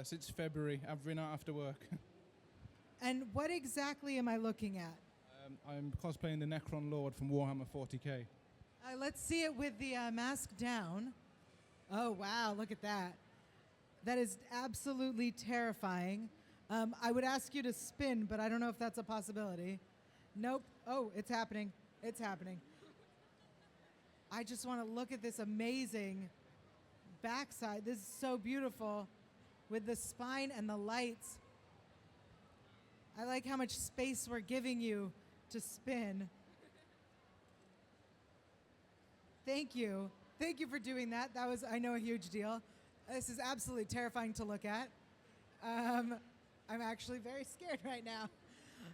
Since February, every night after work. And what exactly am I looking at? I'm cosplaying the Necron Lord from Warhammer 40k. Let's see it with the mask down. Oh, wow, look at that. That is absolutely terrifying. I would ask you to spin, but I don't know if that's a possibility. Nope. Oh, it's happening. It's happening. I just want to look at this amazing backside. This is so beautiful with the spine and the lights. I like how much space we're giving you to spin. Thank you. Thank you for doing that. That was, I know, a huge deal. This is absolutely terrifying to look at. I'm actually very scared right now.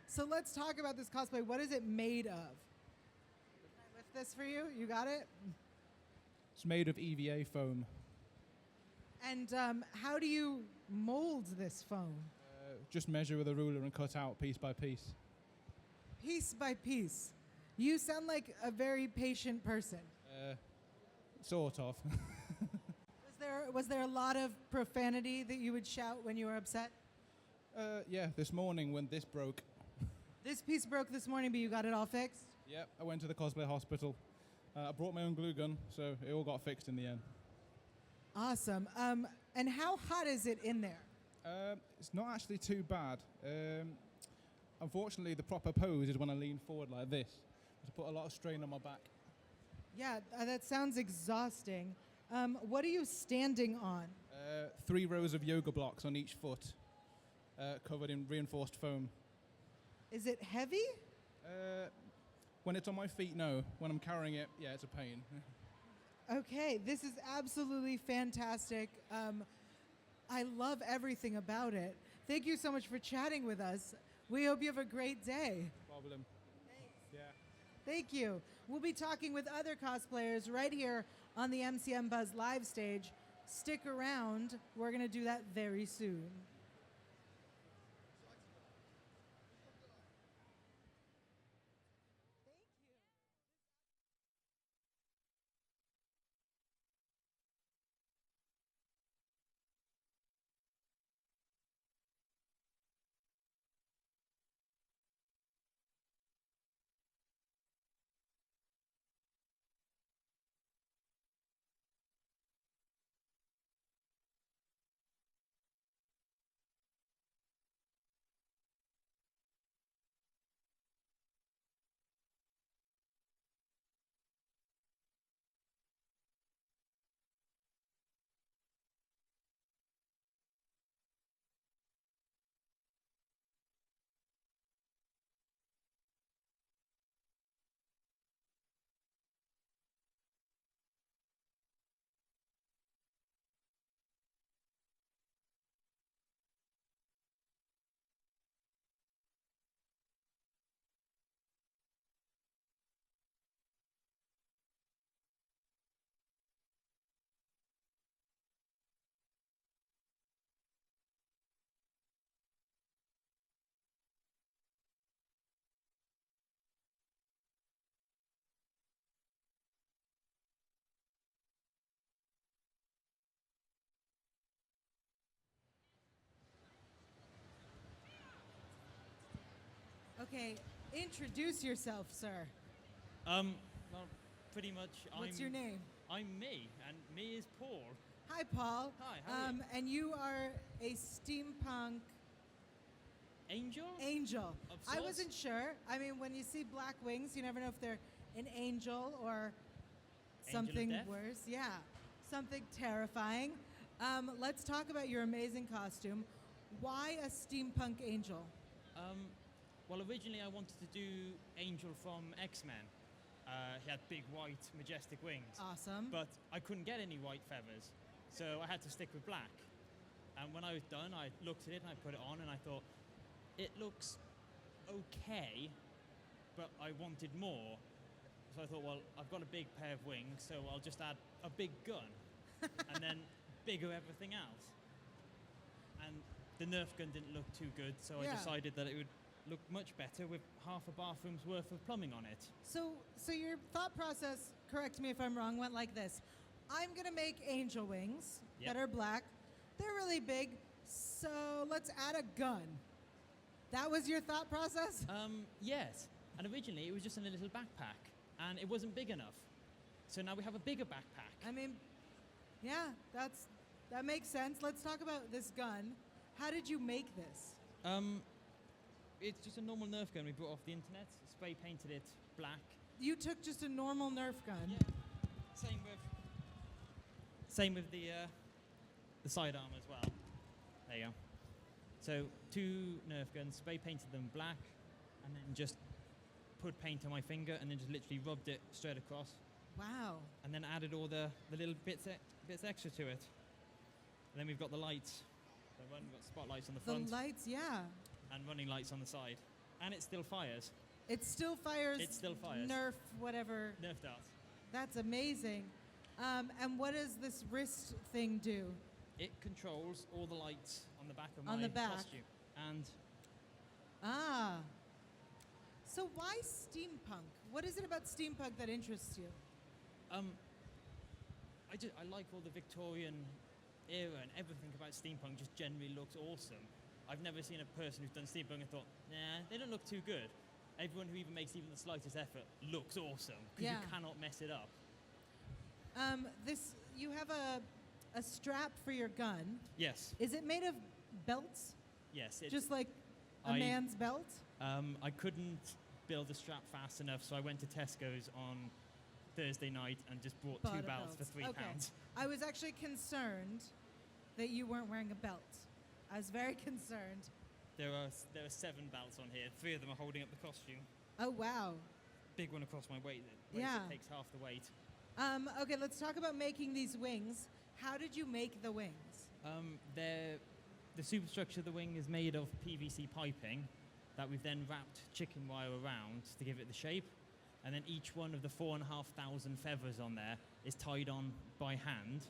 So let's talk about this cosplay. What is it made of? Can I lift this for you? You got it? It's made of EVA foam. And how do you mold this foam? Just measure with a ruler and cut out piece by piece. Piece by piece. You sound like a very patient person. Sort of. Was there a lot of profanity that you would shout when you were upset? Yeah, this morning when this broke. This piece broke this morning, but you got it all fixed? Yep, I went to the cosplay hospital. I brought my own glue gun, so it all got fixed in the end. Awesome. And how hot is it in there? It's not actually too bad. Unfortunately, the proper pose is when I lean forward like this. To put a lot of strain on my back. Yeah, that sounds exhausting. What are you standing on? 3 rows of yoga blocks on each foot, covered in reinforced foam. Is it heavy? When it's on my feet, no. When I'm carrying it, yeah, it's a pain. Okay, this is absolutely fantastic. I love everything about it. Thank you so much for chatting with us. We hope you have a great day. No problem. Thanks. Yeah. Thank you. We'll be talking with other cosplayers right here on the MCMBuzz live stage. Stick around. We're going to do that very soon. Okay, introduce yourself, sir. Well, pretty much. What's your name? I'm me, and me is Paul. Hi, Paul. Hi, how are you? And you are a steampunk Angel? Angel. Of I sorts? wasn't sure. I mean, when you see black wings, you never know if they're an angel or something death? worse. Yeah, something terrifying. Let's talk about your amazing costume. Why a steampunk angel? Well, originally I wanted to do Angel from X-Men. He had big, white, majestic wings. Awesome. But I couldn't get any white feathers, so I had to stick with black. And when I was done, I looked at it and I put it on and I thought, it looks okay, but I wanted more. So I thought, well, I've got a big pair of wings, so I'll just add a big gun and then bigger everything else. And the Nerf gun didn't look too good, so Yeah. I decided that it would look much better with half a bathroom's worth of plumbing on it. So your thought process, correct me if I'm wrong, went like this. I'm going to make angel wings Yep. that are black. They're really big. So let's add a gun. That was your thought process? Yes. And originally it was just in a little backpack, and it wasn't big enough. So now we have a bigger backpack. I mean, yeah, that makes sense. Let's talk about this gun. How did you make this? It's just a normal Nerf gun we bought off the internet. Spray painted it black. You took just a normal Nerf gun. Yeah. Same with the sidearm as well. There you go. So 2 Nerf guns, spray painted them black, and then just put paint on my finger, and then just literally rubbed it straight across. Wow. And then added all the little bits extra to it. And then we've got the lights. So we've got spotlights on the front. The lights, yeah. And running lights on the side. And it still fires. It still fires. It still fires. Nerf, whatever. Nerf darts. That's amazing. And what does this wrist thing do? It controls all the lights on the back of On my the back. costume. And So why steampunk? What is it about steampunk that interests you? I like all the Victorian era, and everything about steampunk just generally looks awesome. I've never seen a person who's done steampunk and thought, nah, they don't look too good. Everyone who even makes even the slightest effort looks awesome, because you cannot mess it up. You have a strap for your gun. Yes. Is it made of belts? Yes. Just like a man's belt? I couldn't build a strap fast enough, so I went to Tesco's on Thursday night and just bought 2 belts for £3. Okay. I was actually concerned that you weren't wearing a belt. I was very concerned. There are 7 belts on here. 3 of them are holding up the costume. Oh, wow. Big one across my waist. Yeah. It takes half the weight. Okay, let's talk about making these wings. How did you make the wings? The superstructure of the wing is made of PVC piping that we've then wrapped chicken wire around to give it the shape. And then each one of the 4,500 feathers on there is tied on by hand.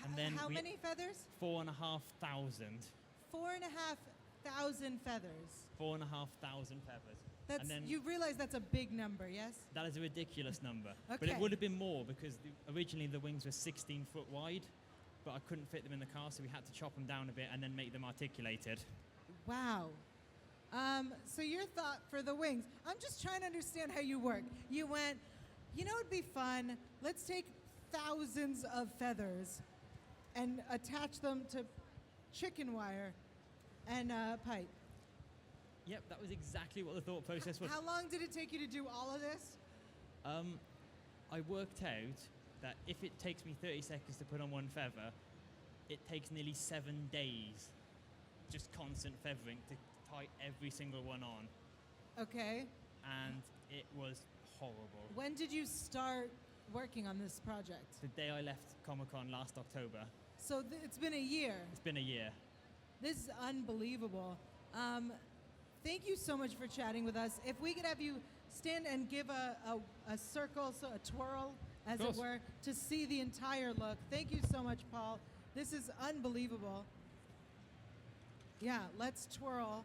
And then How many feathers? 4,500. 4,500 feathers. 4,500 feathers. That's, and then you realize that's a big number, yes? that is a ridiculous number. But Okay. it would have been more because originally the wings were 16 foot wide, but I couldn't fit them in the car, so we had to chop them down a bit and then make them articulated. Wow. So your thought for the wings, I'm just trying to understand how you work. You went, you know, it'd be fun. Let's take thousands of feathers and attach them to chicken wire and pipe. Yep, that was exactly what the thought process was. How long did it take you to do all of this? I worked out that if it takes me 30 seconds to put on one feather, it takes nearly 7 days, just constant feathering to tie every single one on. Okay. And it was horrible. When did you start working on this project? The day I left Comic-Con last October. So it's been a year. It's been a year. This is unbelievable. Thank you so much for chatting with us. If we could have you stand and give a circle, so a twirl, as it were, to see the entire look. Thank you so much, Paul. This is unbelievable. Yeah, let's twirl.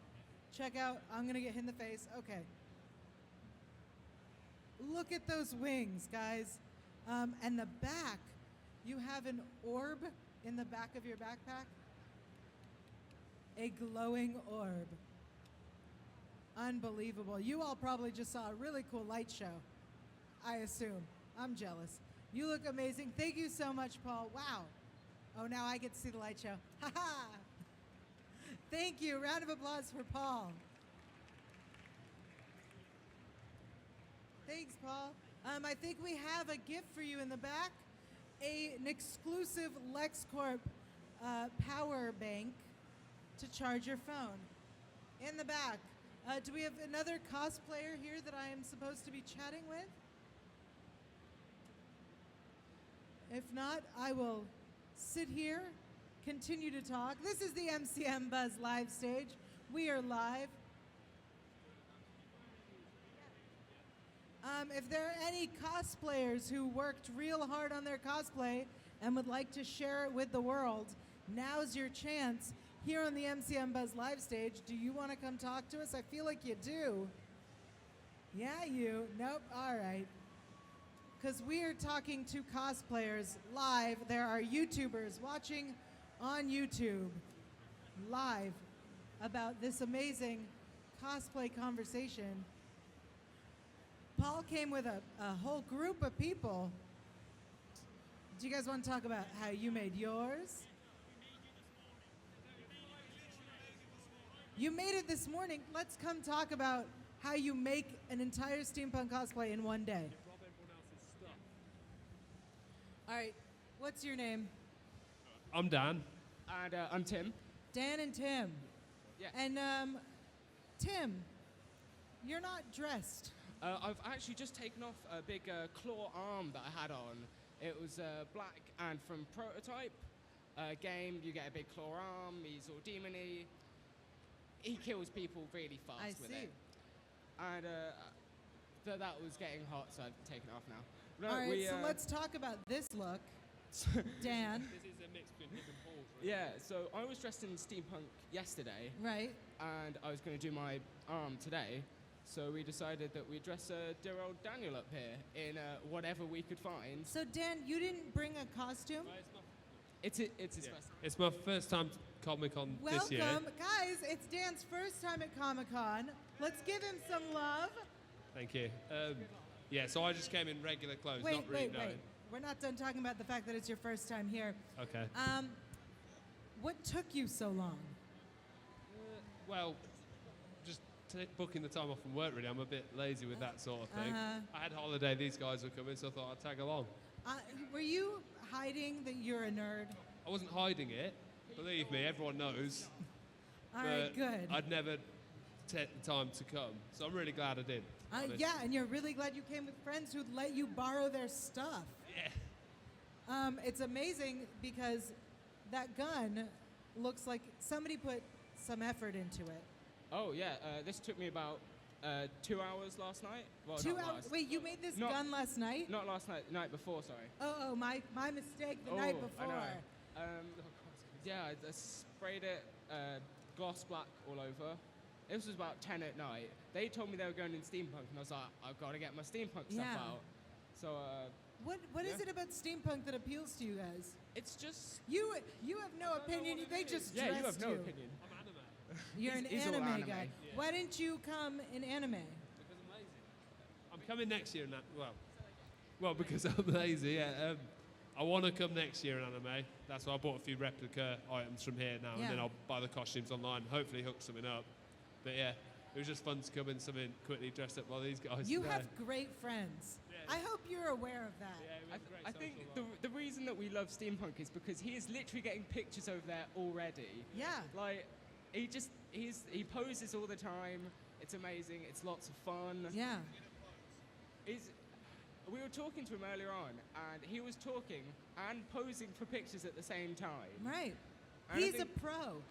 Check out, I'm gonna get hit in the face. Okay. Look at those wings, guys. And the back, you have an orb in the back of your backpack. A glowing orb. Unbelievable. You all probably just saw a really cool light show, I assume. I'm jealous. You look amazing. Thank you so much, Paul. Wow. Oh, now I get to see the light show. Ha ha. Thank you. Round of applause for Paul. Thanks, Paul. I think we have a gift for you in the back. An exclusive LexCorp power bank to charge your phone. In the back. Do we have another cosplayer here that I am supposed to be chatting with? If not, I will sit here, continue to talk. This is the MCMBuzz live stage. We are live. If there are any cosplayers who worked real hard on their cosplay and would like to share it with the world, now's your chance. Here on the MCMBuzz live stage, do you want to come talk to us? I feel like you do. Yeah, you. Nope. All right. Because we are talking to cosplayers live. There are YouTubers watching on YouTube. live about this amazing cosplay conversation. Paul came with a whole group of people. Do you guys want to talk about how you made yours? You made it this morning. Let's come talk about how you make an entire steampunk cosplay in one day. All right, what's your name? I'm Dan. And I'm Tim. Dan and Tim. Yeah. And Tim, you're not dressed. I've actually just taken off a big claw arm that I had on. It was black and from Prototype game. You get a big claw arm. He's all demony. He kills people really fast with it. And that was getting hot, so I've taken it off now. No, All right, so let's talk about this look. Dan. This is a mix between him and Paul. Yeah, so I was dressed in steampunk yesterday. Right. And I was going to do my arm today. So we decided that we'd dress dear old Daniel up here in whatever we could find. So Dan, you didn't bring a costume? It's his first time. It's my first time to Comic-Con this year. Welcome, guys. It's Dan's first time at Comic-Con. Let's give him some love. Thank you. Yeah, so I just came in regular clothes, not really knowing. Wait. We're not done talking about the fact that it's your first time here. Okay. What took you so long? Well, just booking the time off from work, really. I'm a bit lazy with that sort of thing. I had holiday, these guys were coming, so I thought I'd tag along. Were you hiding that you're a nerd? I wasn't hiding it. Believe me, everyone knows. All right, good. I'd never take the time to come, so I'm really glad I did. Yeah, and you're really glad you came with friends who'd let you borrow their stuff. Yeah. It's amazing because that gun looks like somebody put some effort into it. Oh, yeah. This took me about 2 hours last night. Well, 2 not hours? last. Wait, you made this gun last night? Not last night. The night before, sorry. Oh, my mistake. The night before. I know. Yeah, I sprayed it gloss black all over. This was about 10 at night. They told me they were going in steampunk, and I was like, I've got to get my steampunk stuff out. So, What is it about steampunk that appeals to you guys? It's just... You have no opinion. They just dressed you. Yeah, you have no opinion. I'm anime. You're He's an all anime anime. guy. Yeah. Why didn't you come in anime? Because I'm lazy. I'm coming next year in that. Well, because I'm lazy. Yeah. I want to come next year in anime. That's why I bought a few replica items from here now, and then I'll buy the costumes online. Hopefully, hook something up. But yeah, it was just fun to come in something quickly dressed up by these guys. You today. have great friends. I hope you're aware of that. I think the reason that we love steampunk is because he is literally getting pictures over there already. Yeah. Like, he poses all the time. It's amazing. It's lots of fun. Yeah. We were talking to him earlier on, and he was talking and posing for pictures at the same time. Right. And He's a pro.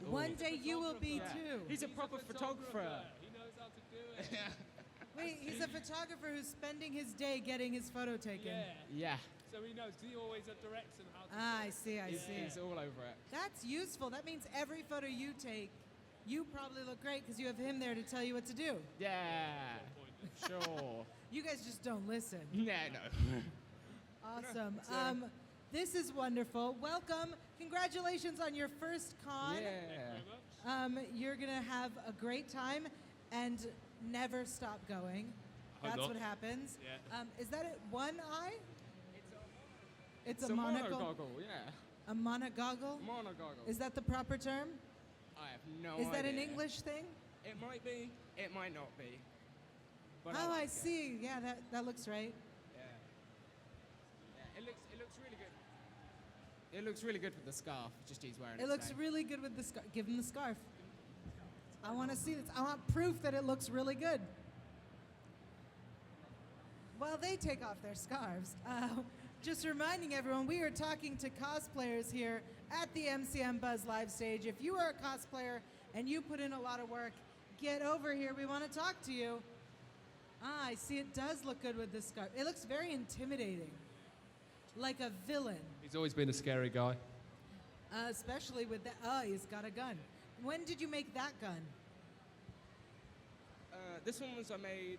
One day you will be too. He's a proper photographer. He knows how to do it. Wait, he's a photographer who's spending his day getting his photo taken. Yeah. So he knows. He always directs him how to. I see. He's all over it. That's useful. That means every photo you take, you probably look great because you have him there to tell you what to do. Yeah. Sure. You guys just don't listen. Yeah, no. Awesome. This is wonderful. Welcome. Congratulations on your first con. Yeah. You're going to have a great time and never stop going. That's what happens. Yeah. Is that it? One eye? It's a monogoggle, yeah. A monogoggle? Monogoggle. Is that the proper term? I have no idea. Is that an English thing? It might be. It might not be. But Oh, like I see. Yeah, that looks right. Yeah. It looks really good. It looks really good with the scarf. Just he's wearing it. It looks really good with the scarf. Give him the scarf. I want to see this. I want proof that it looks really good. While they take off their scarves, just reminding everyone, we are talking to cosplayers here at the TheMCMBuzz live stage. If you are a cosplayer and you put in a lot of work, get over here. We want to talk to you. I see it does look good with this scarf. It looks very intimidating, like a villain. He's always been a scary guy. Especially with that. Oh, he's got a gun. When did you make that gun? This one was I made.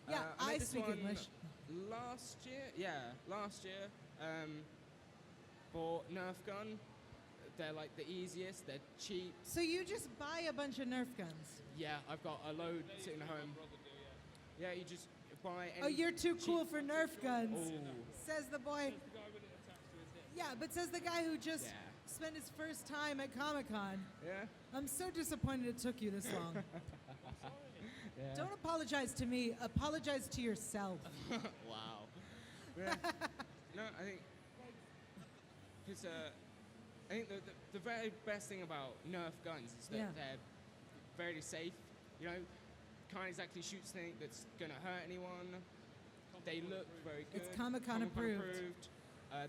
Yeah, I made I this speak one English. Last year. Yeah, last year. Bought Nerf gun. they're like the easiest. They're cheap. So you just buy a bunch of Nerf guns? Yeah, I've got a load sitting at home. Yeah, you just buy any Oh, you're too cheap- cool for Nerf guns, Ooh. says the boy. Yeah, but says the guy who just Yeah. spent his first time at Comic-Con. Yeah. I'm so disappointed it took you this long. Yeah. Don't apologize to me. Apologize to yourself. Wow. Yeah. No, I think because I think the very best thing about Nerf guns is that Yeah. they're very safe. You know, can't exactly shoot something that's gonna hurt anyone. They look very good. It's Comic-Con approved.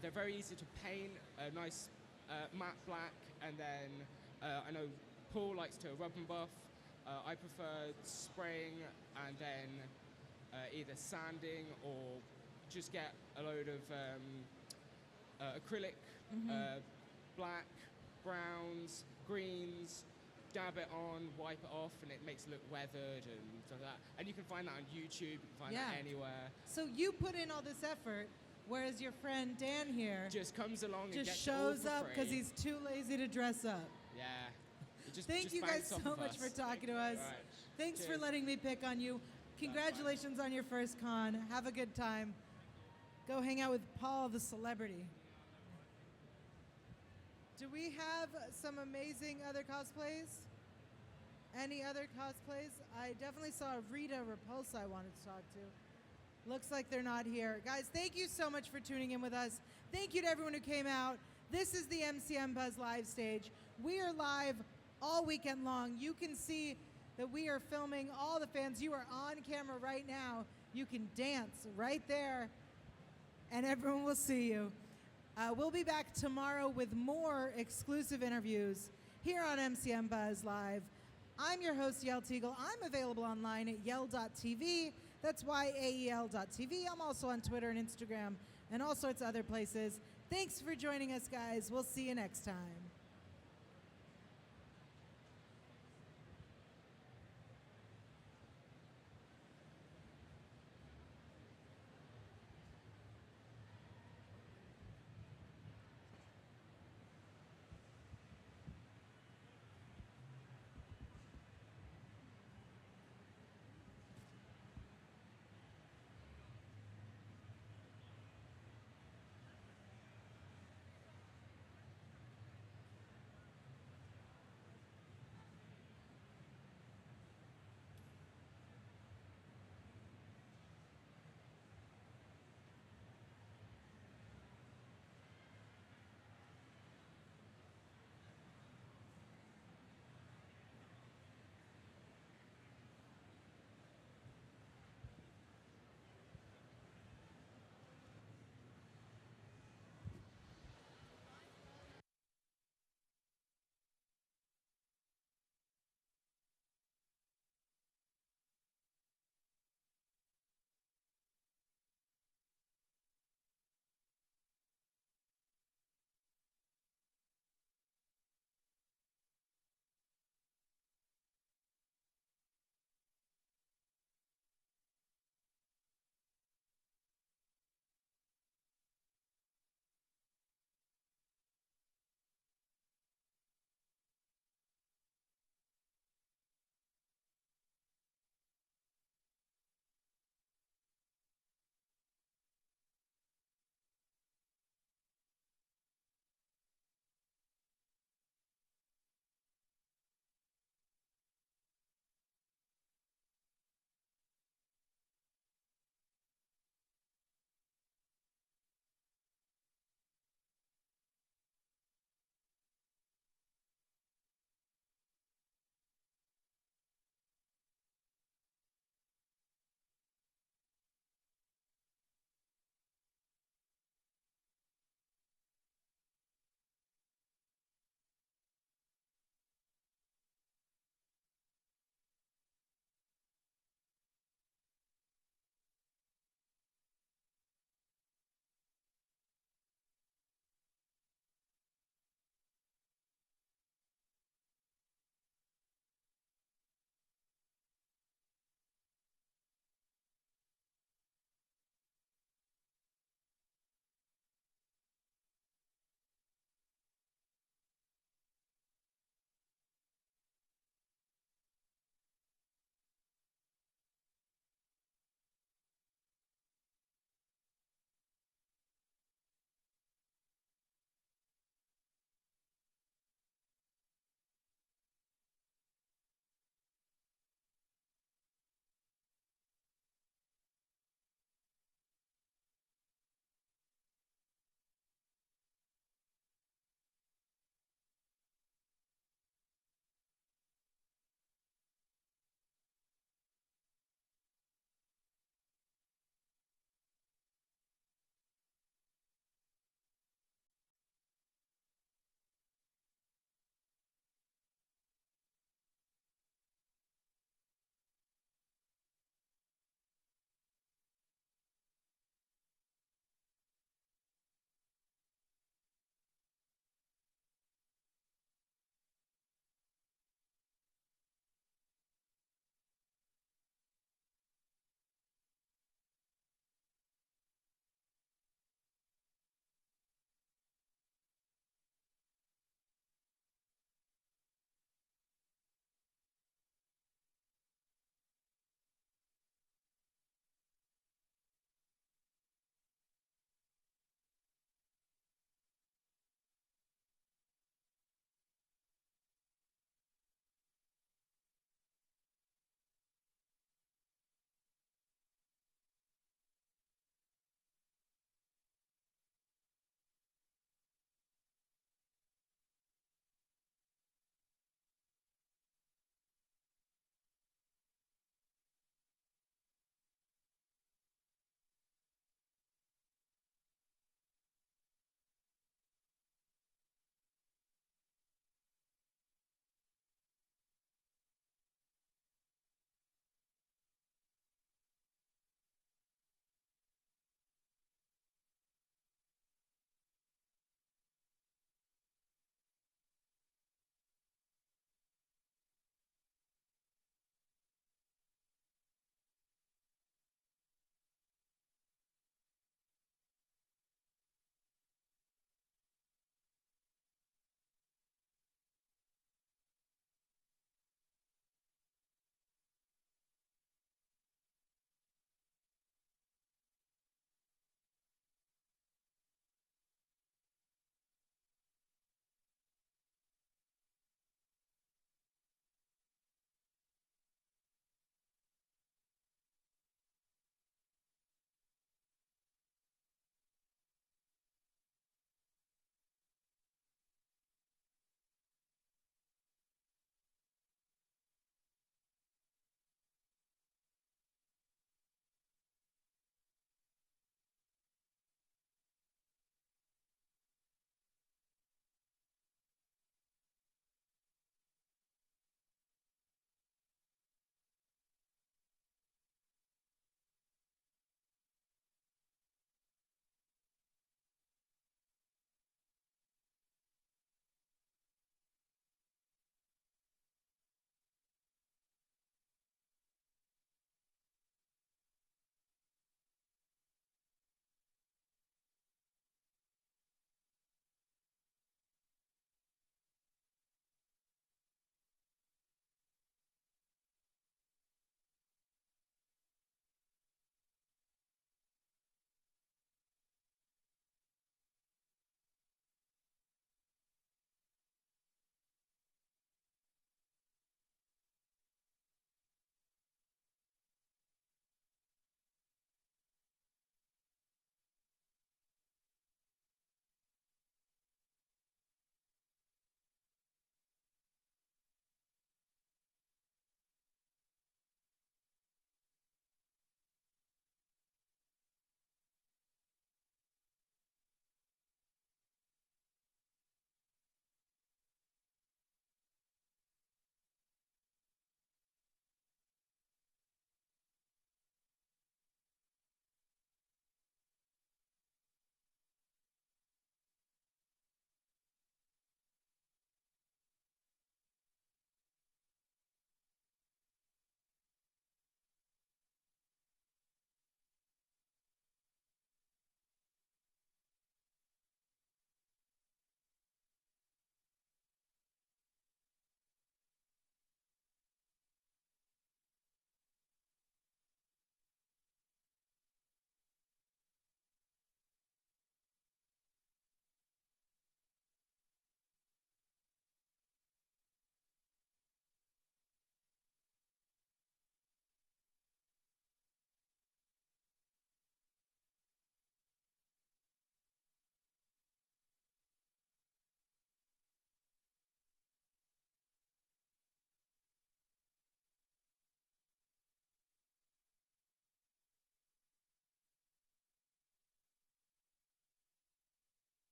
They're very easy to paint. A nice matte black, and then I know Paul likes to rub and buff. I prefer spraying and then either sanding or just get a load of acrylic, black, browns, greens, dab it on, wipe it off, and it makes it look weathered and stuff like that. And you can find that on YouTube, you can find that anywhere. So you put in all this effort, whereas your friend Dan here Just comes along and just gets it all shows for up because free. he's too lazy to dress up. Yeah. It just- Thank just you guys banks so off of much us. for talking to us. All right. Thanks for Cheers. letting me pick on you. Congratulations on your first con. Have a good time. Go hang out with Paul the celebrity. Do we have some amazing other cosplays? Any other cosplays? I definitely saw Rita Repulsa I wanted to talk to. Looks like they're not here. Guys, thank you so much for tuning in with us. Thank you to everyone who came out. This is the MCM Buzz live stage. We are live all weekend long. You can see that we are filming all the fans. You are on camera right now. You can dance right there, and everyone will see you. We'll be back tomorrow with more exclusive interviews here on MCM Buzz Live. I'm your host, Yael Teagle. I'm available online at yael.tv. That's yael.tv. I'm also on Twitter and Instagram and all sorts of other places. Thanks for joining us, guys. We'll see you next time.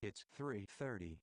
It's 3:30.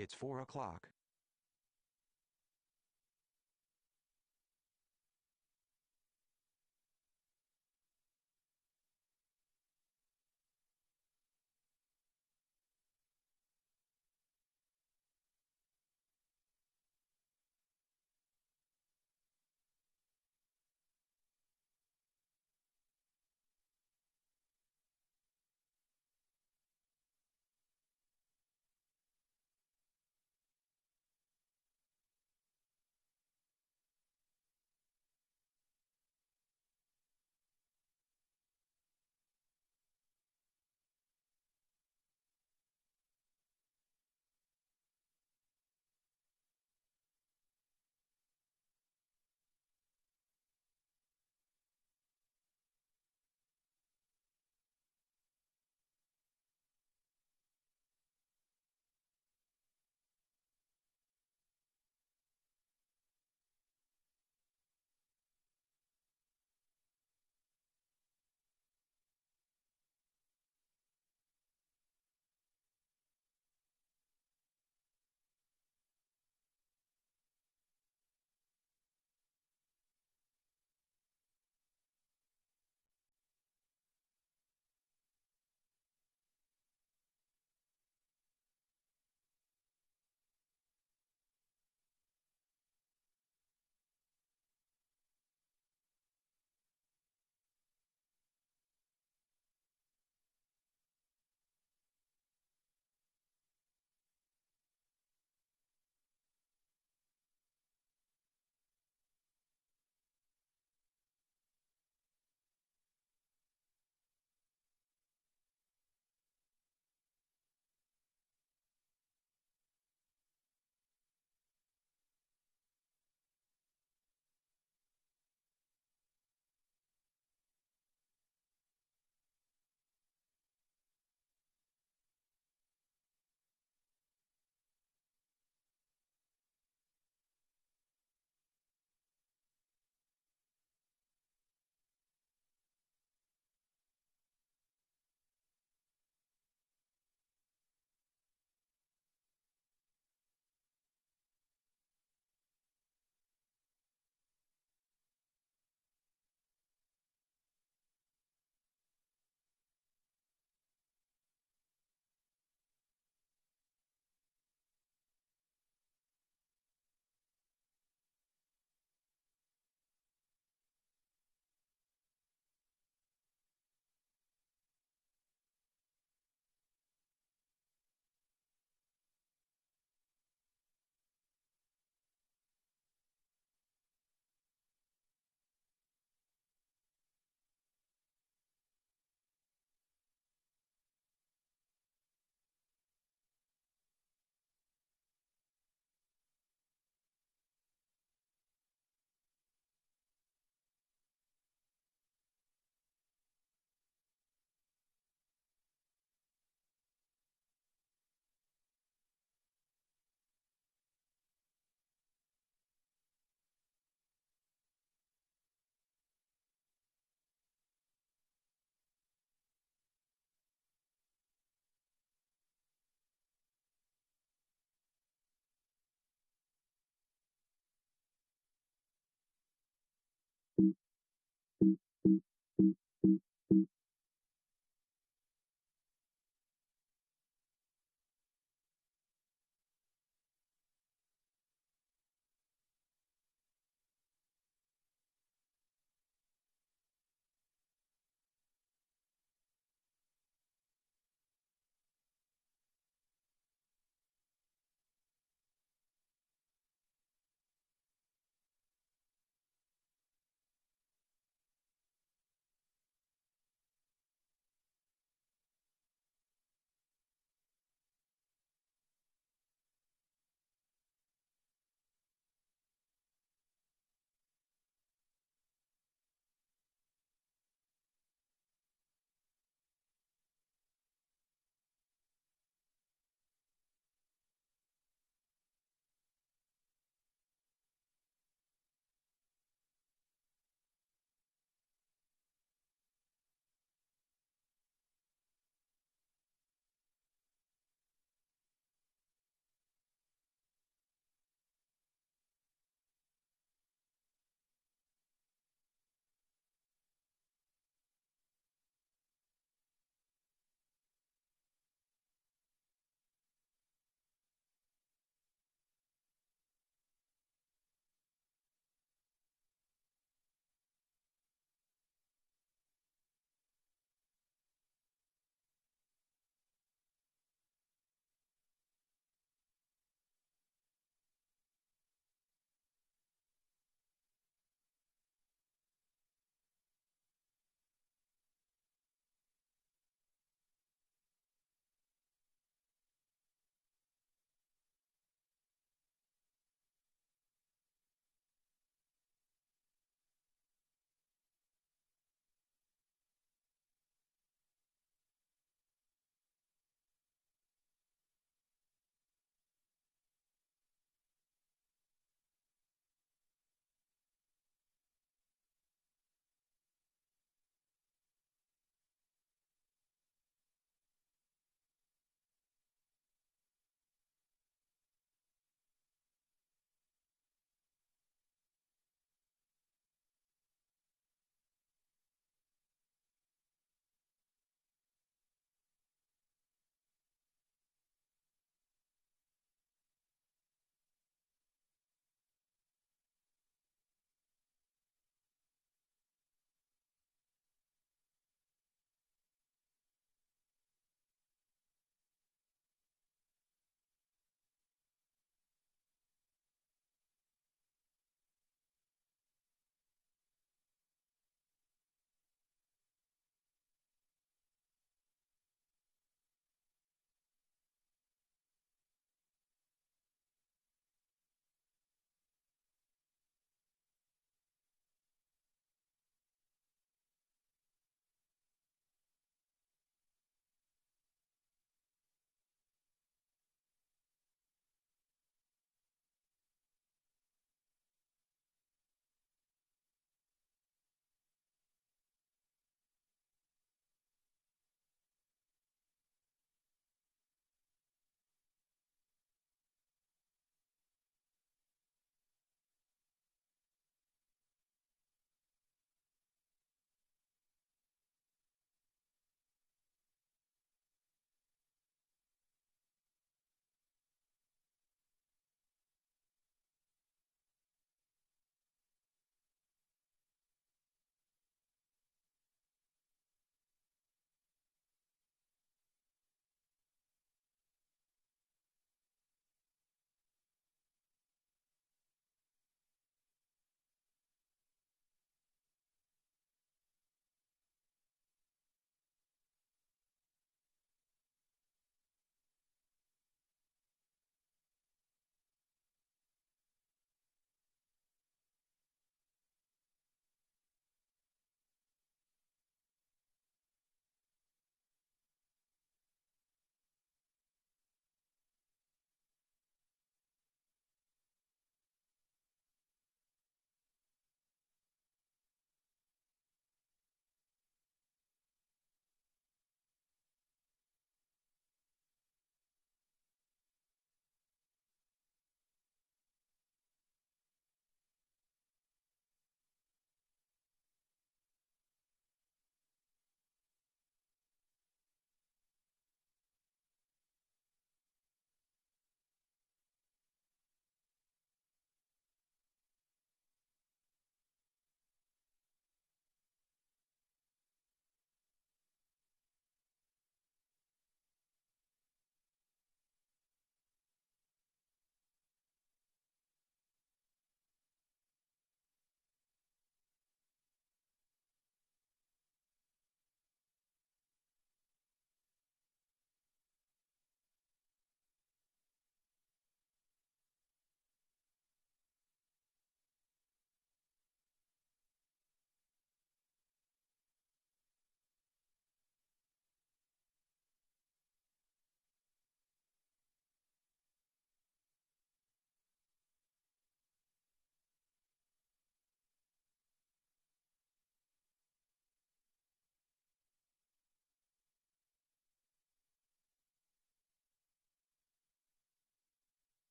It's 4 o'clock.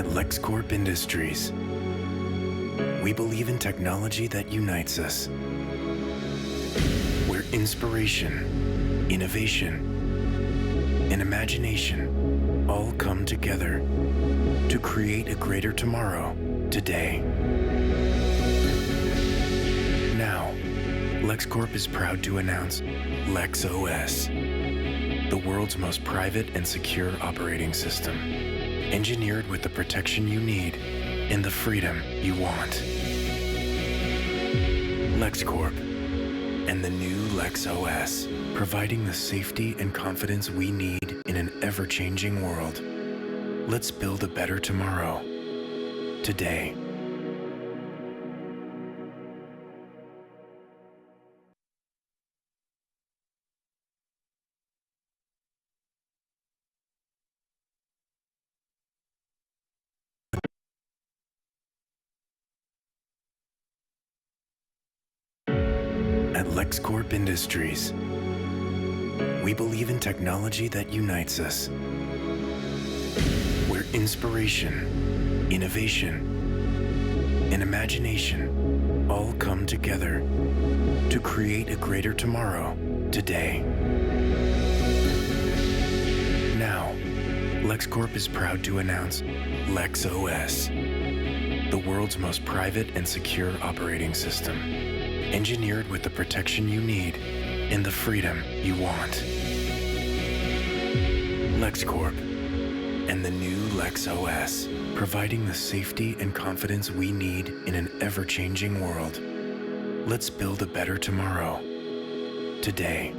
At LexCorp Industries, we believe in technology that unites us, where inspiration, innovation, and imagination all come together to create a greater tomorrow today. Now, LexCorp is proud to announce LexOS, the world's most private and secure operating system, engineered with the protection you need and the freedom you want. LexCorp and the new LexOS, providing the safety and confidence we need in an ever-changing world. Let's build a better tomorrow today. At LexCorp Industries, we believe in technology that unites us, where inspiration, innovation, and imagination all come together to create a greater tomorrow today. Now, LexCorp is proud to announce LexOS, the world's most private and secure operating system, engineered with the protection you need and the freedom you want. LexCorp and the new LexOS, providing the safety and confidence we need in an ever-changing world. Let's build a better tomorrow today.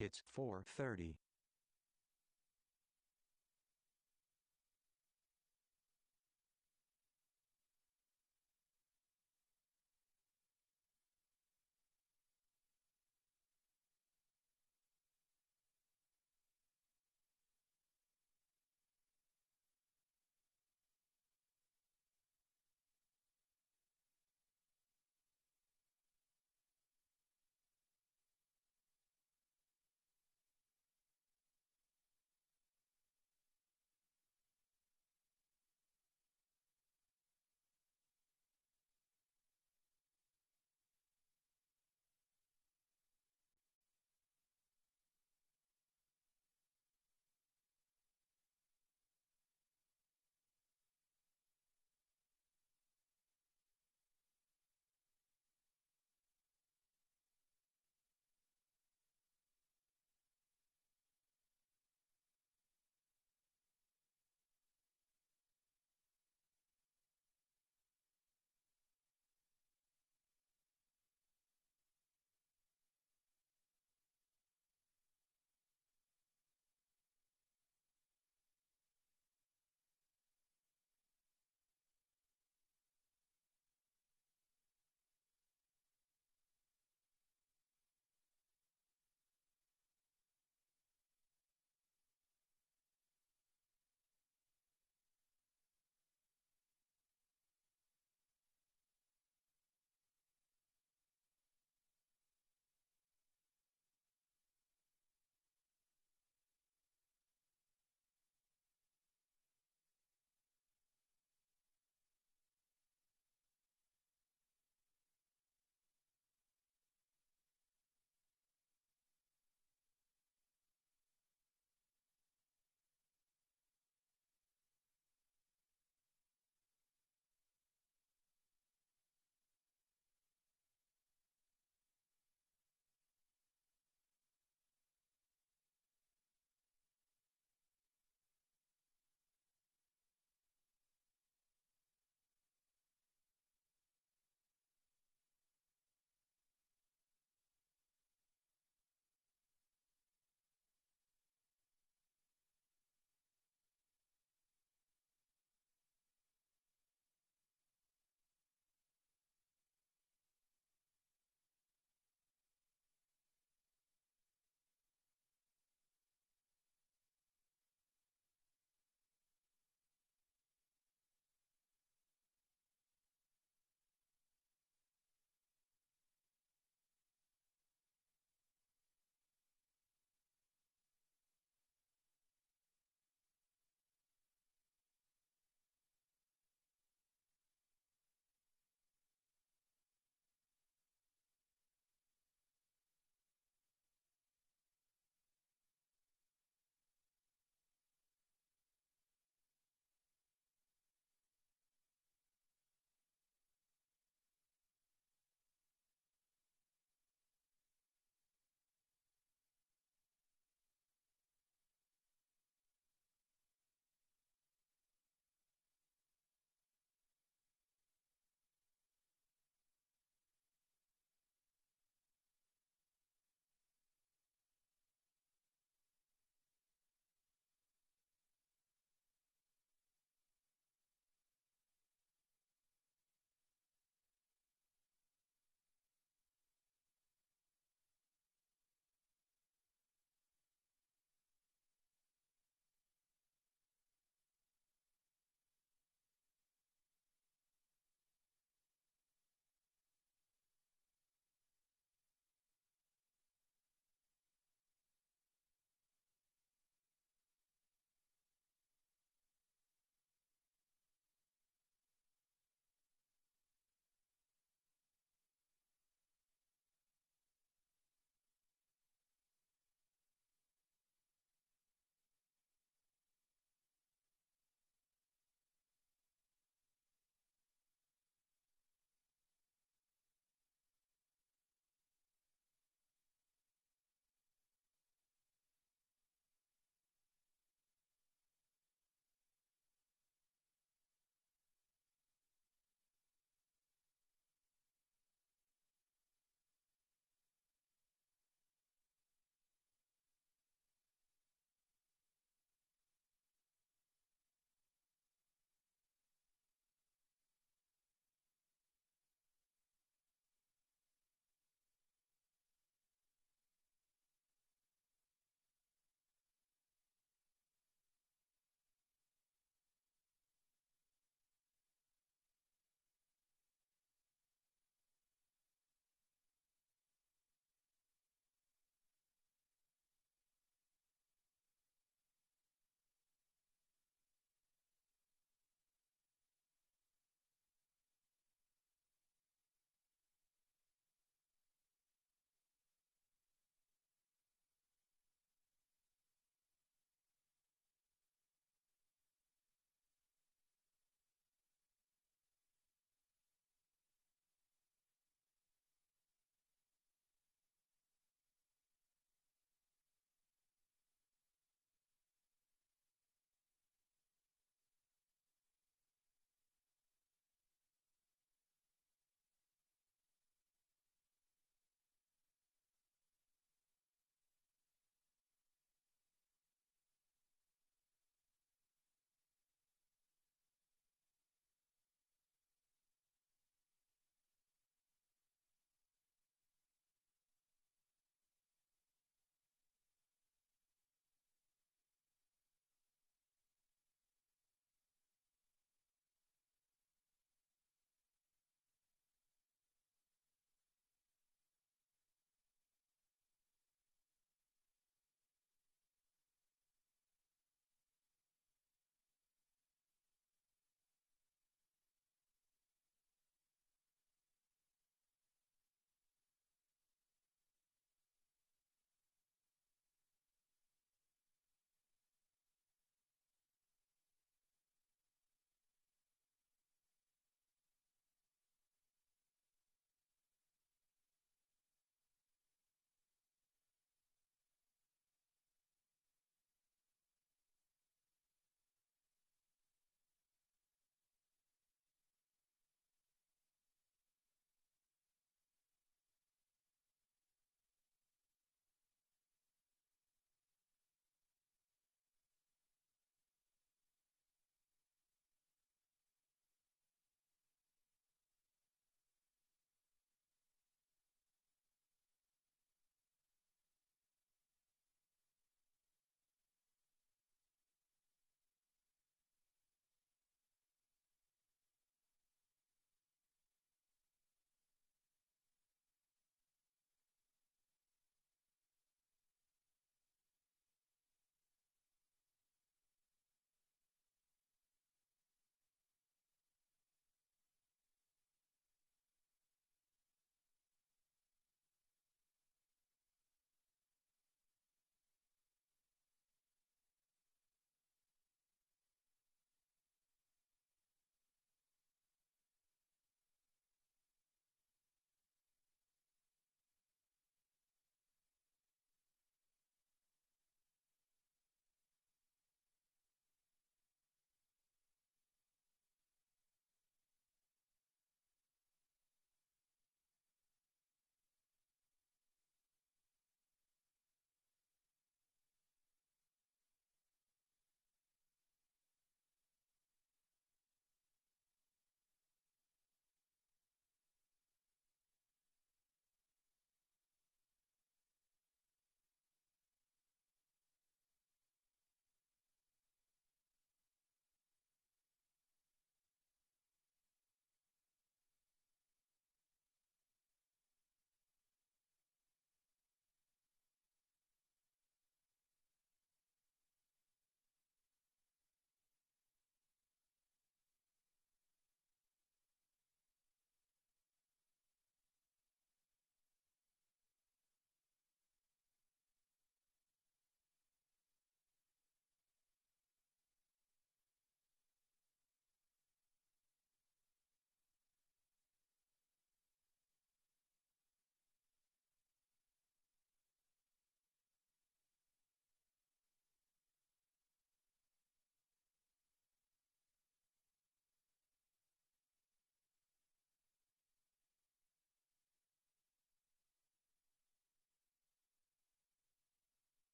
It's 4:30.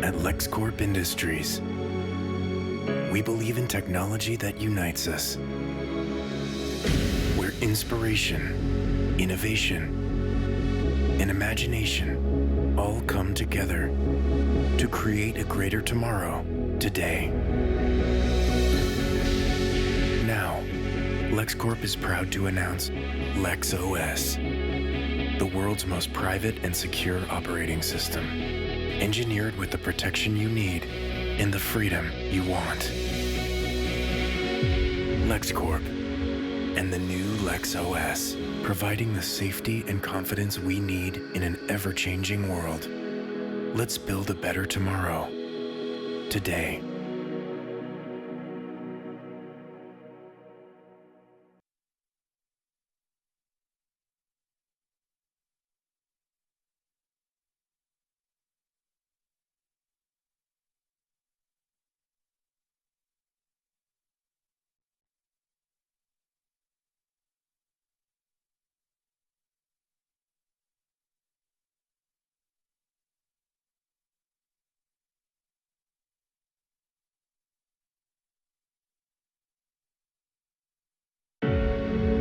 At LexCorp Industries, we believe in technology that unites us, where inspiration, innovation, and imagination all come together to create a greater tomorrow today. Now, LexCorp is proud to announce LexOS, the world's most private and secure operating system, engineered with the protection you need and the freedom you want. LexCorp and the new LexOS, providing the safety and confidence we need in an ever-changing world. Let's build a better tomorrow today.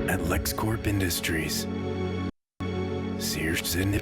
At LexCorp Industries, Sears and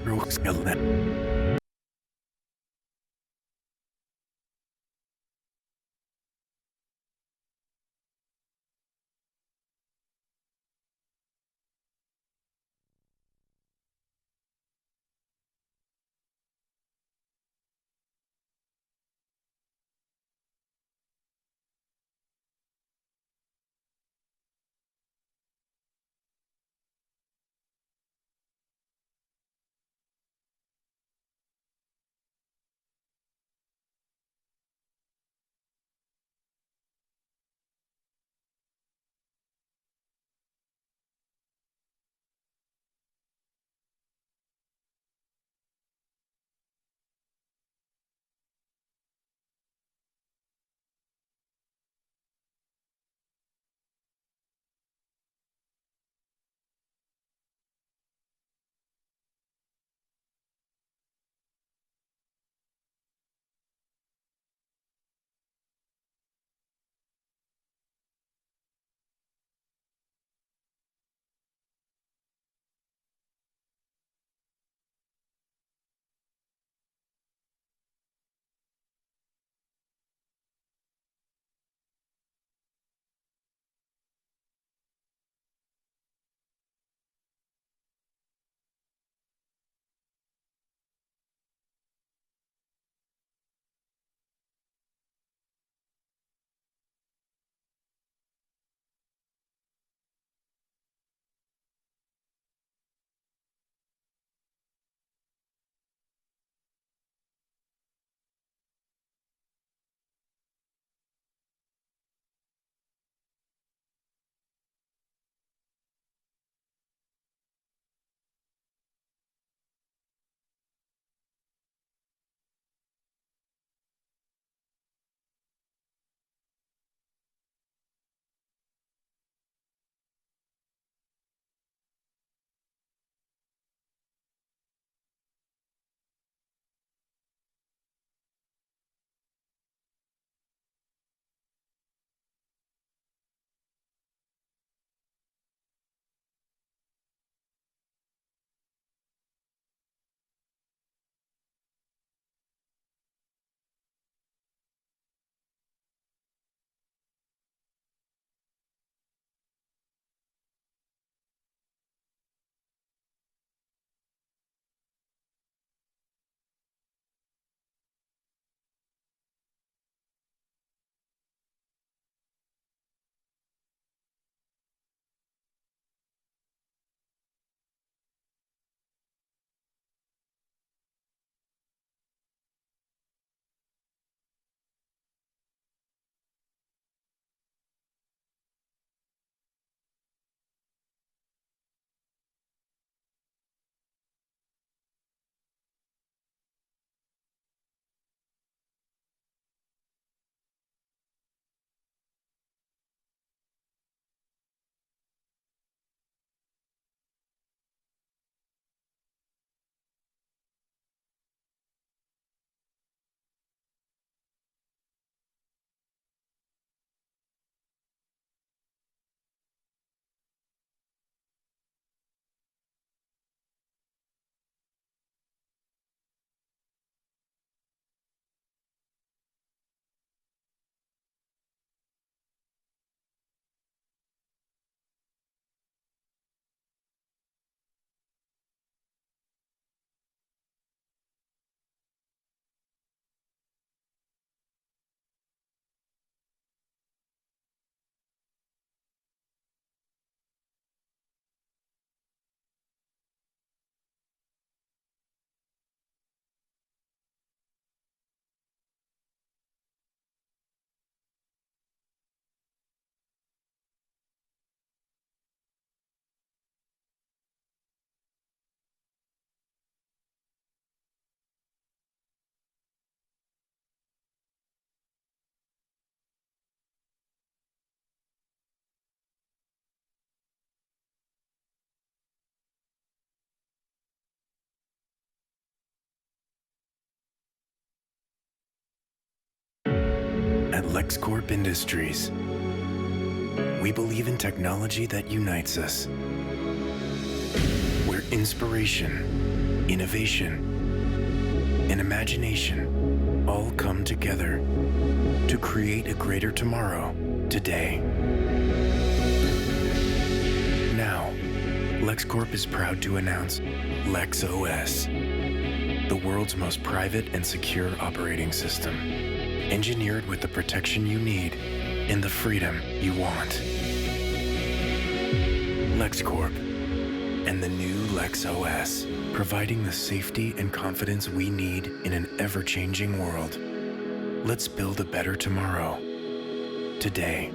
at LexCorp Industries. We believe in technology that unites us, where inspiration, innovation, and imagination all come together to create a greater tomorrow today. Now, LexCorp is proud to announce LexOS, the world's most private and secure operating system, engineered with the protection you need and the freedom you want. LexCorp and the new LexOS, providing the safety and confidence we need in an ever-changing world. Let's build a better tomorrow today.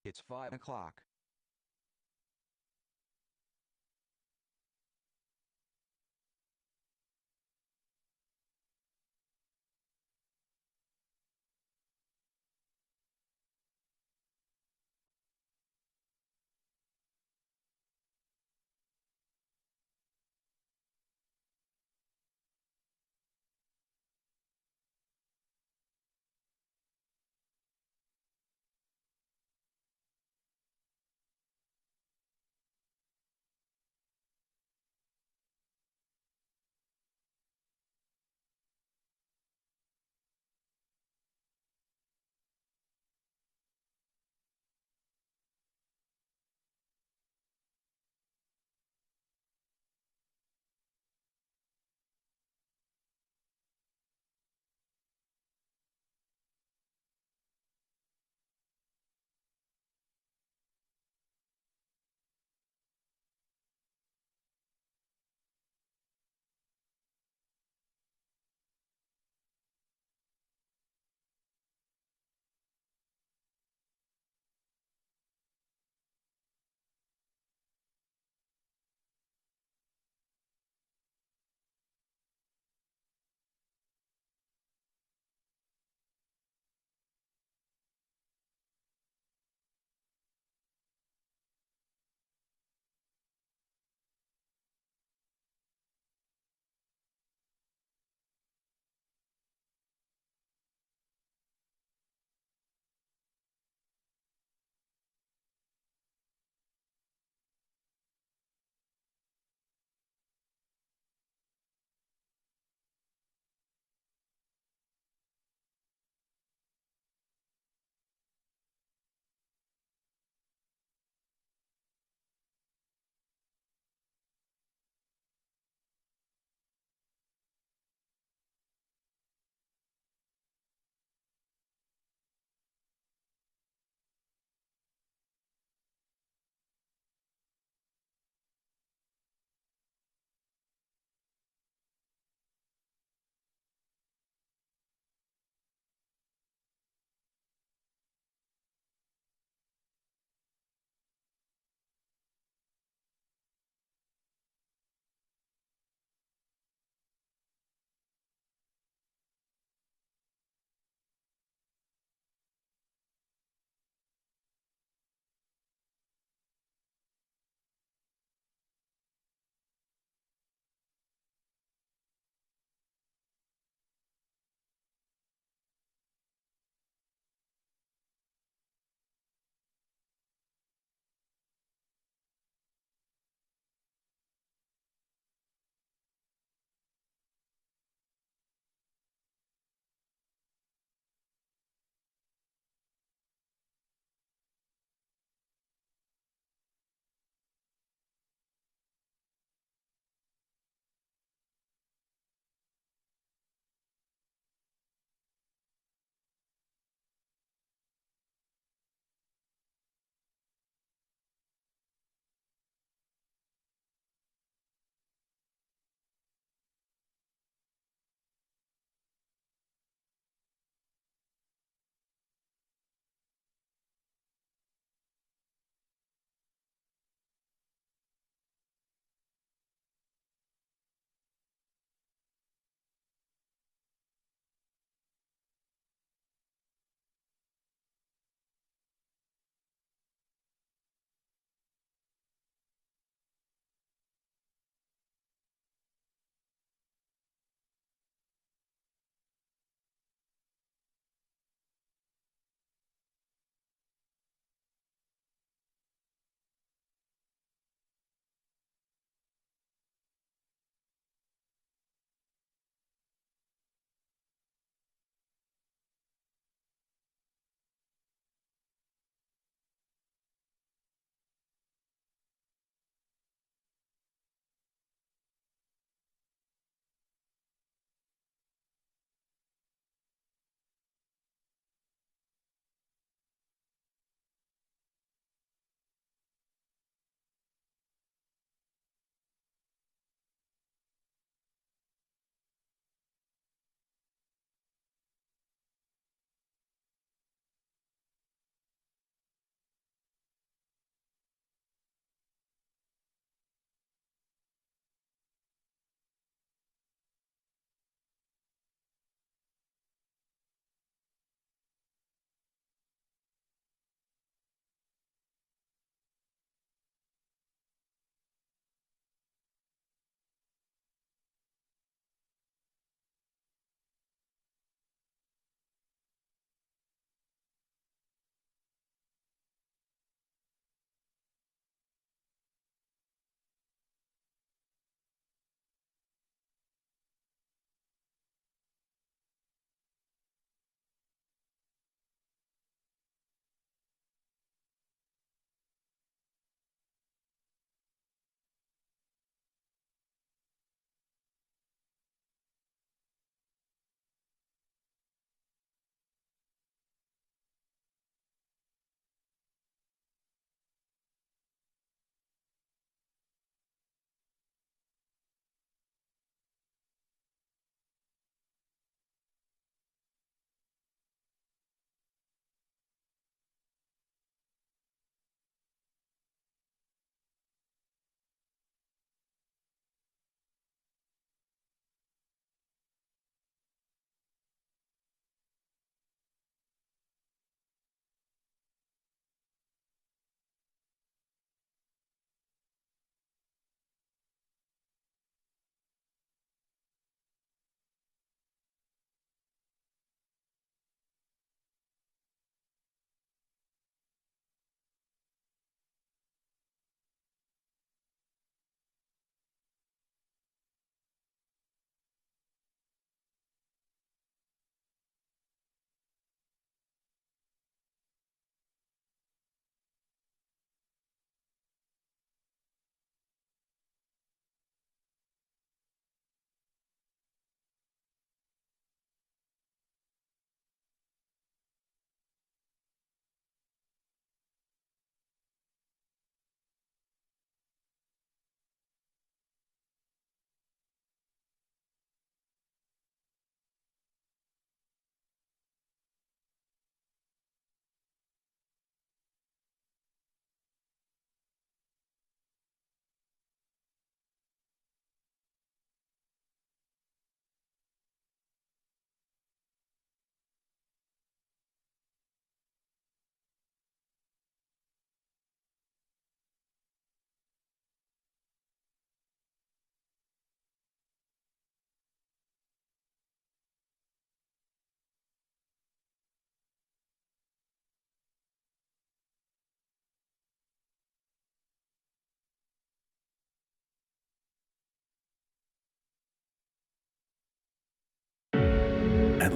It's 5 o'clock.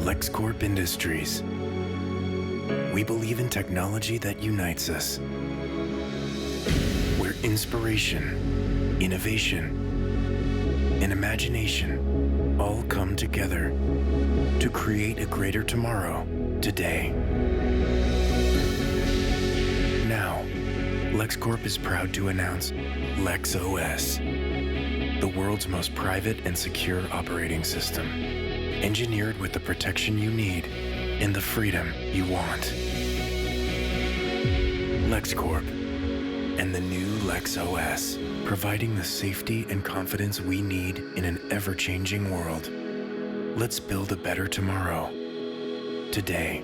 LexCorp Industries. We believe in technology that unites us, where inspiration, innovation, and imagination all come together to create a greater tomorrow today. Now, LexCorp is proud to announce LexOS, the world's most private and secure operating system, engineered with the protection you need and the freedom you want. LexCorp and the new LexOS, providing the safety and confidence we need in an ever-changing world. Let's build a better tomorrow today.